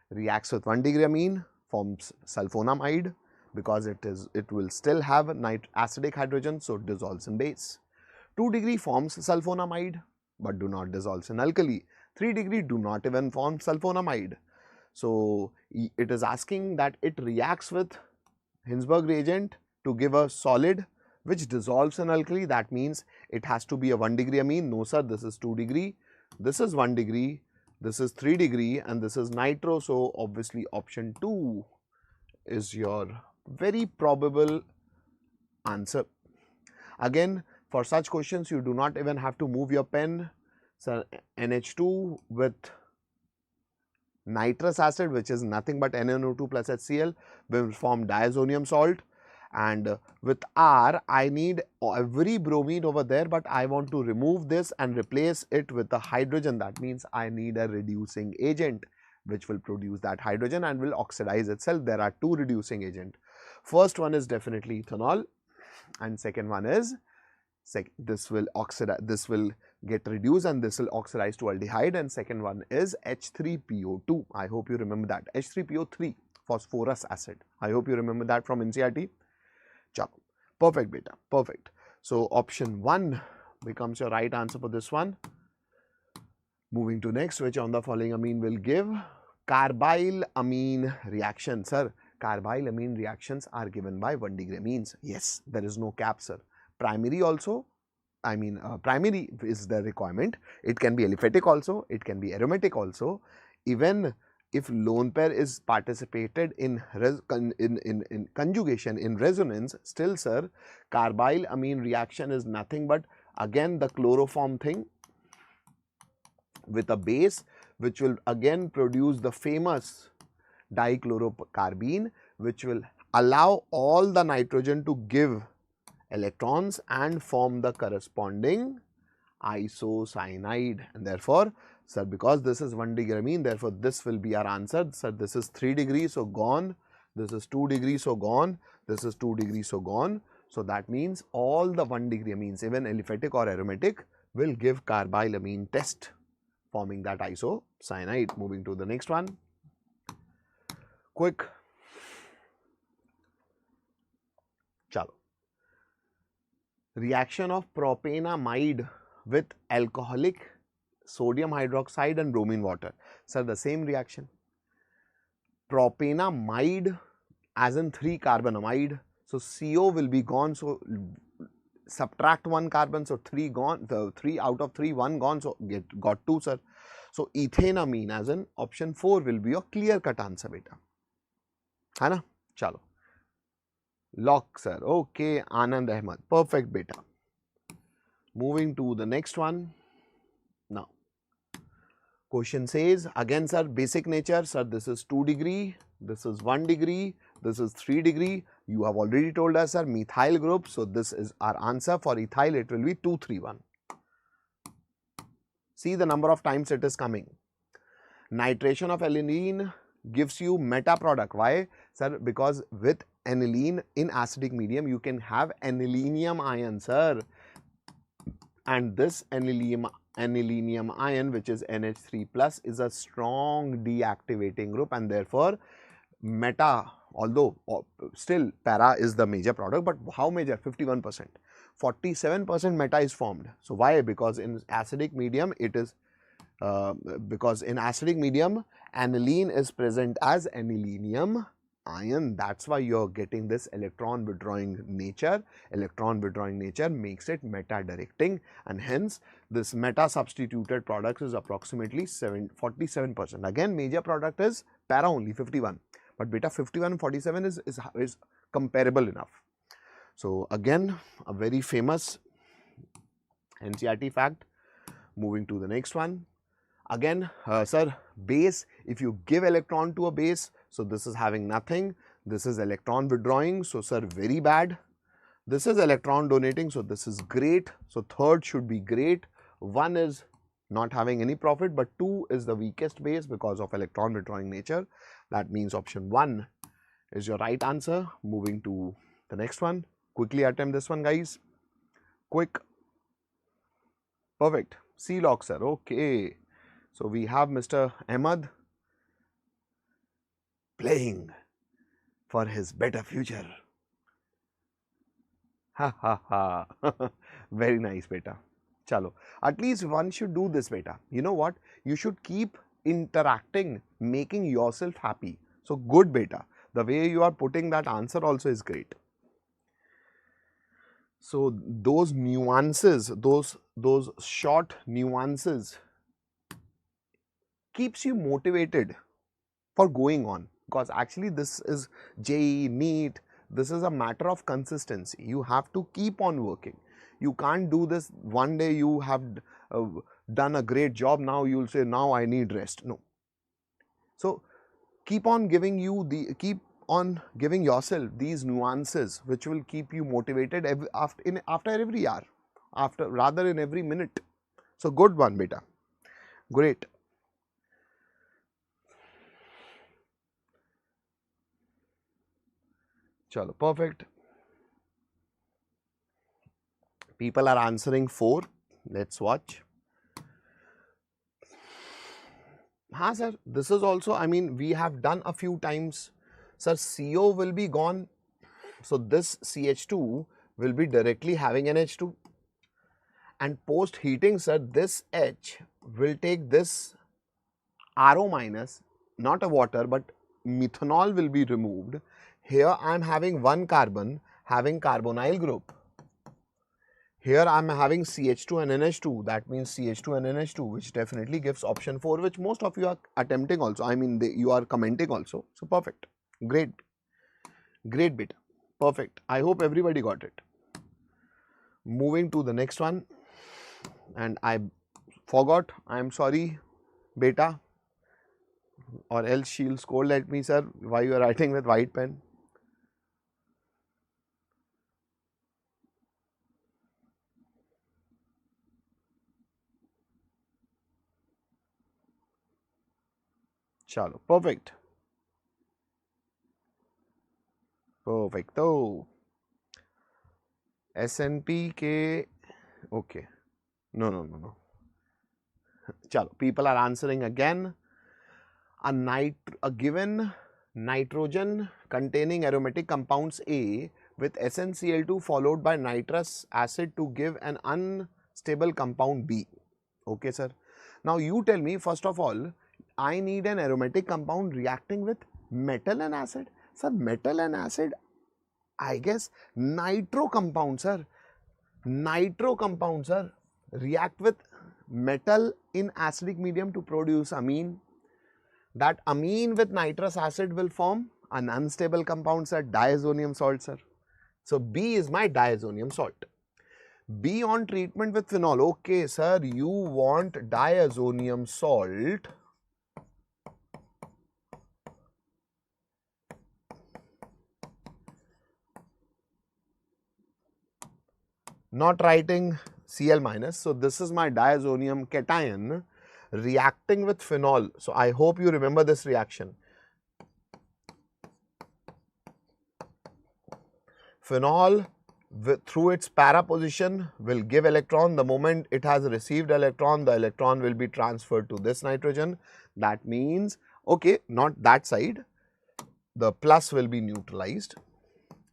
Reacts with 1 degree amine, forms sulfonamide because it will still have acidic hydrogen, so it dissolves in base. 2 degree forms sulfonamide but do not dissolve in alkali. 3 degree do not even form sulfonamide. So it is asking that it reacts with Hinsberg reagent to give a solid which dissolves in alkali. That means it has to be a 1 degree amine. No sir, this is 2 degree, this is 1 degree, this is 3 degree, and this is nitro. So obviously option 2 is your very probable answer. Again, for such questions you do not even have to move your pen. So NH2 with nitrous acid, which is nothing but NaNO2 plus HCl, will form diazonium salt. And with R, I need every bromine over there, but I want to remove this and replace it with a hydrogen. That means I need a reducing agent which will produce that hydrogen and will oxidize itself. There are 2 reducing agents. First one is definitely ethanol, and second one is this will oxidize, this will get reduced and this will oxidize to aldehyde, and second one is H3PO2. I hope you remember that. H3PO3, phosphorus acid. I hope you remember that from NCERT. Chalo. Perfect beta, perfect. So option 1 becomes your right answer for this one. Moving to next, which on the following amine will give carbyl amine reaction. Sir, carbyl amine reactions are given by 1 degree amines. Yes, there is no cap, sir. Primary also, primary is the requirement. It can be aliphatic also, it can be aromatic also. Even if lone pair is participated in conjugation, in resonance, still sir, carbyl amine reaction is nothing but again the chloroform thing with a base, which will again produce the famous dichlorocarbene, which will allow all the nitrogen to give electrons and form the corresponding isocyanide. And therefore, sir, because this is 1 degree amine, therefore this will be our answer. Sir, this is 3 degrees, so gone. This is 2 degrees, so gone. This is 2 degrees, so gone. So that means all the 1 degree amines, even aliphatic or aromatic, will give carbyl amine test, forming that isocyanide. Moving to the next one. Quick. Chalo. Reaction of propanamide with alcoholic sodium hydroxide and bromine water. Sir, the same reaction. Propanamide as in 3 carbonamide. So CO will be gone. So subtract 1 carbon. So 3 gone. The 3 out of 3, 1 gone. So got 2, sir. So ethanamine as in option 4 will be your clear cut answer beta. है ना? चलो. Lock, sir. Okay, Anand Ahmed. Perfect, beta. Moving to the next one. Now, question says, again, sir, basic nature. Sir, this is 2 degree, this is 1 degree, this is 3 degree. You have already told us, sir, methyl group. So, this is our answer. For ethyl, it will be 231. See the number of times it is coming. Nitration of aniline gives you meta product. Why? Sir, because with aniline in acidic medium, you can have anilinium ion, sir. And this anilinium ion, which is NH3 plus, is a strong deactivating group, and therefore meta, although still para is the major product, but how major? 51%. 47% meta is formed. So why? Because in acidic medium it is because in acidic medium aniline is present as anilinium ion. That's why you're getting this electron withdrawing nature. Electron withdrawing nature makes it meta directing, and hence this meta substituted product is approximately 47%. Again, major product is para only 51, but beta 51 and 47 is comparable enough. So again, a very famous NCERT fact. Moving to the next one. Again, sir, base, if you give electron to a base, so this is having nothing, this is electron withdrawing, so sir, very bad. This is electron donating, so this is great. So third should be great. 1 is not having any profit, but 2 is the weakest base because of electron withdrawing nature. That means option 1 is your right answer. Moving to the next one. Quickly attempt this one, guys. Quick. Perfect. C lock, sir. Okay. So we have Mr. Ahmed playing for his better future. Ha ha ha. Very nice, beta. Chalo. At least one should do this, beta. You know what? You should keep interacting, making yourself happy. So good, beta. The way you are putting that answer also is great. So those nuances, those short nuances keeps you motivated for going on, because actually this is JEE, NEET, this is a matter of consistency. You have to keep on working. You can't do this one day you have done a great job, now you will say now I need rest. No. So keep on giving yourself these nuances which will keep you motivated after every hour, rather in every minute. So good one, beta. Great. Chalo, perfect. People are answering 4. Let's watch. Ha, sir, this is also, I mean, we have done a few times. Sir, CO will be gone. So this CH2 will be directly having an H2. And post heating, sir, this H will take this RO minus, not a water, but methanol will be removed. Here I am having one carbon having carbonyl group. Here I am having CH2 and NH2, that means CH2 and NH2, which definitely gives option 4, which most of you are attempting also. I mean, you are commenting also. So perfect. Great. Great, beta. Perfect. I hope everybody got it. Moving to the next one. And I forgot. I am sorry, beta. Or else she'll scold at me, sir, why you are writing with white pen. Chalo, perfect. Perfecto. SNP ke, okay. No. Chalo, people are answering again. A given nitrogen containing aromatic compounds A with SnCl2 followed by nitrous acid to give an unstable compound B. Okay, sir. Now you tell me, first of all, I need an aromatic compound reacting with metal and acid. Sir, metal and acid, I guess nitro compound, sir. Nitro compound, sir, react with metal in acidic medium to produce amine. That amine with nitrous acid will form an unstable compound, sir, diazonium salt, sir. So B is my diazonium salt. B on treatment with phenol. Okay, sir, you want diazonium salt. Not writing Cl minus. So this is my diazonium cation reacting with phenol. So I hope you remember this reaction. Phenol through its para position will give electron. The moment it has received electron, the electron will be transferred to this nitrogen. That means, okay, not that side, the plus will be neutralized.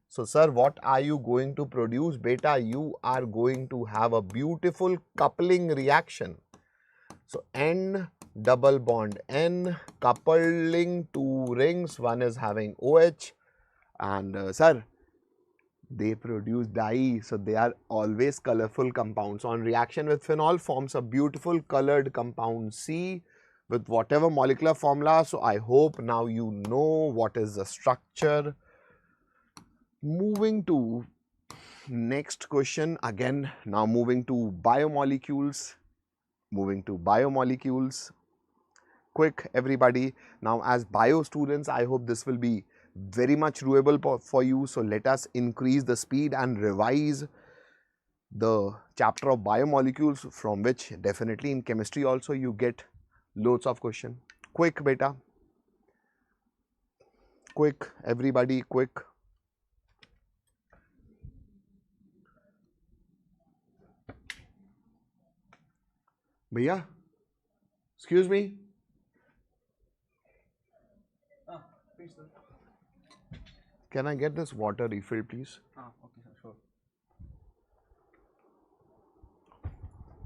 So, sir, what are you going to produce? Beta, you are going to have a beautiful coupling reaction. So, N double bond N coupling two rings, one is having OH and sir, they produce dye, so they are always colorful compounds. On reaction with phenol forms a beautiful colored compound C with whatever molecular formula. So I hope now you know what is the structure. Moving to next question, again now moving to biomolecules. Quick everybody, now as bio students I hope this will be very much doable for you. So let us increase the speed and revise the chapter of biomolecules, from which definitely in chemistry also you get loads of question. Quick beta, quick everybody, quick. Bhaiya, excuse me. Please, sir. Can I get this water refill, please? Okay, sir, sure.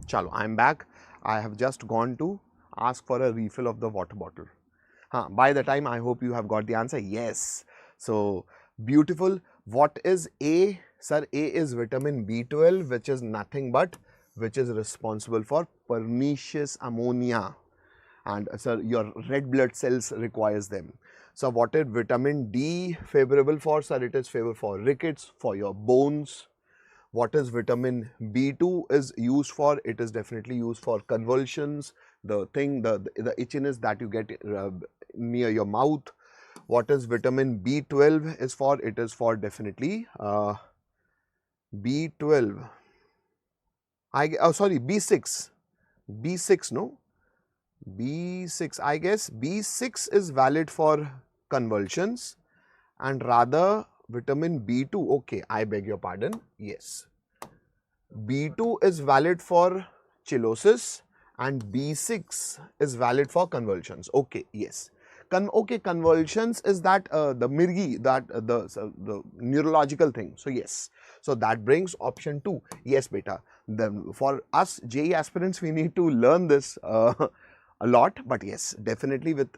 Chalo, I'm back. I have just gone to ask for a refill of the water bottle. By the time I hope you have got the answer. Yes. So, beautiful. What is A? Sir, A is vitamin B12, which is nothing but which is responsible for pernicious ammonia. And sir, your red blood cells requires them. So, what is vitamin D favorable for? Sir, it is favorable for rickets, for your bones. What is vitamin B2 is used for? It is definitely used for convulsions, the itchiness that you get near your mouth. What is vitamin B12 is for? It is for definitely B12. Sorry, B6. B6, no? B6, I guess B6 is valid for convulsions and rather vitamin B2, okay, I beg your pardon, yes. B2 is valid for chillosis and B6 is valid for convulsions, okay, yes. Convulsions is that the mirgi, that the neurological thing, so yes. So that brings option 2, yes beta. Then for us JEE aspirants, we need to learn this a lot, but yes, definitely with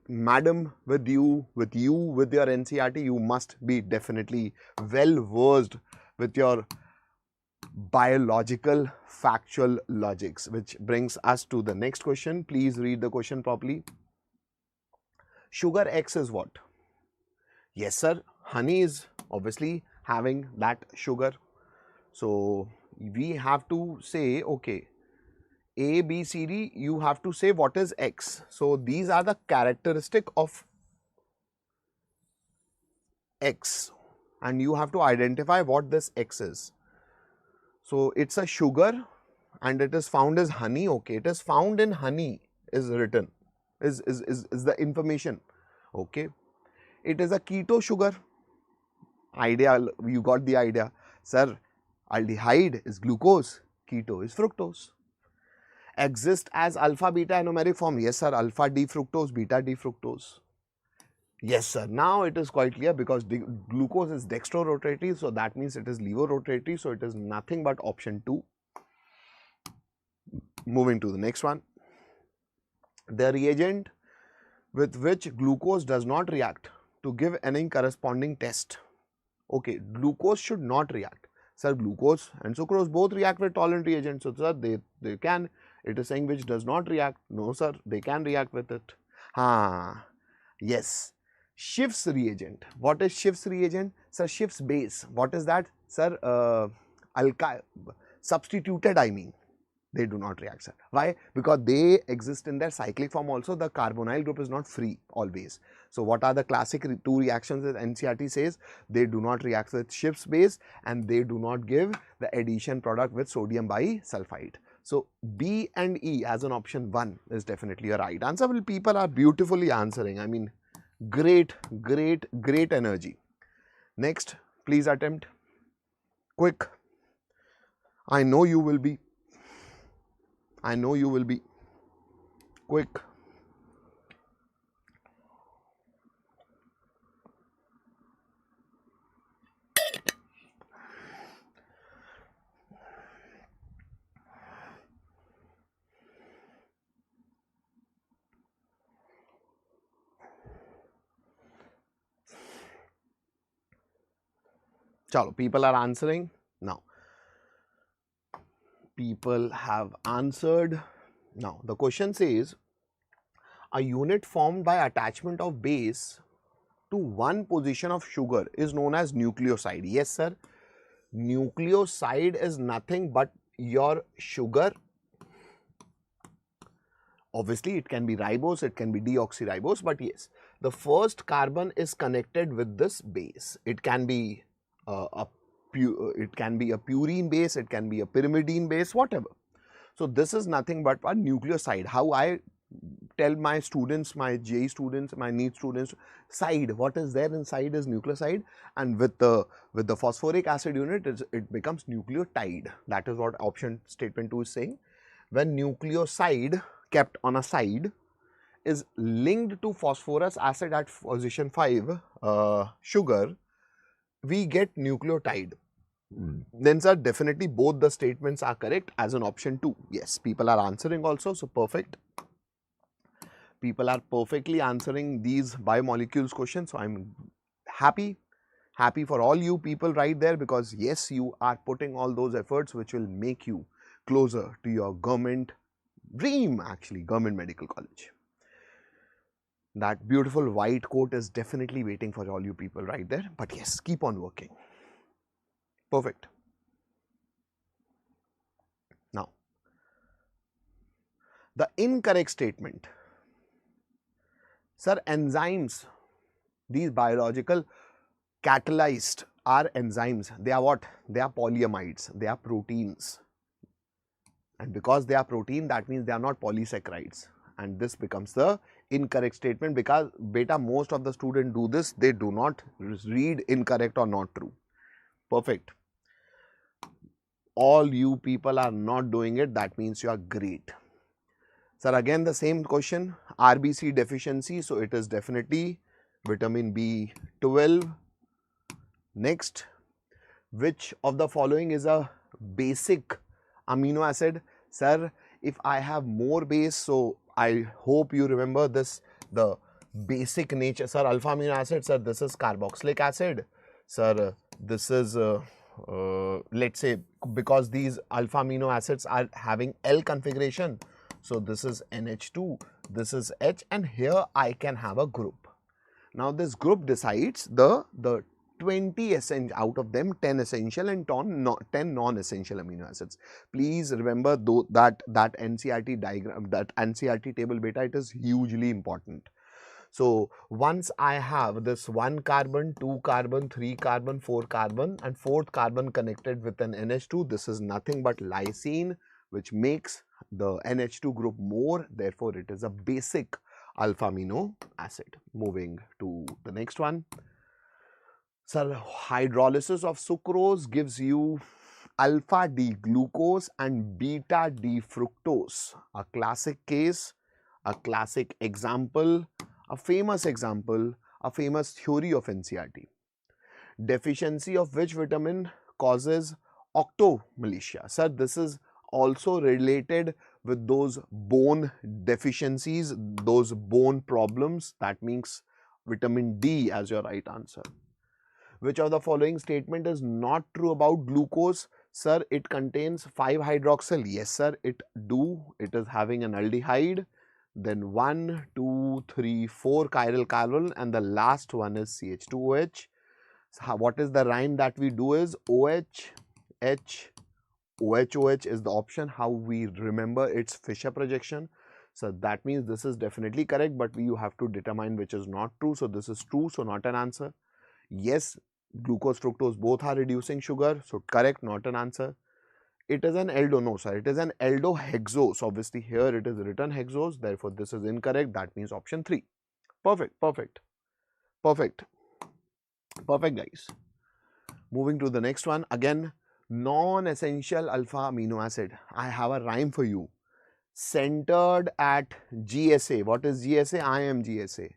madam, with your NCRT, you must be definitely well versed with your biological factual logics, which brings us to the next question. Please read the question properly. Sugar X is what? Yes sir, honey is obviously having that sugar. So we have to say, okay, A, B, C, D, you have to say what is X. So these are the characteristic of X and you have to identify what this X is. So it's a sugar and it is found as honey. Okay, it is found in honey is written, is the information. Okay, it is a keto sugar. Idea, you got the idea. Sir, aldehyde is glucose, keto is fructose. Exist as alpha beta anomeric form. Yes sir, alpha D fructose, beta D fructose. Yes sir, now it is quite clear because glucose is dextrorotatory, so that means it is levorotatory, so it is nothing but option 2. Moving to the next one. The reagent with which glucose does not react to give any corresponding test. Okay, glucose should not react. Sir, glucose and sucrose both react with tolerant reagents, so sir, they can. It is saying which does not react. No sir, they can react with it. Yes. Schiff's reagent. What is Schiff's reagent? Sir, Schiff's base. What is that? Sir, substituted imine. They do not react, sir. Why? Because they exist in their cyclic form also. The carbonyl group is not free always. So what are the classic two reactions that NCERT says? They do not react with Schiff's base and they do not give the addition product with sodium bisulfite. So B and E as an option 1 is definitely a right answer. Well, people are beautifully answering. I mean, great energy. Next, please attempt. Quick. I know you will be quick. Chalo, people are answering now. People have answered. Now, the question says, a unit formed by attachment of base to one position of sugar is known as nucleoside. Yes, sir. Nucleoside is nothing but your sugar. Obviously, it can be ribose, it can be deoxyribose, but yes, the first carbon is connected with this base. It can be a purine base, it can be a pyrimidine base, whatever. So this is nothing but a nucleoside. How I tell my students, my JEE students, my NEET students, side, what is there inside is nucleoside, and with the phosphoric acid unit, it becomes nucleotide. That is what option statement 2 is saying. When nucleoside kept on a side is linked to phosphorus acid at position 5 sugar, we get nucleotide. Then sir, definitely both the statements are correct as an option 2. Yes, people are answering also, so perfect. People are perfectly answering these biomolecules questions, so I'm happy for all you people right there, because yes, you are putting all those efforts which will make you closer to your government dream, actually, government medical college. That beautiful white coat is definitely waiting for all you people right there, but yes, keep on working. Perfect. Now, the incorrect statement. Sir, enzymes, these biological catalyzed are enzymes. They are what? They are polyamides, they are proteins. And because they are protein, that means they are not polysaccharides. And this becomes the incorrect statement, because beta, most of the students do this, they do not read incorrect or not true. Perfect. All you people are not doing it, that means you are great. Sir, again the same question, RBC deficiency, so it is definitely vitamin B12. Next, which of the following is a basic amino acid? Sir, if I have more base, so I hope you remember this, the basic nature. Sir, alpha amino acid, sir, this is carboxylic acid. Sir, this is let's say, because these alpha amino acids are having L configuration, so this is NH2, this is H, and here I can have a group. Now this group decides the 20 essential, out of them 10 essential and 10 non-essential amino acids. Please remember that NCERT diagram, that NCERT table beta, it is hugely important. So once I have this 1 carbon, 2 carbon, 3 carbon, 4 carbon, and 4th carbon connected with an NH2, this is nothing but lysine, which makes the NH2 group more, therefore it is a basic alpha amino acid. Moving to the next one. Sir, hydrolysis of sucrose gives you alpha D glucose and beta D fructose. A classic case, a classic example, a famous example, a famous theory of NCERT. Deficiency of which vitamin causes octomalacia? Sir, this is also related with those bone deficiencies, those bone problems. That means vitamin D as your right answer. Which of the following statement is not true about glucose? Sir, it contains 5-hydroxyl. Yes, sir, it do. It is having an aldehyde. then 1, 2, 3, 4 chiral carbon, and the last one is CH2OH. So what is the rhyme that we do is OH, H, OH is the option. How we remember its Fisher projection. So that means this is definitely correct, but you have to determine which is not true. So this is true, so not an answer. Yes, glucose, fructose both are reducing sugar, so correct, not an answer. It is an aldo, no sir, it is an aldohexose. Obviously here it is written hexose, therefore this is incorrect. That means option 3. Perfect, perfect, perfect, perfect guys. Moving to the next one, again non-essential alpha amino acid. I have a rhyme for you. Centered at GSA. What is GSA? I am GSA.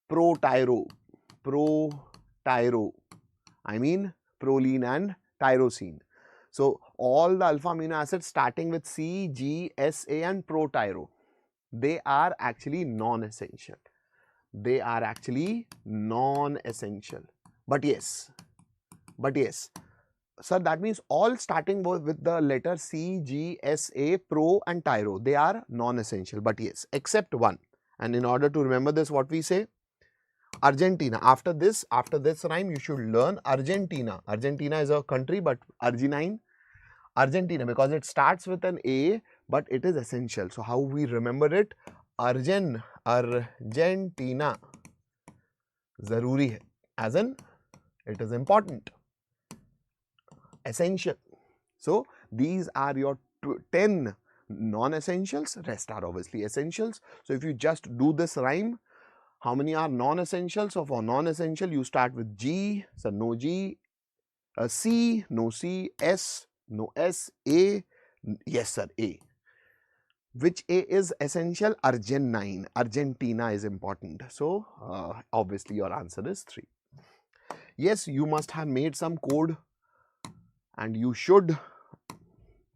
Protyro. Protyro. I mean proline and tyrosine. So all the alpha amino acids starting with C, G, S, A and protyro, they are actually non-essential. They are actually non-essential. But yes, sir, that means all starting with the letter C, G, S, A, pro and tyro, they are non-essential. But yes, except one. And in order to remember this, what we say? Argentina. After this rhyme, you should learn Argentina. Argentina is a country, but arginine. Argentina, because it starts with an A, but it is essential. So how we remember it? Argentina. Zaruri hai. As in, it is important. Essential. So these are your 10 non-essentials. Rest are obviously essentials. So if you just do this rhyme, how many are non-essentials? So for non-essential, you start with G, so no G, C, no C, S, no S, A, yes sir, A. Which A is essential? Arginine. Argentina is important. So obviously your answer is 3. Yes, you must have made some code and you should,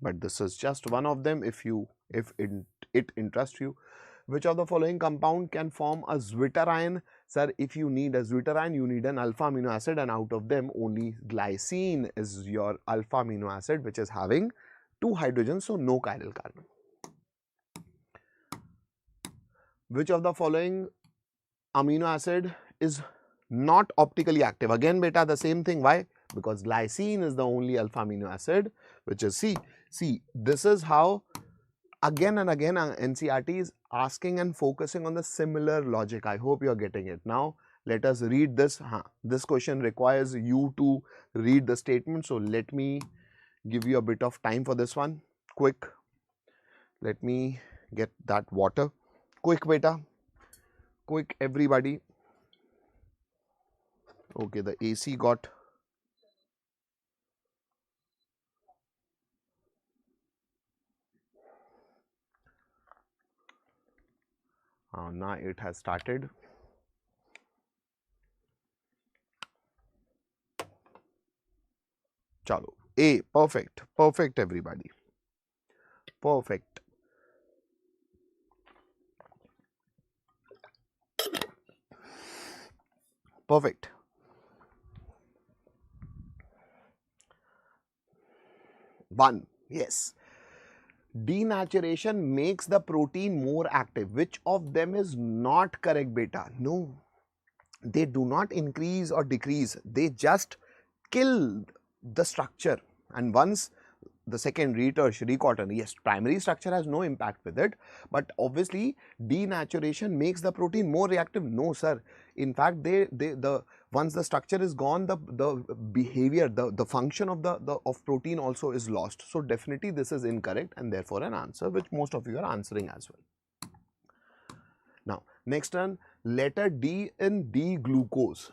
but this is just one of them if it interests you. Which of the following compound can form a zwitterion? Sir, if you need a zwitterion, you need an alpha amino acid, and out of them only glycine is your alpha amino acid, which is having 2 hydrogens, so no chiral carbon. Which of the following amino acid is not optically active? Again beta, the same thing. Why? Because glycine is the only alpha amino acid, which is C. See, this is how again and again NCERT is asking and focusing on the similar logic. I hope you are getting it. Now let us read this. This question requires you to read the statement, so let me give you a bit of time for this one. Quick, let me get that water. Quick beta, quick everybody. Okay, the AC got now it has started. Chalo. A, perfect, perfect everybody. Perfect. Perfect. One, yes. Denaturation makes the protein more active. Which of them is not correct, beta? No, they do not increase or decrease. They just kill the structure. And once the secondary, tertiary, quaternary, yes, primary structure has no impact with it, but obviously denaturation makes the protein more reactive. No sir, in fact the once the structure is gone, the behavior, the function of the protein also is lost. So definitely this is incorrect and therefore an answer which most of you are answering as well. Now next one, letter D in D-glucose.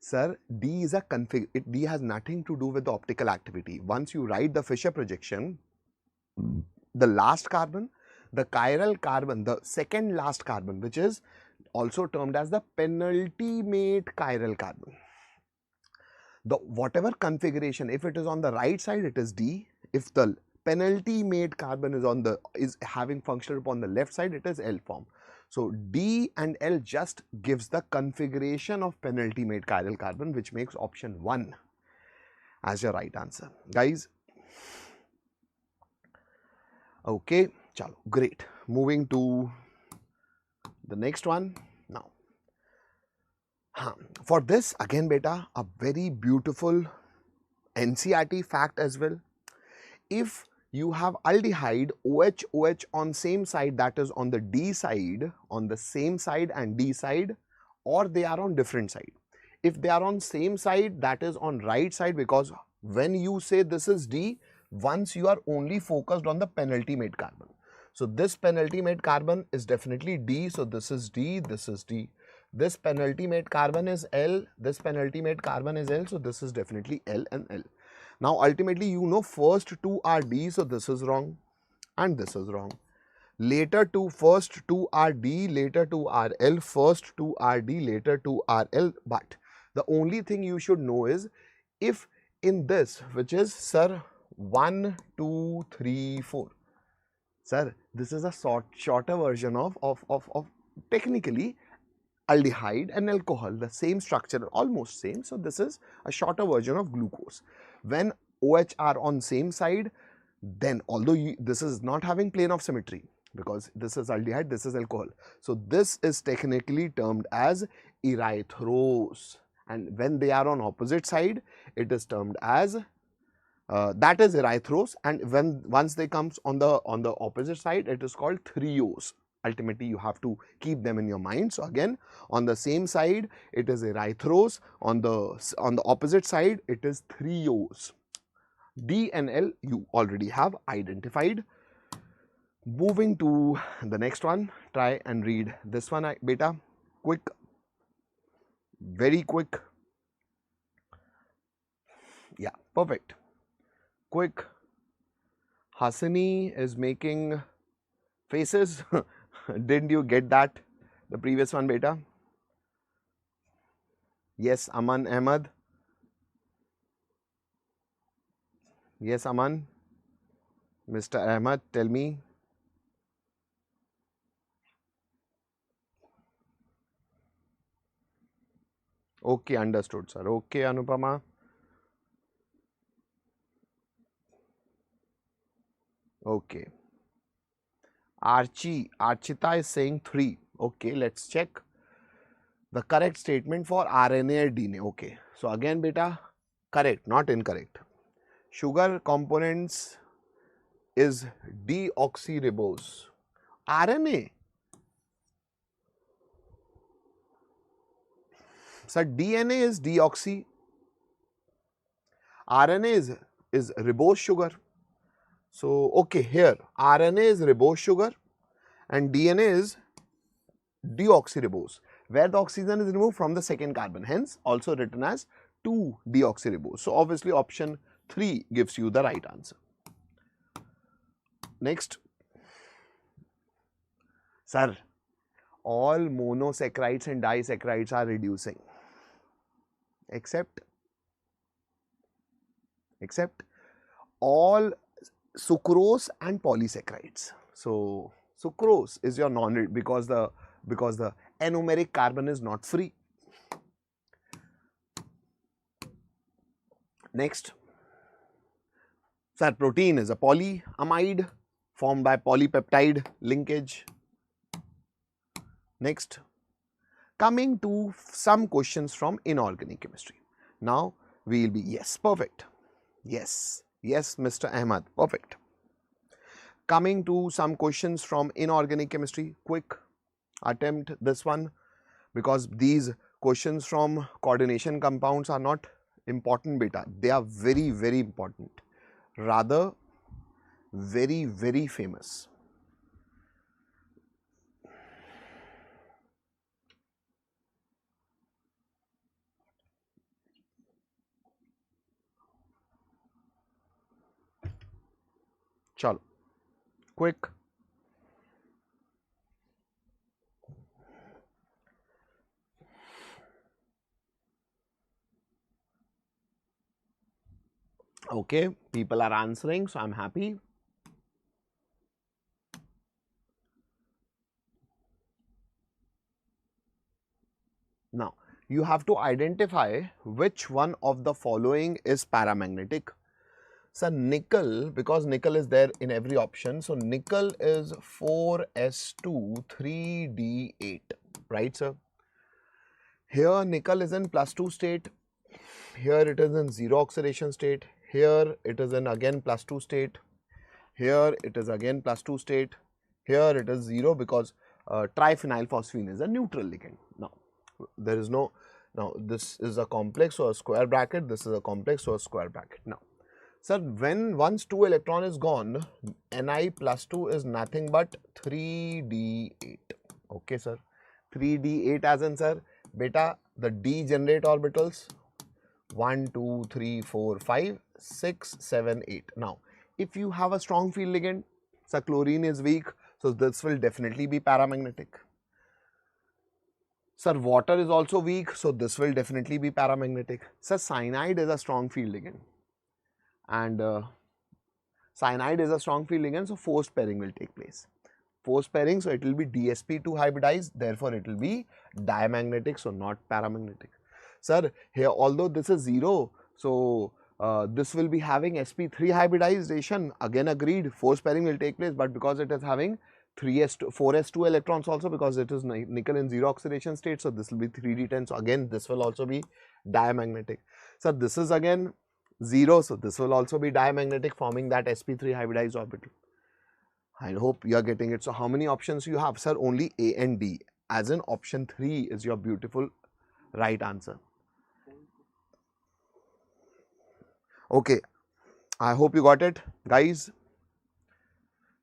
Sir, D is a config. D has nothing to do with the optical activity. Once you write the Fisher projection, the last carbon, the chiral carbon, the second last carbon, which is also termed as the penultimate chiral carbon. The whatever configuration, if it is on the right side, it is D. If the penultimate carbon is having functional group on the left side, it is L form. So D and L just gives the configuration of penultimate chiral carbon, which makes option 1 as your right answer. Guys, okay, Chalo, great. Moving to the next one now. For this again beta, a very beautiful NCERT fact as well. If you have aldehyde OH on same side, that is on the D side, on the same side and D side, or they are on different side. If they are on same side, that is on right side, because when you say this is D, once you are only focused on the penultimate carbon. So this penultimate carbon is definitely D, so this is D, this is D. This penultimate carbon is L, this penultimate carbon is L, so this is definitely L and L. Now ultimately you know first two are D, so this is wrong and this is wrong. Later two, first two are D, later two are L, first two are D, later two are L. But the only thing you should know is, if in this, which is, sir, 1, 2, 3, 4. Sir, this is a shorter version of technically aldehyde and alcohol, the same structure, almost same. So this is a shorter version of glucose. When OH are on same side, then although this is not having plane of symmetry, because this is aldehyde, this is alcohol. So this is technically termed as erythrose, and when they are on opposite side, it is termed as that is erythrose, and once they comes on the opposite side, it is called threose. Ultimately you have to keep them in your mind. So again, on the same side it is erythrose, on the opposite side it is threose. D and L you already have identified. Moving to the next one, try and read this one beta, quick, very quick. Yeah, perfect. Quick. Hasani is making faces. Didn't you get that? The previous one beta? Yes, Aman Ahmed. Yes, Aman. Mr. Ahmed, tell me. Okay, understood, sir. Okay, Anupama. Okay. Archita is saying 3. Okay, let's check the correct statement for RNA or DNA. Okay, so again beta, correct, not incorrect. Sugar components is deoxyribose. RNA. So DNA is deoxy. RNA is ribose sugar. So okay, here RNA is ribose sugar and DNA is deoxyribose, where the oxygen is removed from the second carbon, hence also written as 2-deoxyribose. So obviously option 3 gives you the right answer. Next, sir, all monosaccharides and disaccharides are reducing except all sucrose and polysaccharides. So sucrose is your because the anomeric carbon is not free. Next, sir, protein is a polyamide formed by polypeptide linkage. Next, coming to some questions from inorganic chemistry. Now we will be, yes, perfect. Yes, yes, Mr. Ahmad, perfect. Coming to some questions from inorganic chemistry, quick attempt this one, because these questions from coordination compounds are not important beta, they are very, very important, rather very, very famous. Chalo, quick. Okay, people are answering, so I'm happy. Now, you have to identify which one of the following is paramagnetic. Sir, nickel, because nickel is there in every option, so nickel is 4s2 3d8, right sir? Here nickel is in +2 state, here it is in 0 oxidation state, here it is in again +2 state, here it is again +2 state, here it is 0 because triphenylphosphine is a neutral ligand. Now, there is no, now this is a complex, so a square bracket, this is a complex, so a square bracket. Now, sir, when once 2 electron is gone, Ni+2 is nothing but 3d8. Okay, sir. 3d8 as in, sir, beta, the degenerate orbitals 1, 2, 3, 4, 5, 6, 7, 8. Now, if you have a strong field ligand, sir, chlorine is weak, so this will definitely be paramagnetic. Sir, water is also weak, so this will definitely be paramagnetic. Sir, cyanide is a strong field ligand. And cyanide is a strong field ligand, so forced pairing will take place. Forced pairing, so it will be dsp2 hybridized, therefore it will be diamagnetic, so not paramagnetic. Sir, here although this is 0, so this will be having sp3 hybridization, again agreed, forced pairing will take place, but because it is having 4s2 electrons also, because it is nickel in 0 oxidation state, so this will be 3d10, so again this will also be diamagnetic. Sir, this is again 0, so this will also be diamagnetic, forming that sp3 hybridized orbital. I hope you are getting it. So, how many options you have? Sir, only A and D, as in option 3 is your beautiful right answer. Okay, I hope you got it, guys.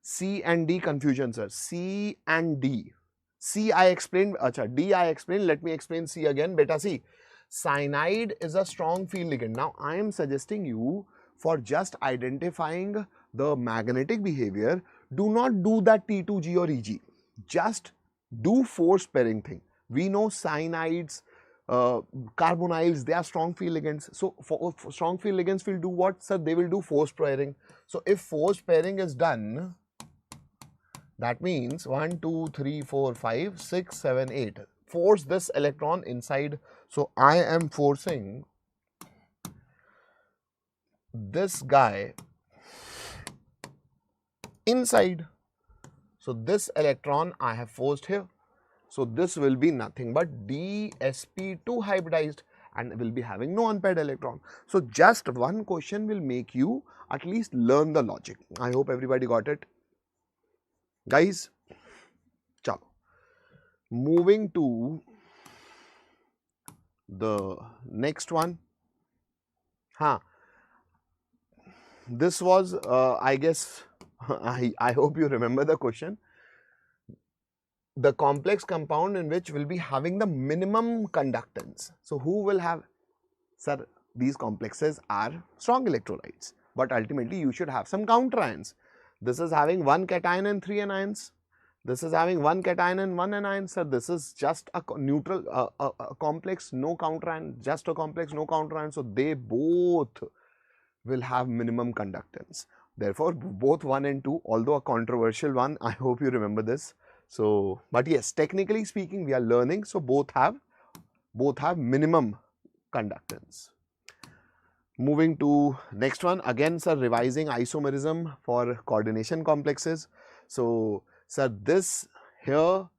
C and D confusion, sir. C and D. C I explained, D I explained, let me explain C again. Beta, see, cyanide is a strong field ligand. Now, I am suggesting you, for just identifying the magnetic behavior, do not do that T2G or EG. Just do forced pairing thing. We know cyanides, carbonyls, they are strong field ligands. So, for strong field ligands will do what? Sir, they will do forced pairing. So, if forced pairing is done, that means 1, 2, 3, 4, 5, 6, 7, 8. Force this electron inside. So, I am forcing this guy inside. So, this electron I have forced here. So, this will be nothing but dsp2 hybridized and will be having no unpaired electron. So, just one question will make you at least learn the logic. I hope everybody got it. Guys, chalo. Moving to the next one. This was, I guess, I hope you remember the question. The complex compound in which will be having the minimum conductance. So, who will have, sir, these complexes are strong electrolytes, but ultimately you should have some counter ions. This is having 1 cation and 3 anions. This is having 1 cation and 1 anion. Sir, this is just a neutral, a complex, no counter ion, just a complex, no counter ion. So, they both will have minimum conductance. Therefore, both 1 and 2, although a controversial one, I hope you remember this. So, but yes, technically speaking, we are learning. So, both have minimum conductance. Moving to next one, again, sir, revising isomerism for coordination complexes. So, sir, this here,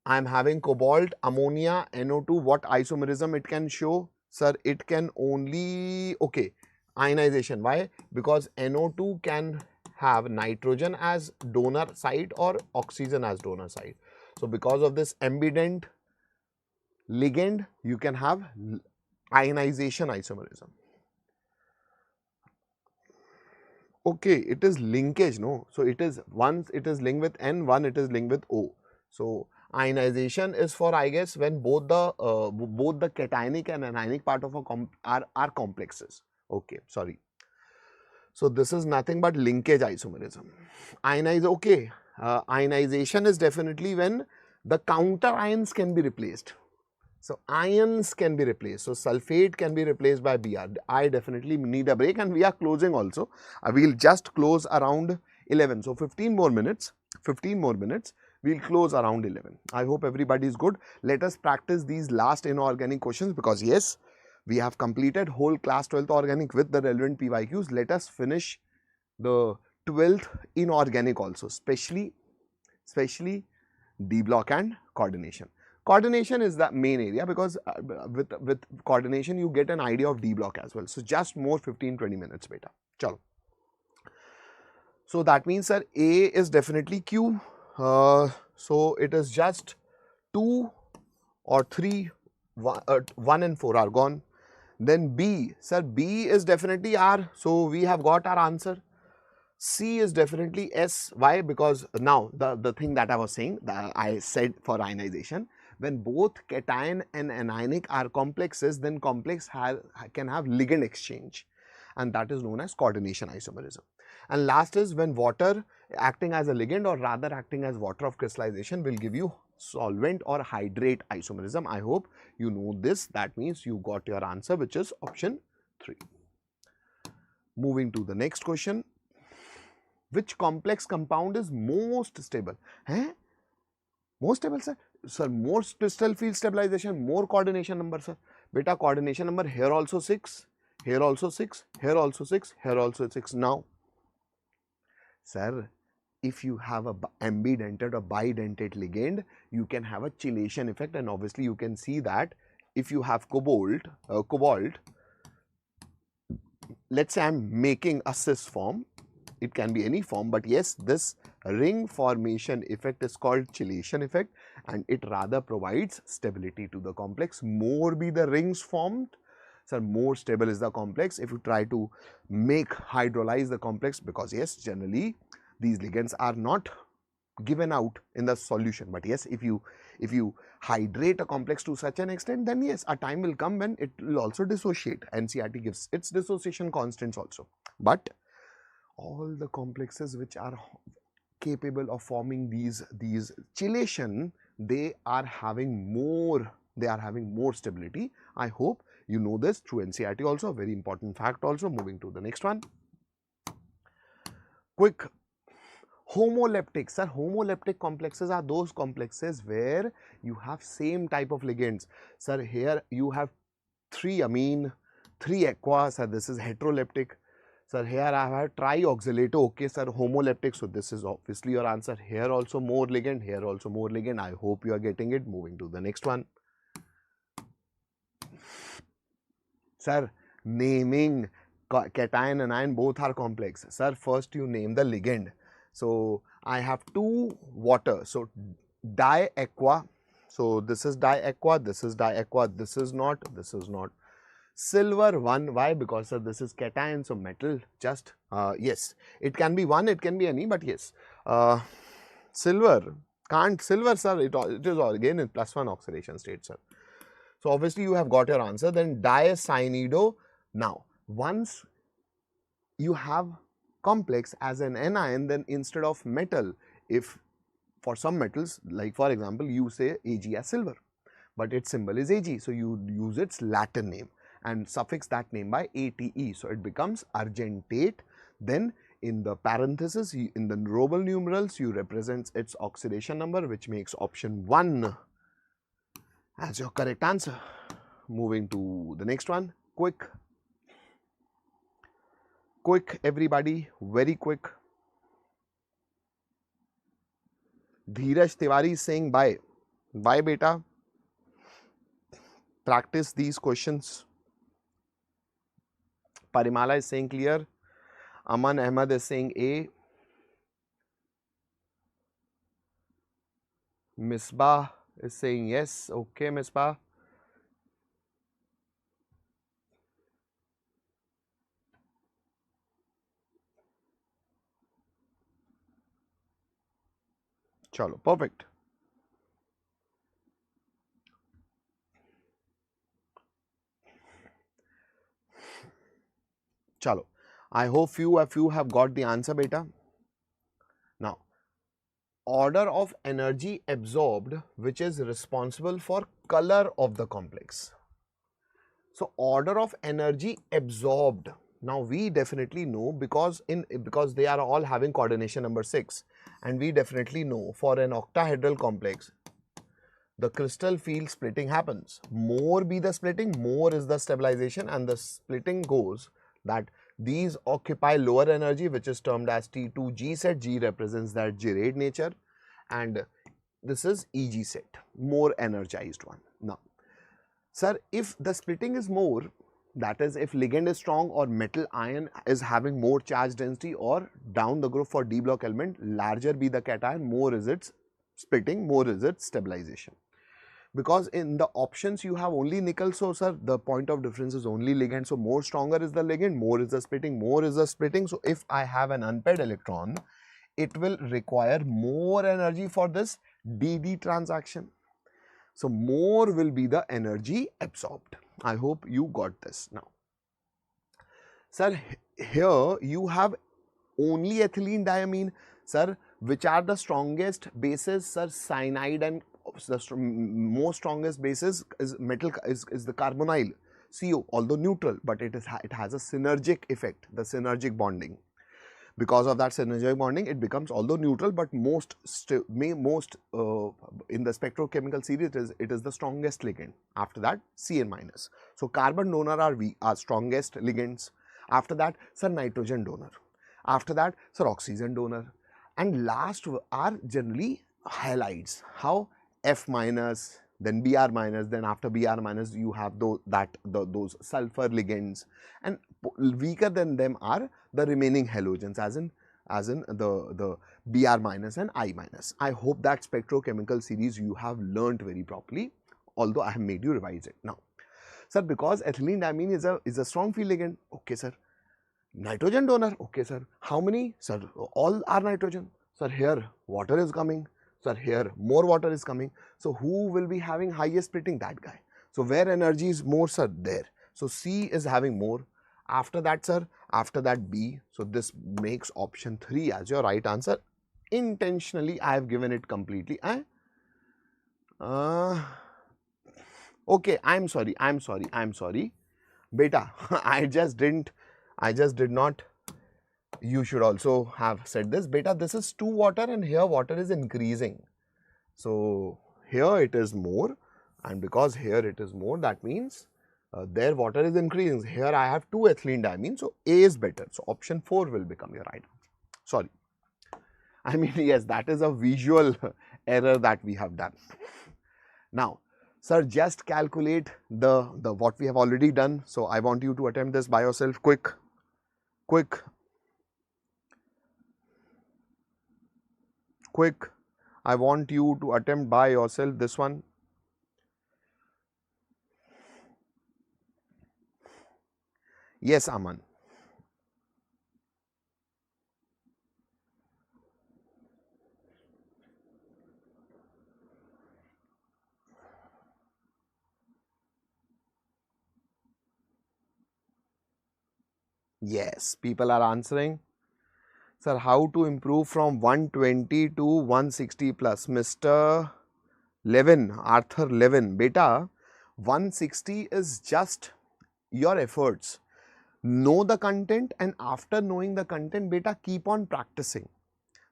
I am having cobalt, ammonia, NO2. What isomerism it can show? Sir, it can only, okay, ionization. Why? Because NO2 can have nitrogen as donor site or oxygen as donor site. So, because of this ambident ligand, you can have ionization isomerism. Okay, it is linkage, no? So, it is once it is linked with N, one it is linked with O. So, ionization is for, I guess, when both the cationic and anionic part of are complexes. Okay, sorry. So, this is nothing but linkage isomerism. Ionization is definitely when the counter ions can be replaced. So, ions can be replaced. So, sulfate can be replaced by Br. I definitely need a break and we are closing also. We will just close around 11. So, 15 more minutes, we will close around 11. I hope everybody is good. Let us practice these last inorganic questions because yes, we have completed whole class 12th organic with the relevant PYQs. Let us finish the 12th inorganic also, especially D block and coordination. Coordination is the main area because with coordination you get an idea of D block as well. So just more 15-20 minutes beta. Chalo. So that means that A is definitely Q. So it is just 2 or 3, 1 and 4 are gone. Then B, sir, B is definitely R. So we have got our answer. C is definitely S. Why? Because now the thing that I was saying, that I said for ionization, when both cation and anionic are complexes, then complex can have ligand exchange, and that is known as coordination isomerism. And last is when water acting as a ligand or rather acting as water of crystallization will give you solvent or hydrate isomerism. I hope you know this. That means you got your answer, which is option 3. Moving to the next question. Which complex compound is most stable? Most stable, sir? Sir, more crystal field stabilization, more coordination number, sir. Beta, coordination number here also 6, here also 6, here also 6, here also 6. Now, sir, if you have a ambidentate or bidentate ligand, you can have a chelation effect, and obviously you can see that if you have cobalt, let's say I'm making a cis form, it can be any form, but yes, this ring formation effect is called chelation effect, and it rather provides stability to the complex. More be the rings formed, sir, more stable is the complex. If you try to hydrolyze the complex, because yes, generally these ligands are not given out in the solution, but yes, if you hydrate a complex to such an extent, then yes, a time will come when it will also dissociate. NCERT gives its dissociation constants also. But all the complexes which are capable of forming these chelation, they are having more stability. I hope you know this through NCERT also, a very important fact also. Moving to the next one. Quick. Homoleptic, sir, homoleptic complexes are those complexes where you have same type of ligands. Sir, here you have 3 amine, 3 aqua, sir, this is heteroleptic. Sir, here I have trioxalato, okay, sir, homoleptic, so this is obviously your answer. Here also more ligand, here also more ligand. I hope you are getting it. Moving to the next one. Sir, naming cation and anion both are complex. Sir, first you name the ligand. So I have 2 water, so diaqua, so this is diaqua, this is diaqua, this is not, this is not. Silver 1, why? Because sir, this is cation, so metal, just yes, it can be 1, it can be any, but yes, silver, silver, sir, it is again in +1 oxidation state, sir. So obviously you have got your answer. Then dicyanido. Now once you have complex as an anion, then instead of metal, if for some metals, like for example you say Ag as silver, but its symbol is Ag, so you use its Latin name and suffix that name by ate, so it becomes argentate. Then in the parenthesis, in the Roman numerals, you represent its oxidation number, which makes option 1 as your correct answer. Moving to the next one. Quick everybody, very quick. Dheeraj Tiwari is saying bye. Bye beta. Practice these questions. Parimala is saying clear. Aman Ahmed is saying A. Misbah is saying yes. Okay, Misbah. Chalo, perfect. Chalo. I hope few of you have got the answer, beta. Now, order of energy absorbed, which is responsible for color of the complex. So, order of energy absorbed. Now, we definitely know because they are all having coordination number 6, and we definitely know for an octahedral complex, the crystal field splitting happens. More be the splitting, more is the stabilization, and the splitting goes that these occupy lower energy, which is termed as T2G set. G represents that gerade nature, and this is EG set, more energized one. Now, sir, if the splitting is more, that is if ligand is strong or metal ion is having more charge density, or down the group for D block element, larger be the cation, more is its splitting, more is its stabilization. Because in the options you have only nickel, so sir, the point of difference is only ligand. So more stronger is the ligand, more is the splitting, more is the splitting. So if I have an unpaired electron, it will require more energy for this DD transaction. So more will be the energy absorbed. I hope you got this now. Sir, here you have only ethylene diamine. Sir, which are the strongest bases? Sir, cyanide, and the most strongest basis is metal, is the carbonyl CO, although neutral, but it has a synergic effect, the synergic bonding. Because of that synergic bonding, it becomes, although neutral, but most in the spectrochemical series, it is the strongest ligand. After that, Cn minus. So carbon donor are strongest ligands. After that, sir, nitrogen donor. After that, sir, oxygen donor. And last are generally halides. How? F minus, then Br minus, then after Br minus you have those sulfur ligands, and weaker than them are the remaining halogens, as in the Br minus and I minus. I hope that spectrochemical series you have learnt very properly, although I have made you revise it. Now, sir, because ethylene diamine is a strong field ligand, okay sir. Nitrogen donor, okay sir. How many? Sir, all are nitrogen. Sir, here water is coming. Sir, here more water is coming. So who will be having highest splitting? That guy. So where energy is more, sir? There. So C is having more. After that, sir, after that B. So this makes option 3 as your right answer. Intentionally, I have given it completely. Okay, I'm sorry. Beta, I just did not. You should also have said this. Beta, this is 2 water, and here water is increasing. So here it is more, and because here it is more, that means there water is increasing. Here I have 2 ethylene diamine, so A is better. So option 4 will become your right answer. Sorry. I mean, yes, that is a visual error that we have done. Now, sir, just calculate the what we have already done. So I want you to attempt this by yourself. Quick. I want you to attempt by yourself this one. Yes, Aman. Yes, people are answering. Sir, how to improve from 120 to 160 plus? Mr. Levin, Arthur Levin, beta, 160 is just your efforts. Know the content, and after knowing the content, beta, keep on practicing.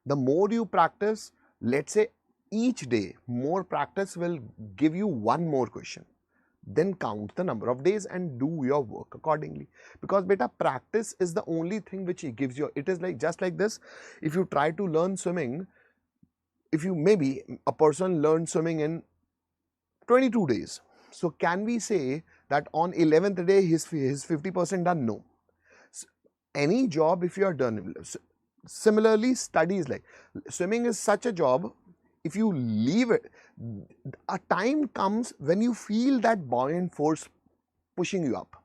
The more you practice, let's say each day, more practice will give you one more question. Then count the number of days and do your work accordingly. Because beta, practice is the only thing which it gives you. It is like just like this. If you try to learn swimming, if you maybe a person learned swimming in 22 days. So can we say that on 11th day his 50% done? No. Any job, if you are done. Similarly, studies, like swimming is such a job. If you leave it, a time comes when you feel that buoyant force pushing you up.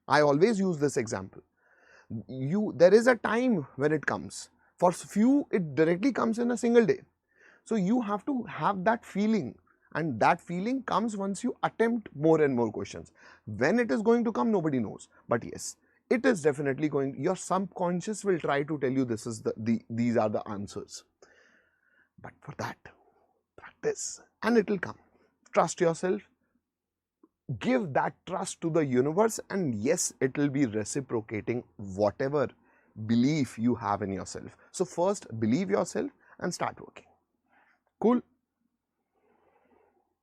I always use this example. There is a time when it comes. For few, it directly comes in a single day. So you have to have that feeling, and that feeling comes once you attempt more and more questions. When it is going to come, nobody knows. But yes, it is definitely going. Your subconscious will try to tell you this is these are the answers. But for that, practice, and it will come. Trust yourself. Give that trust to the universe, and yes, it will be reciprocating whatever belief you have in yourself. So first, believe yourself and start working. Cool.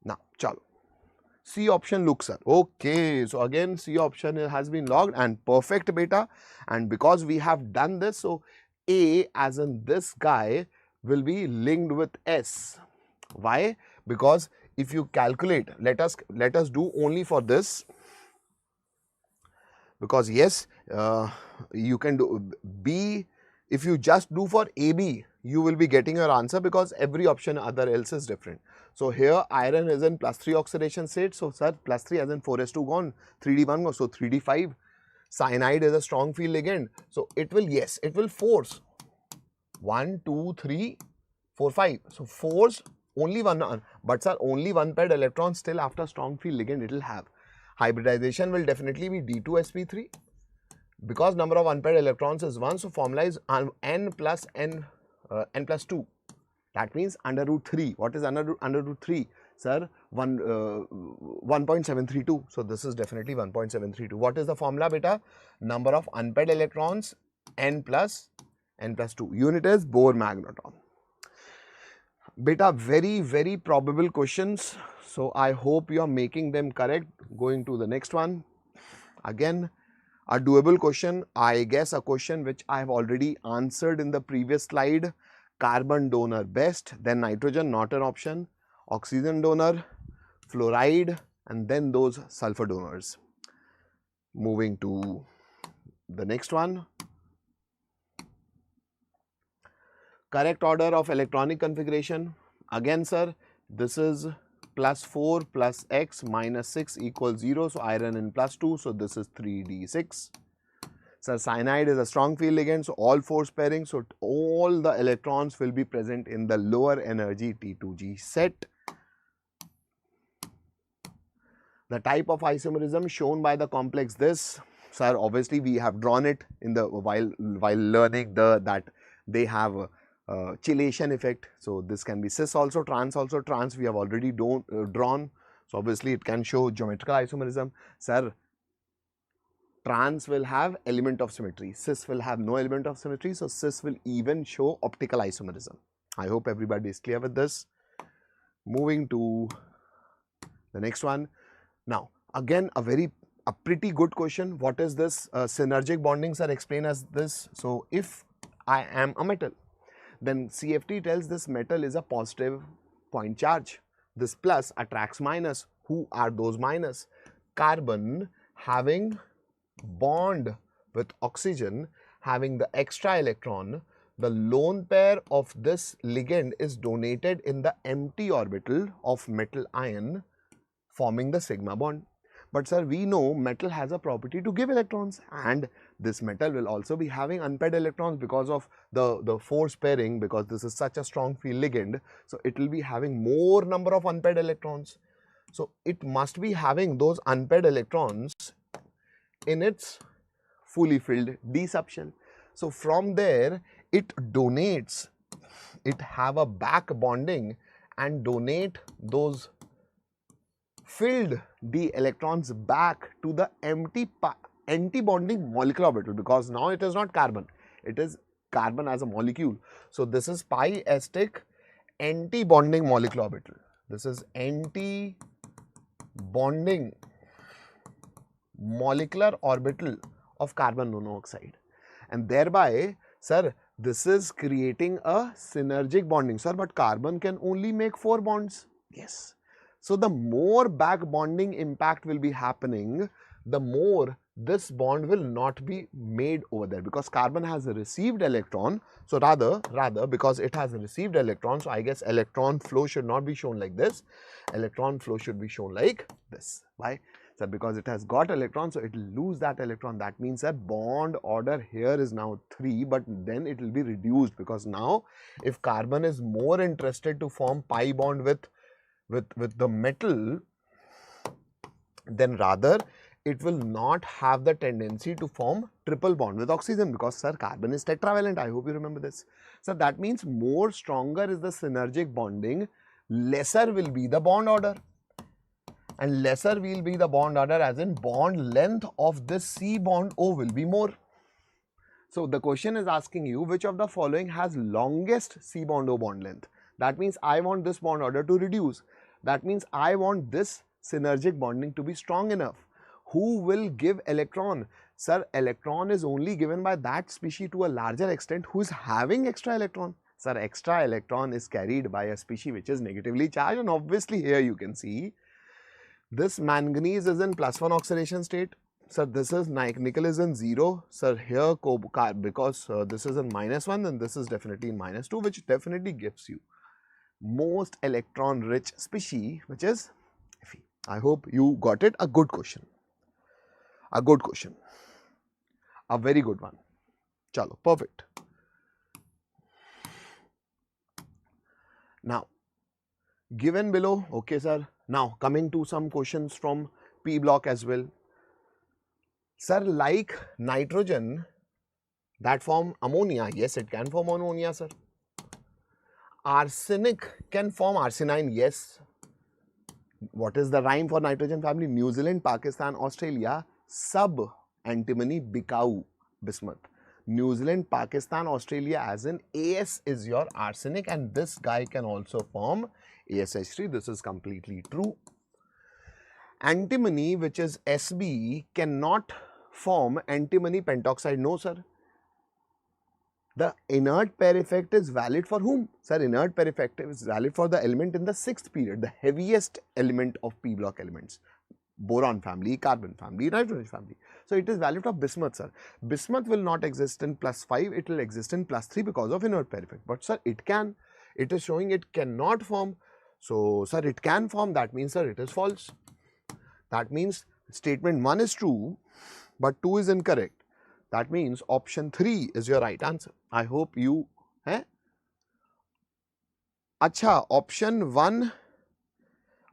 Now, chalo. C option looks, sir. Okay, so again C option has been logged and perfect beta. And because we have done this, so A as in this guy will be linked with S. Why? Because if you calculate, let us do only for this, because yes, you can do B. If you just do for AB, you will be getting your answer because every option other else is different. So here iron is in +3 oxidation state. So sir, +3 as in 4s2 gone, 3d1 gone, so 3d5. Cyanide is a strong field ligand. So it will, yes, it will force 1, 2, 3, 4, 5. So force only one, but sir, only one paired electron still after strong field ligand it will have. Hybridization will definitely be D2sp3. Because number of unpaired electrons is 1, so formula is n plus 2. That means under root 3. What is under root 3? Sir, 1.732. So this is definitely 1.732. What is the formula, beta? Number of unpaired electrons n plus 2. Unit is Bohr magneton. Beta, very probable questions. So I hope you are making them correct. Going to the next one. Again, a doable question, I guess a question which I have already answered in the previous slide. Carbon donor best, then nitrogen not an option, oxygen donor, fluoride, and then those sulfur donors. Moving to the next one. Correct order of electronic configuration. Again, sir, this is +4 plus x minus 6 equals 0. So iron in +2. So this is 3d6. So cyanide is a strong field ligand. So all force pairing. So all the electrons will be present in the lower energy T2G set. The type of isomerism shown by the complex this. Sir, obviously we have drawn it in the while learning that they have chelation effect. So this can be cis also, trans we have already drawn. So obviously it can show geometrical isomerism. Sir, trans will have element of symmetry, cis will have no element of symmetry. So cis will even show optical isomerism. I hope everybody is clear with this. Moving to the next one. Now again a pretty good question. What is this synergic bonding, sir? Explain us this. So if I am a metal, then CFT tells this metal is a positive point charge. This plus attracts minus. Who are those minus? Carbon having bond with oxygen, having the extra electron. The lone pair of this ligand is donated in the empty orbital of metal ion, forming the sigma bond. But sir, we know metal has a property to give electrons, and this metal will also be having unpaired electrons because of the force pairing, because this is such a strong field ligand. So it will be having more number of unpaired electrons. So it must be having those unpaired electrons in its fully filled d subshell. So from there it donates, it have a back bonding and donate those filled d electrons back to the empty bonding molecular orbital, because now it is not carbon, it is carbon as a molecule. So this is pi-estic anti-bonding molecular orbital. This is anti-bonding molecular orbital of carbon monoxide, and thereby, sir, this is creating a synergic bonding. Sir, but carbon can only make 4 bonds. Yes. So the more back bonding impact will be happening, the more this bond will not be made over there, because carbon has a received electron. So rather because it has a received electron, so I guess electron flow should not be shown like this. Electron flow should be shown like this. Why? So because it has got electron, so it will lose that electron. That means that bond order here is now 3, but then it will be reduced, because now if carbon is more interested to form pi bond with the metal, then rather it will not have the tendency to form triple bond with oxygen, because sir, carbon is tetravalent. I hope you remember this. So that means more stronger is the synergic bonding, lesser will be the bond order, and lesser will be the bond order as in bond length of this C bond O will be more. So the question is asking you which of the following has longest C bond O bond length. That means I want this bond order to reduce. That means I want this synergic bonding to be strong enough. Who will give electron? Sir, electron is only given by that species to a larger extent who is having extra electron. Sir, extra electron is carried by a species which is negatively charged, and obviously here you can see this manganese is in +1 oxidation state. Sir, this is nickel is in 0. Sir, here because this is in -1, then this is definitely in -2, which definitely gives you most electron rich species, which is Fe. I hope you got it. A good question. A good question. A very good one. Chalo, perfect. Now, given below, okay sir. Now, coming to some questions from P block as well. Sir, like nitrogen that form ammonia, yes, it can form ammonia, sir. Arsenic can form arsenine, yes. What is the rhyme for nitrogen family? New Zealand, Pakistan, Australia, sub antimony, bicau, bismuth. New Zealand, Pakistan, Australia as in AS is your arsenic, and this guy can also form ASH3. This is completely true. Antimony, which is SB, cannot form antimony pentoxide. No, sir. The inert pair effect is valid for whom? Sir, inert pair effect is valid for the element in the 6th period, the heaviest element of P block elements. Boron family, carbon family, nitrogen family. So, it is valid for bismuth, sir. Bismuth will not exist in +5, it will exist in +3 because of inert pair effect. But, sir, it can. It is showing it cannot form. So, sir, it can form. That means, sir, it is false. That means statement 1 is true, but 2 is incorrect. That means option 3 is your right answer. I hope you. Acha, option 1.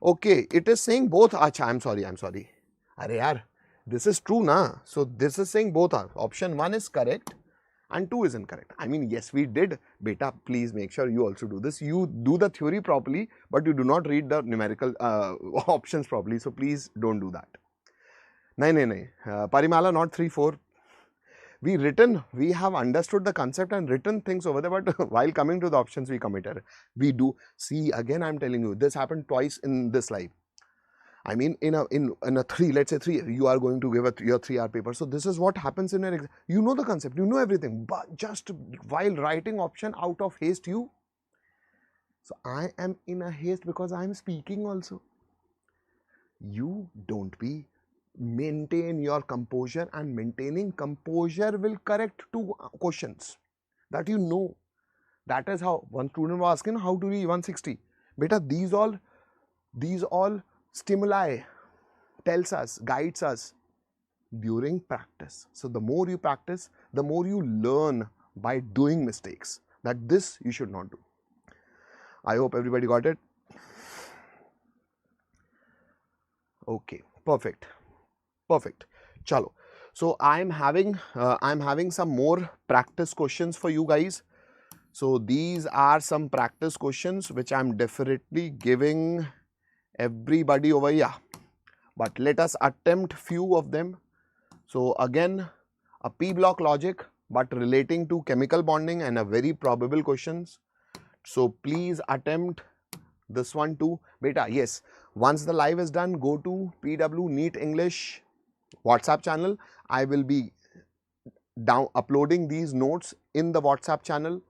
Okay, it is saying both. Acha, I'm sorry. Arey yaar, this is true, na? So this is saying both are. Option 1 is correct and 2 is incorrect. I mean, yes, we did. Beta, please make sure you also do this. You do the theory properly, but you do not read the numerical options properly. So please don't do that. No. Parimala, not 3, 4. We have understood the concept and written things over there, but while coming to the options, we committed. We do. See, again, I'm telling you, this happened twice in this life. I mean, in a 3, let's say 3, you are going to give your 3-hour paper. So this is what happens in your exam. You know the concept, you know everything, but just while writing option out of haste, So I am in a haste because I am speaking also. You don't be. Maintain your composure, and maintaining composure will correct 2 questions that you know. That is how one student was asking how to read 160. Beta, these all stimuli tells us, guides us during practice. So the more you practice, the more you learn by doing mistakes. That this you should not do. I hope everybody got it. Okay, perfect. Chalo. So I'm having some more practice questions for you guys. So these are some practice questions which I'm definitely giving everybody over here. But let us attempt few of them. So again, a P block logic, but relating to chemical bonding and a very probable questions. So please attempt this one too. Beta, yes. Once the live is done, go to PW NEET English WhatsApp channel. I will be uploading these notes in the WhatsApp channel.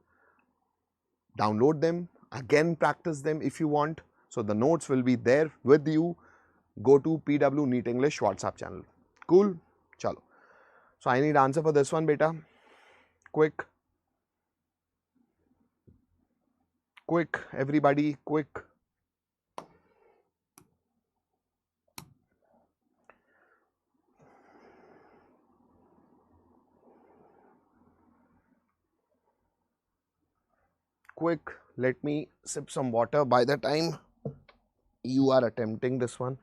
Download them, again practice them if you want. So the notes will be there with you. Go to PW NEET English WhatsApp channel. Cool? Chalo. So I need answer for this one, beta. Quick, everybody, quick. Quick, let me sip some water by the time you are attempting this one.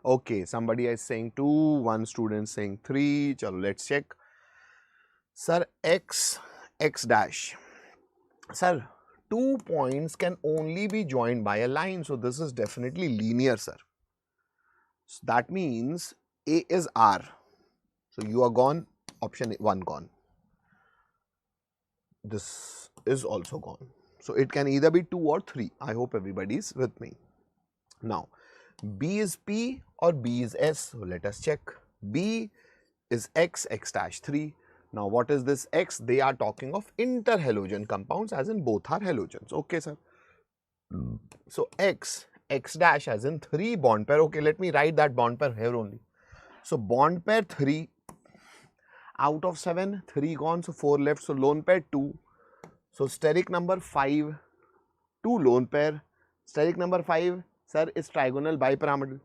Okay, somebody is saying 2, one student saying 3. Chalo, let's check. Sir, x dash. Sir, 2 points can only be joined by a line. So this is definitely linear, sir. So that means A is R. So you are gone. Option 1 gone. This is also gone. So it can either be 2 or 3. I hope everybody is with me. Now, B is P or B is S. So let us check. B is X dash 3. Now, what is this X? They are talking of interhalogen compounds, as in both are halogens. Okay, sir. So, X dash as in 3 bond pair. Okay, let me write that bond pair here only. So, bond pair 3 out of 7, 3 gone. So, 4 left. So, lone pair 2. So, steric number 5, 2 lone pair. Steric number 5, sir, is trigonal bipyramidal.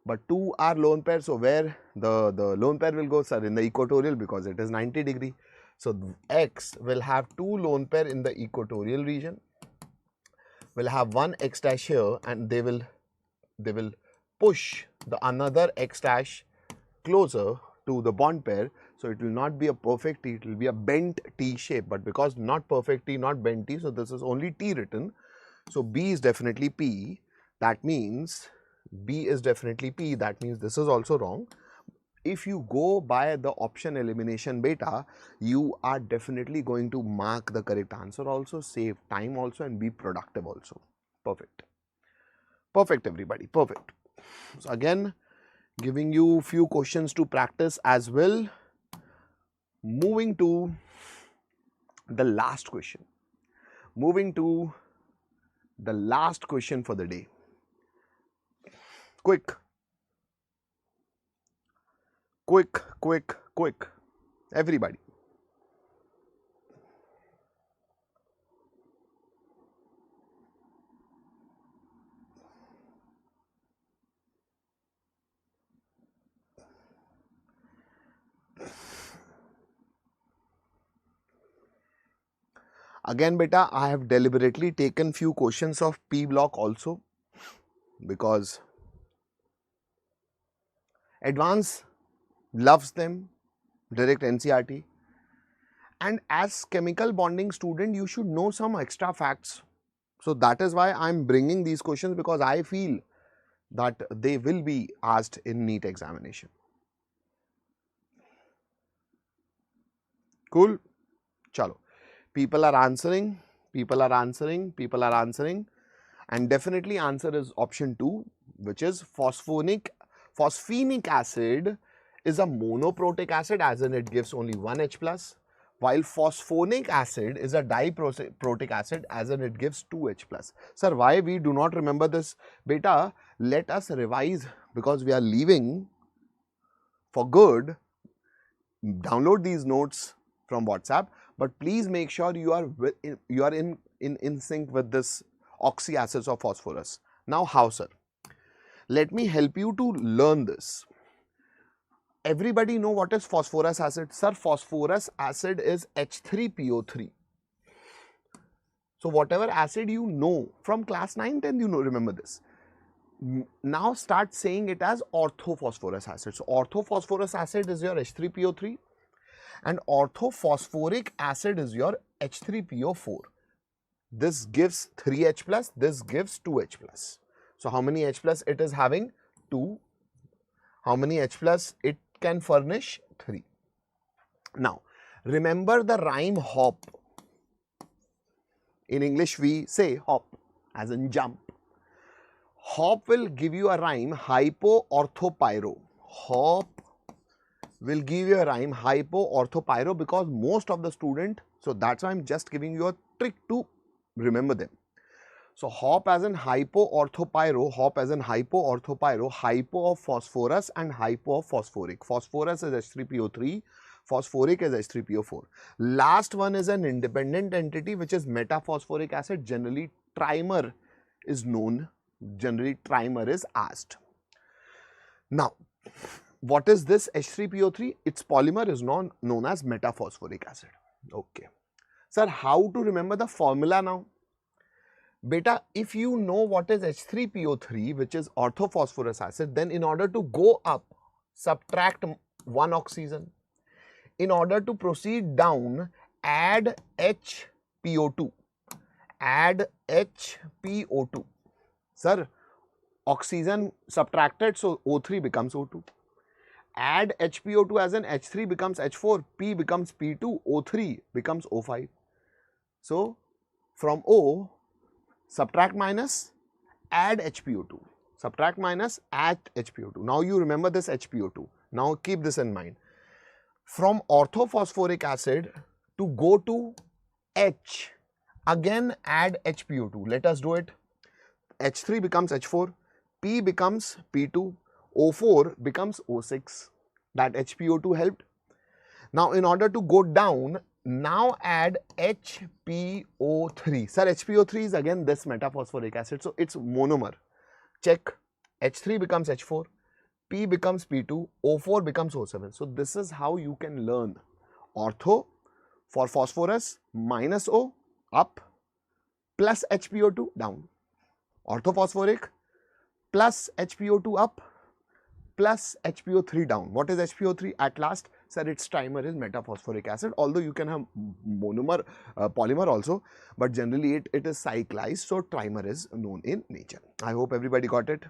But 2 are lone pair, so where the lone pair will go, sir? In the equatorial, because it is 90 degree. So X will have 2 lone pair in the equatorial region. Will have one X dash here, and they will push the another X dash closer to the bond pair. So it will not be a perfect T, it will be a bent T shape. But because not perfect T, not bent T, so this is only T written. So B is definitely P. That means B is definitely P. That means this is also wrong. If you go by the option elimination beta, you are definitely going to mark the correct answer also, save time also, and be productive also. Perfect. Perfect, everybody. Perfect. So again, giving you few questions to practice as well. Moving to the last question. Moving to the last question for the day. Quick. Everybody. Again, beta, I have deliberately taken few questions of P block also, because advanced loves them, direct NCRT. And as chemical bonding student, you should know some extra facts. So that is why I am bringing these questions, because I feel that they will be asked in NEET examination. Cool? Chalo. People are answering, and definitely answer is option 2, which is phosphenic acid is a monoprotic acid, as in it gives only one H plus, while phosphonic acid is a diprotic acid, as in it gives 2 H plus. Sir, why we do not remember this? Beta, let us revise, because we are leaving for good. Download these notes from WhatsApp, but please make sure you are in sync with this oxy acids of phosphorus. Now how, sir? Let me help you to learn this. Everybody know what is phosphorus acid? Sir, phosphorus acid is H3PO3. So whatever acid you know from class 9, 10, you know, remember this. Now start saying it as orthophosphorus acid. So orthophosphorus acid is your H3PO3, and orthophosphoric acid is your H3PO4. This gives 3H plus, this gives 2H plus. So how many H plus it is having? 2. How many H plus it can furnish? 3. Now, remember the rhyme hop. In English, we say hop, as in jump. Hop will give you a rhyme hypo-orthopyro. Hop will give you a rhyme hypo-orthopyro, because most of the student, so that's why I'm just giving you a trick to remember them. So hop as in hypo-orthopyro, hypo of phosphorus and hypo of phosphoric. Phosphorus is H3PO3, phosphoric is H3PO4. Last one is an independent entity, which is metaphosphoric acid. Generally trimer is known, generally trimer is asked. Now, what is this H3PO3? Its polymer is known as metaphosphoric acid. Okay. Sir, how to remember the formula now? Beta, if you know what is H3PO3, which is orthophosphorus acid, then in order to go up, subtract one oxygen. in order to proceed down, add HPO2. Add HPO2. Sir, oxygen subtracted, so O3 becomes O2. Add HPO2 as an H3 becomes H4, P becomes P2, O3 becomes O5. So, from O, subtract minus, add HPO2. Subtract minus, add HPO2. Now you remember this HPO2. Now keep this in mind. From orthophosphoric acid to go to H, again add HPO2. Let us do it. H3 becomes H4, P becomes P2, O4 becomes O6. That HPO2 helped. Now in order to go down, now add HPO3. Sir, HPO3 is again this metaphosphoric acid, so it's monomer. Check. H3 becomes H4, P becomes P2, O4 becomes O7. So this is how you can learn. Ortho for phosphorus minus O up plus HPO2 down. Orthophosphoric plus HPO2 up plus HPO3 down. What is HPO3 at last? Sir, its trimer is metaphosphoric acid, although you can have monomer, polymer also, but generally it is cyclized, so trimer is known in nature. I hope everybody got it.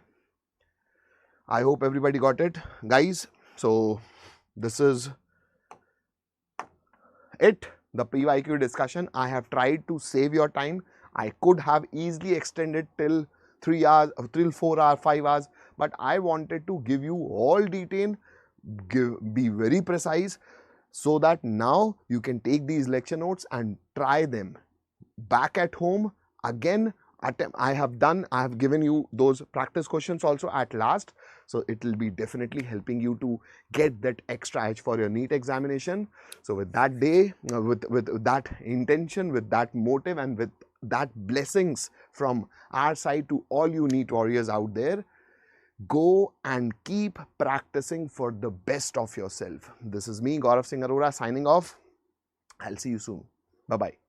I hope everybody got it, guys. So this is it, the PYQ discussion. I have tried to save your time. I could have easily extended till 3 hours, till 4 hours, 5 hours, but I wanted to give you all detail, be very precise, so that now you can take these lecture notes and try them back at home. Again, I have given you those practice questions also at last, so it will be definitely helping you to get that extra edge for your NEET examination. So with that day, with that intention, with that motive, and with that blessings from our side to all you NEET warriors out there, go and keep practicing for the best of yourself. This is me, Gaurav Singh Arora, signing off. I'll see you soon. Bye-bye.